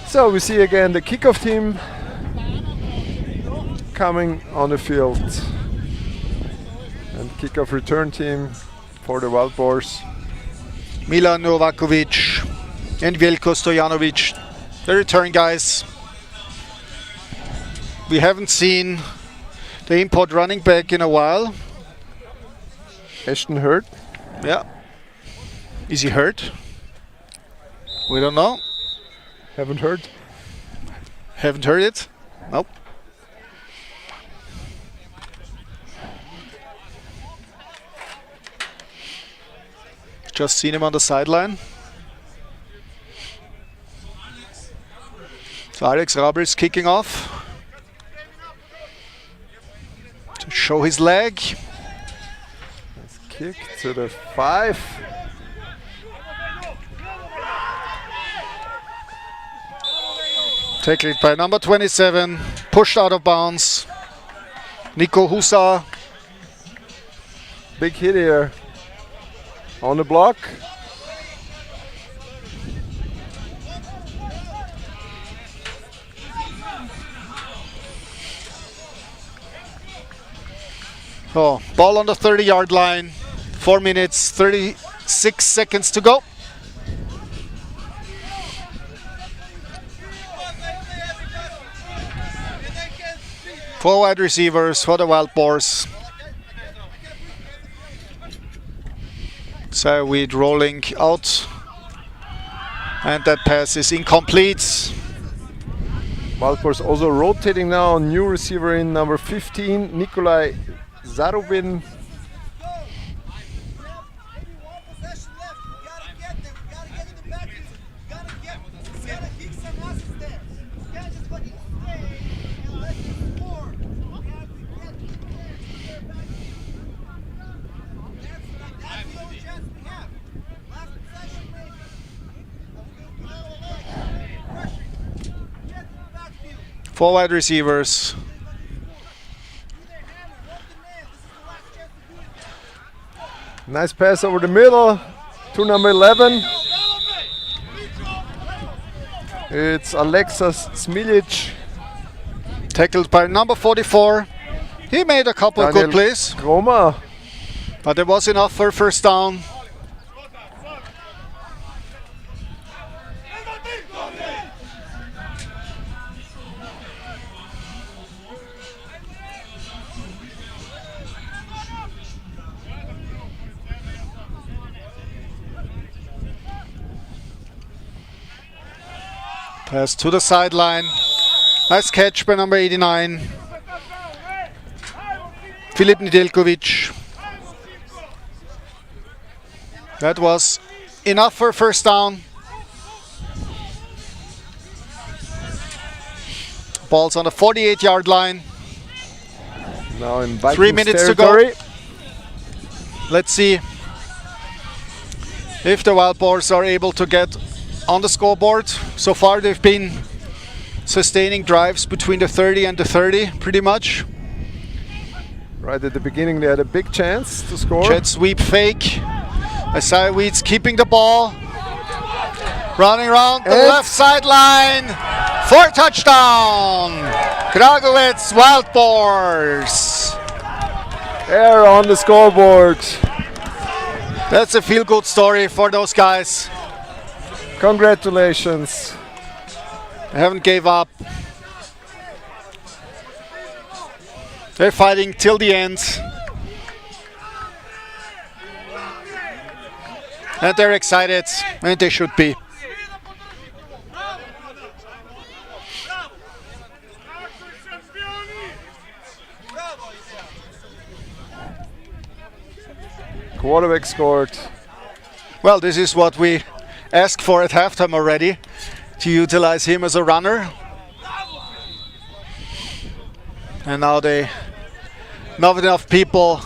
So we see again the kickoff team coming on the field. And kickoff return team for the Wild Boars. Milan Novakovic and Veljko Stojanovic, the return guys. We haven't seen the import running back in a while. Ashton hurt. Yeah. Is he hurt? We don't know. Haven't heard. Haven't heard it? Nope. Just seen him on the sideline. So Alex Rabel is kicking off to show his leg. Let's kick to the 5. Tackled by number 27, pushed out of bounds. Nico Husa. Big hit here on the block. Oh, ball on the 30-yard line. 4 minutes, 36 seconds to go. Four wide receivers for the Wild Boars. Saarweed rolling out. And that pass is incomplete. Wild Boars also rotating now. New receiver in number 15, Nikolai Zarubin. Four wide receivers. Nice pass over the middle to number 11. It's Alexas Smilic. Tackled by number 44. He made a couple of good plays. Groma. But it was enough for a first down. Pass to the sideline. Nice catch by number 89. Filip Nedeljkovic. That was enough for a first down. Ball's on the 48-yard line. Now in Vikings 3 minutes territory. to go. Let's see if the Wild Boars are able to get on the scoreboard. So far they've been sustaining drives between the 30 and the 30 pretty much. Right at the beginning they had a big chance to score. Jet sweep fake. Isaiah Weeds keeping the ball. Running around the left sideline for a touchdown. Kragujevac Wild Boars. They're on the scoreboard. That's a feel-good story for those guys. Congratulations. They haven't gave up. They're fighting till the end. And they're excited, and they should be. Quarterback scored. Well, this is what we asked for at halftime already, to utilize him as a runner. And now they not enough people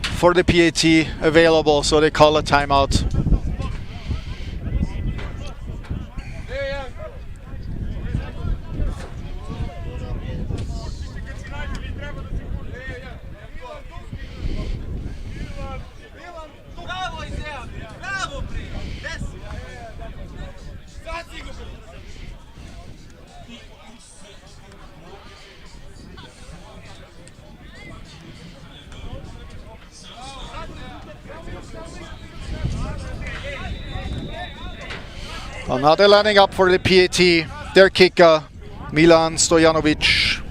for the PAT available, so they call a timeout. Well, now they're lining up for the PAT. Their kicker, Milan Stojanovic,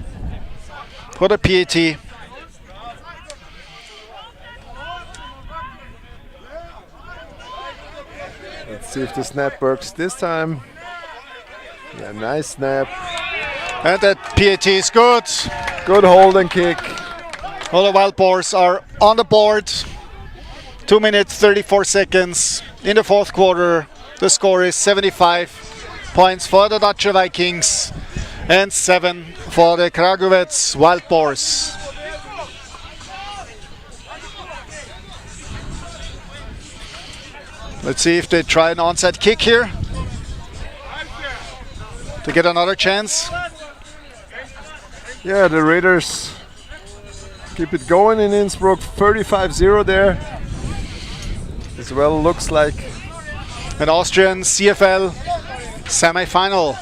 for the PAT. Let's see if the snap works this time. Yeah, nice snap. And that PAT is good. Good hold and kick. All the Wild Boars are on the board. 2 minutes, 34 seconds in the fourth quarter. The score is 75 points for the Dutch Vikings and 7 for the Kragujevac Wild Boars. Let's see if they try an onside kick here to get another chance. Yeah, the Raiders keep it going in Innsbruck. 35-0 there. As well looks like an Austrian CFL semi-final,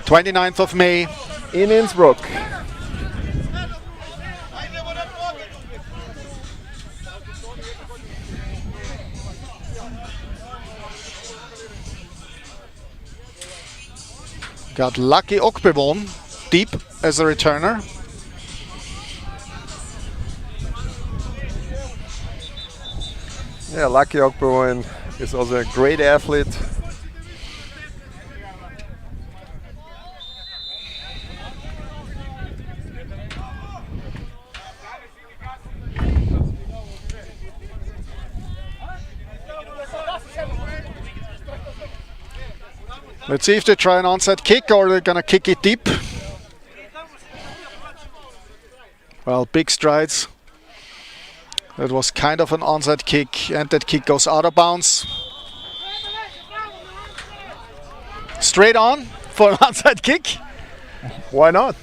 29th of May in Innsbruck. Got Lucky Okbebon deep as a returner. Yeah, Lucky Okbebon is also a great athlete. Let's see if they try an onside kick or they're gonna kick it deep. Well, big strides. That was kind of an onside kick, and that kick goes out of bounds. Straight on for an onside kick. Why not?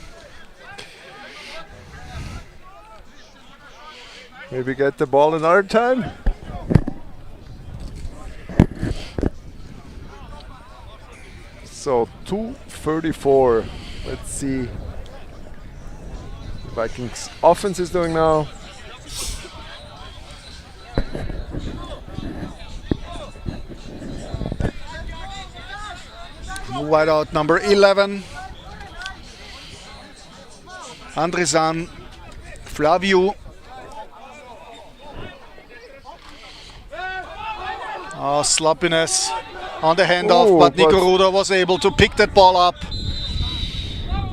Maybe get the ball another time. So 2:34. Let's see what Vikings offense is doing now. Wide out number 11. Andrisan Flaviu. Oh, sloppiness on the handoff, Ooh, but Nico but- Ruda was able to pick that ball up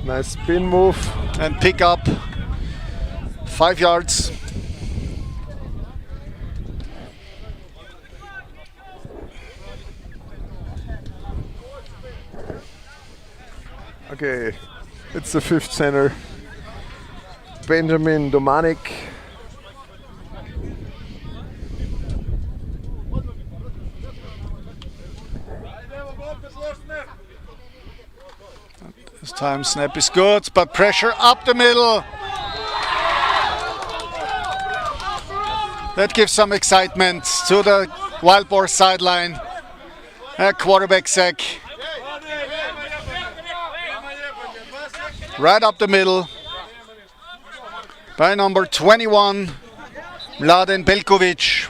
Nice spin move. and pick up 5 yards. Okay, it's the fifth center. Benjamin Domanik. This time snap is good, but pressure up the middle. That gives some excitement to the Wild Boar sideline. A quarterback sack. Right up the middle by number 21, Mladen Belkovic.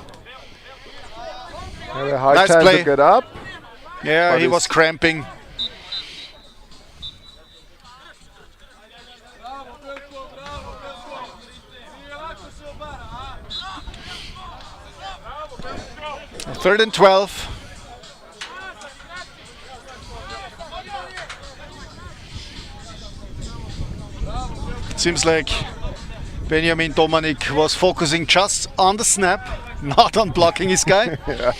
Had a hard Nice time play. to get up. Yeah, But he it's- was cramping. Third and 12. Seems like Benjamin Domanik was focusing just on the snap, not on blocking his guy. Yeah.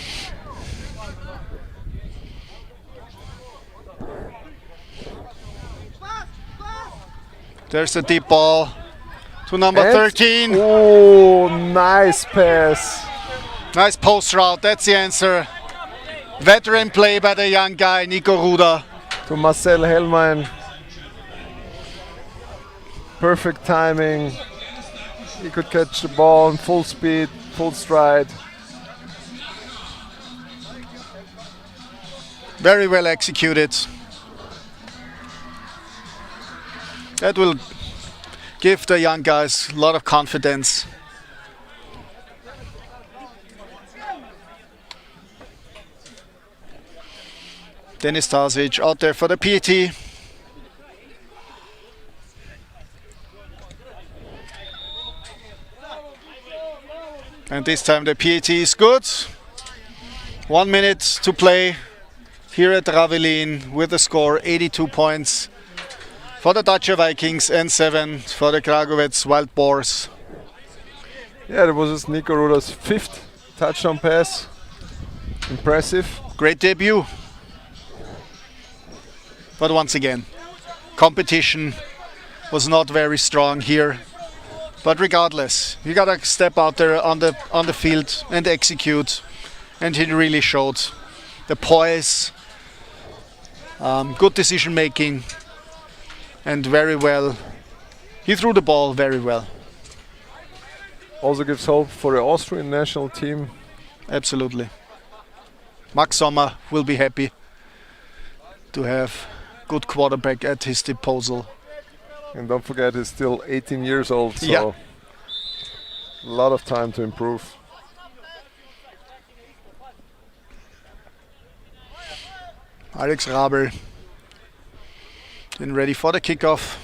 There's a deep ball to number And- 13. Oh, nice pass. Nice post route, that's the answer. Veteran play by the young guy, Nico Ruda. To Marcel Hellmann. Perfect timing. He could catch the ball in full speed, full stride. Very well executed. That will give the young guys a lot of confidence. Denis Tasic out there for the PAT. And this time the PAT is good. 1 minute to play here at Ravelin with the score 82 points for the Dacia Vikings and 7 for the Kragovec Wild Boars. Yeah, that was just Nico Ruda's fifth touchdown pass. Impressive. Great debut. But once again, competition was not very strong here. But regardless, you gotta step out there on the field and execute. And he really showed the poise, good decision making, and very well. He threw the ball very well. Also gives hope for the Austrian national team. Absolutely. Max Sommer will be happy to have good quarterback at his disposal. And don't forget, he's still 18 years old, so Yeah. a lot of time to improve. Alex Rabel getting ready for the kickoff.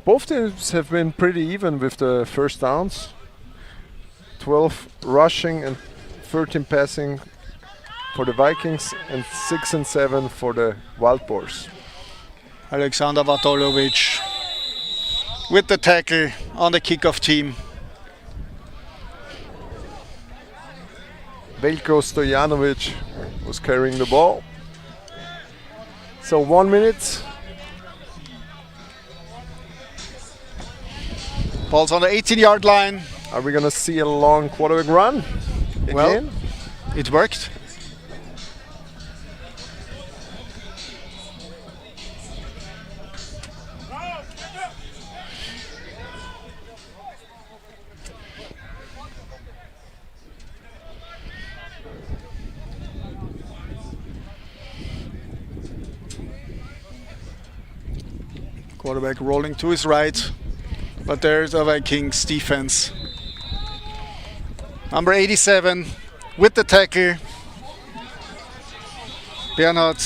Both teams have been pretty even with the first downs. 12 rushing and 13 passing for the Vikings and 6 and 7 for the Wild Boars. Alexander Vartolovic with the tackle on the kickoff team. Veljko Stojanovic was carrying the ball. So 1 minute. Ball's on the 18-yard line. Are we gonna see a long quarterback run Well, again? it worked. Quarterback rolling to his right, but there's a Vikings defense. Number 87 with the tackle, Bernhard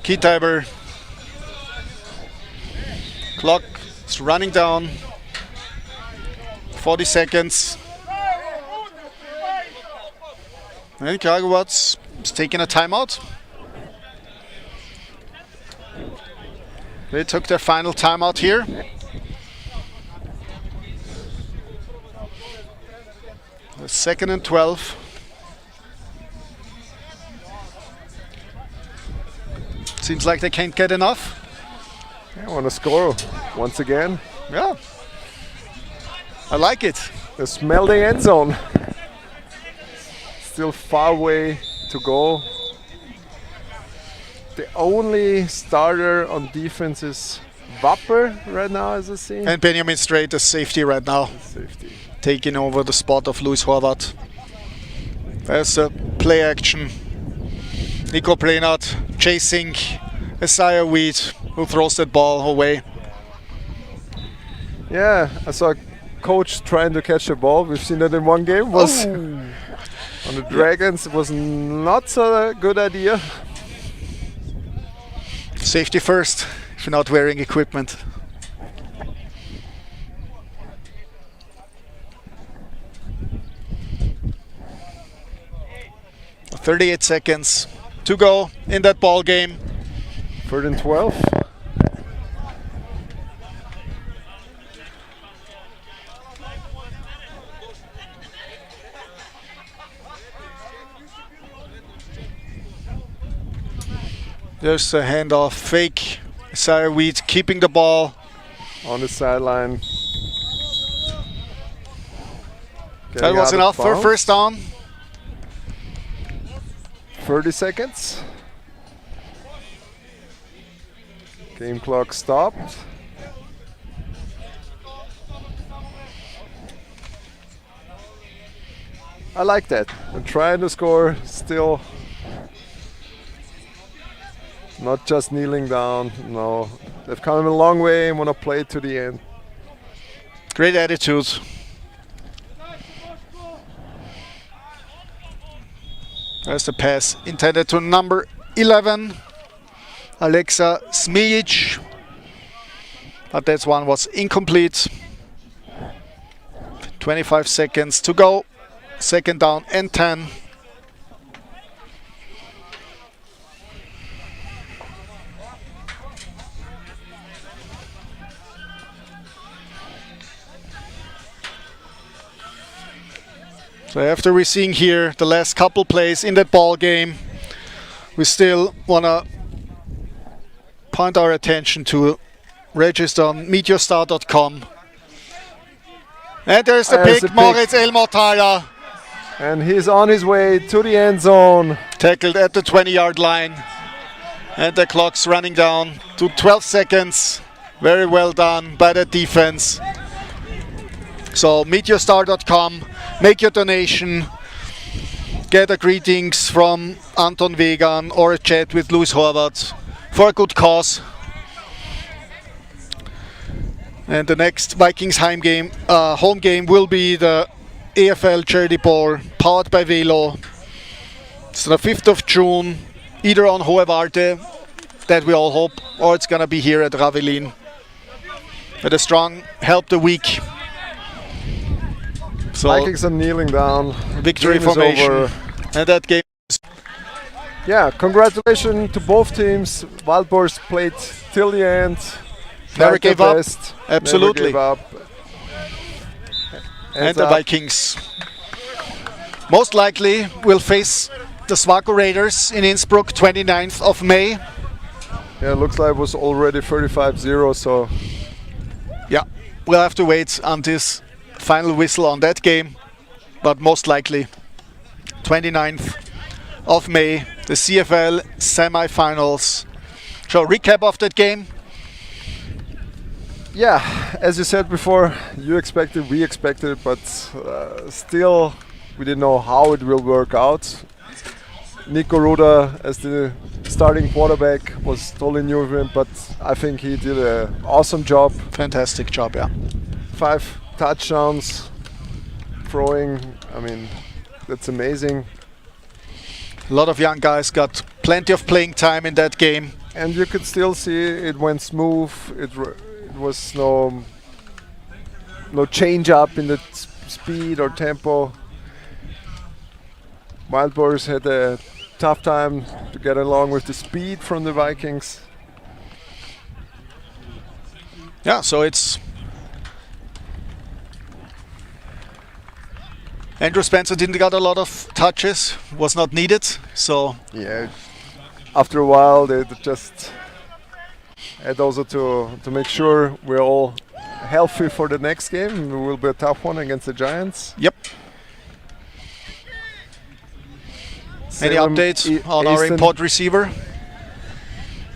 Kieteiber. Clock is running down. 40 seconds. And Kragovac is taking a timeout. They took their final timeout here. The 2nd and 12. Seems like they can't get enough. I want to score once again. Yeah. I like it. They smell the end zone. Still far away to go. The only starter on defense is Wapper right now, as I see. And Benjamin Strait, the safety right now. Safety. Taking over the spot of Luis Horvath. There's a play action. Nico Plenat chasing Isaiah Weed, who throws that ball away. Yeah, I saw a coach trying to catch the ball. We've seen that in one game. Was on the Dragons. It was not so a good idea. Safety first, if you're not wearing equipment. .38 seconds to go in that ball game. 3rd and 12. There's a handoff fake. Isaiah Weed keeping the ball On the sideline. That was enough for first down. 30 seconds. Game clock stopped. I like that. I'm trying to score still. Not just kneeling down. No, they've come a long way and want to play to the end. Great attitude. There's the pass intended to number 11, Alexa Smijic. But that one was incomplete. 25 seconds to go. 2nd down and 10. So after we're seeing here the last couple plays in that ball game, we still want to point our attention to register on meteorstar.com. And there's the pick, Moritz Elmothaler. And he's on his way to the end zone. Tackled at the 20-yard line. And the clock's running down to 12 seconds. Very well done by the defense. So meteorstar.com, make your donation, get a greetings from Anton Wegan or a chat with Luis Horvath for a good cause. And the next Vikings home game will be the AFL Charity Bowl, powered by Velo. It's the 5th of June, either on Hohe Warte, that we all hope, or it's gonna be here at Ravelin. With a strong help the week. So Vikings are kneeling down. Victory Game is formation. over. And that game is... Yeah, congratulations to both teams. Wildboars played till the end. Never Tried their gave up. best, Absolutely. Never gave up. And the Vikings most likely will face the Swaco Raiders in Innsbruck 29th of May. Yeah, looks like it was already 35-0, so... Yeah, we'll have to wait on this final whistle on that game, but most likely 29th of May, the CFL semi-finals. So recap of that game. Yeah, as you said before, you expected, we expected, but still we didn't know how it will work out. Nico Ruda as the starting quarterback was totally new of him, but I think he did an awesome job. Fantastic job, yeah. 5 touchdowns, throwing, I mean, that's amazing. A lot of young guys got plenty of playing time in that game. And you could still see it went smooth. It was no change up in the speed or tempo. Wildboars had a tough time to get along with the speed from the Vikings. Yeah, so it's Andrew Spencer didn't get a lot of touches, was not needed, so Yeah, after a while they just had also to make sure we're all healthy for the next game. It will be a tough one against the Giants. yep. Any Salem updates on our Easton- import receiver?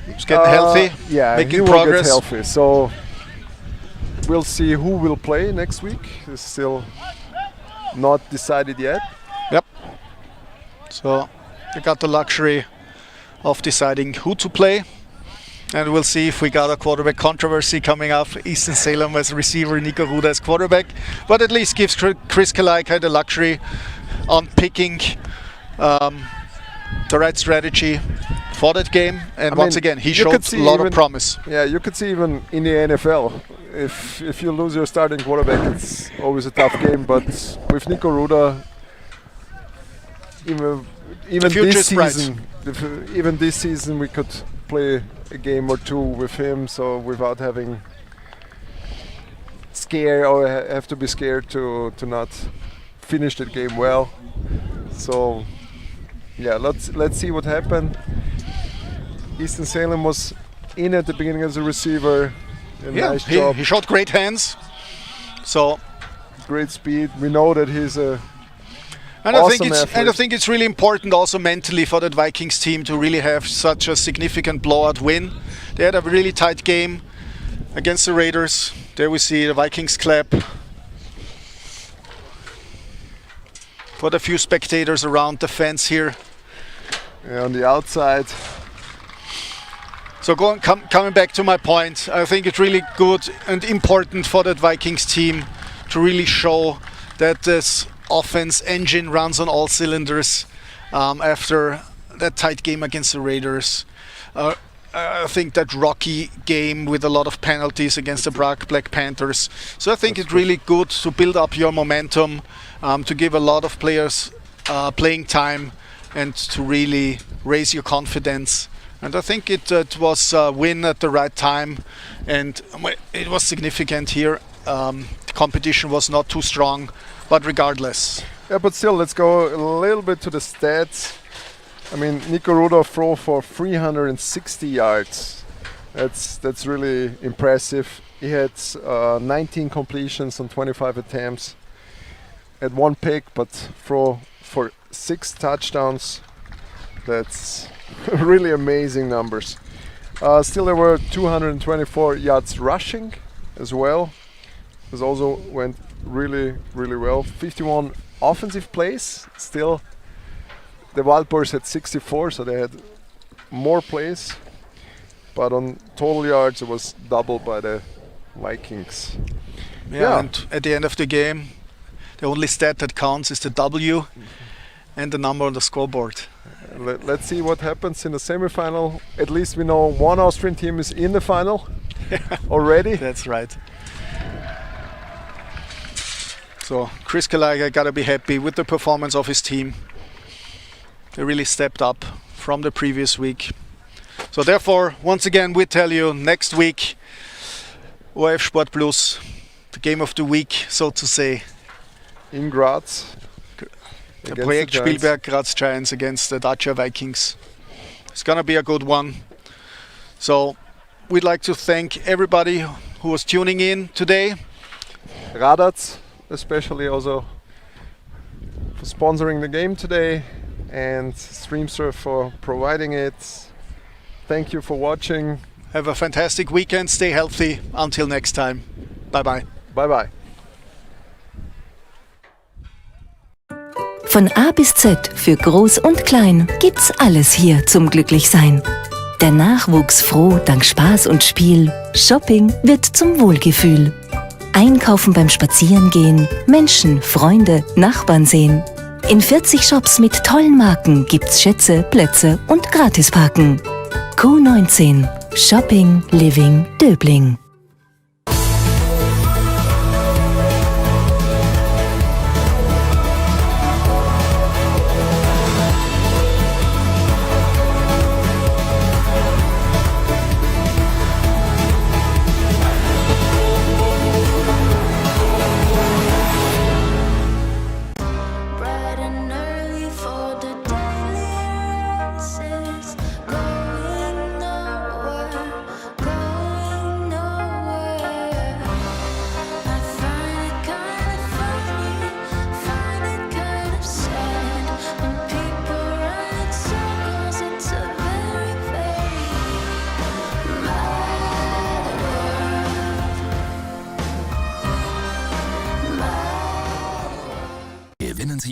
He's getting healthy, Yeah, he making will progress. get healthy. So we'll see who will play next week. It's still not decided yet. Yep. So we got the luxury of deciding who to play. And we'll see if we got a quarterback controversy coming up. Easton Salem as receiver, Nico Ruda as quarterback. But at least gives Chris Kalaika the luxury on picking the right strategy for that game. And I once mean, again, he you could showed a see lot even- of promise. Yeah, you could see even in the NFL, if you lose your starting quarterback, it's always a tough game. But with Nico Ruda, even future this is bright. season, even this season, we could play a game or two with him, so without having scare or have to be scared to not finish that game well. So yeah, let's see what happened. Easton Salem was in at the beginning as a receiver. A nice job, he showed great hands. So great speed. We know that he's a And awesome I athlete. think it's really important also mentally for that Vikings team to really have such a significant blowout win. They had a really tight game against the Raiders. There we see the Vikings clap for the few spectators around the fence here. on the outside. So coming back to my point, I think it's really good and important for that Vikings team to really show that this offense engine runs on all cylinders after that tight game against the Raiders. I think that rocky game with a lot of penalties against the Black Panthers. So I think it's really good to build up your momentum, to give a lot of players playing time and to really raise your confidence. And I think it was a win at the right time, and it was significant here. The competition was not too strong, but regardless. Yeah, but still, let's go a little bit to the stats. I mean, Nico Ruda threw for 360 yards. That's really impressive. He had 19 completions on 25 attempts. Had one pick, but throw for 6 touchdowns. That's really amazing numbers. Still, there were 224 yards rushing as well. This also went really, really well. 51 offensive plays. Still, the Wild Boars had 64, so they had more plays. But on total yards, it was doubled by the Vikings. Yeah, and at the end of the game, the only stat that counts is the W and the number on the scoreboard. Let's see what happens in the semifinal. At least we know one Austrian team is in the final already. That's right. So Chris Kalaika gotta be happy with the performance of his team. They really stepped up from the previous week. So therefore, once again, we tell you next week, ORF Sport Plus, the game of the week, so to say. In Graz. The against Projekt the Giants. Spielberg Graz Giants against the Dacia Vikings. It's gonna be a good one. So we'd like to thank everybody who was tuning in today. Radatz, especially also for sponsoring the game today, and Streamsurf for providing it. Thank you for watching. Have a fantastic weekend. Stay healthy. Until next time. Bye bye. Bye bye. Von A bis Z für Groß und Klein gibt's alles hier zum Glücklichsein. Der Nachwuchs froh dank Spaß und Spiel. Shopping wird zum Wohlgefühl. Einkaufen beim Spazierengehen, Menschen, Freunde, Nachbarn sehen. In 40 Shops mit tollen Marken gibt's Schätze, Plätze und Gratisparken. Q19 Shopping, Living, Döbling.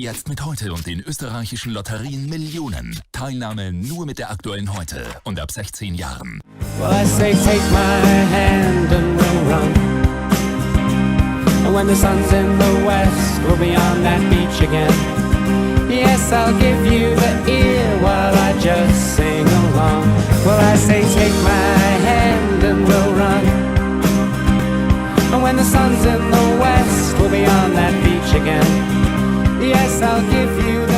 jetzt mit Heute und den österreichischen Lotterien Millionen. Teilnahme nur mit der aktuellen Heute und ab 16 Jahren. Well, I say take my hand and we'll run. And when the sun's in the west, we'll be on that beach again. Yes, I'll give you the ear while I just sing along. Well, I say take my hand and we'll run. And when the sun's in the west, we'll be on that beach again. Yes, I'll give you the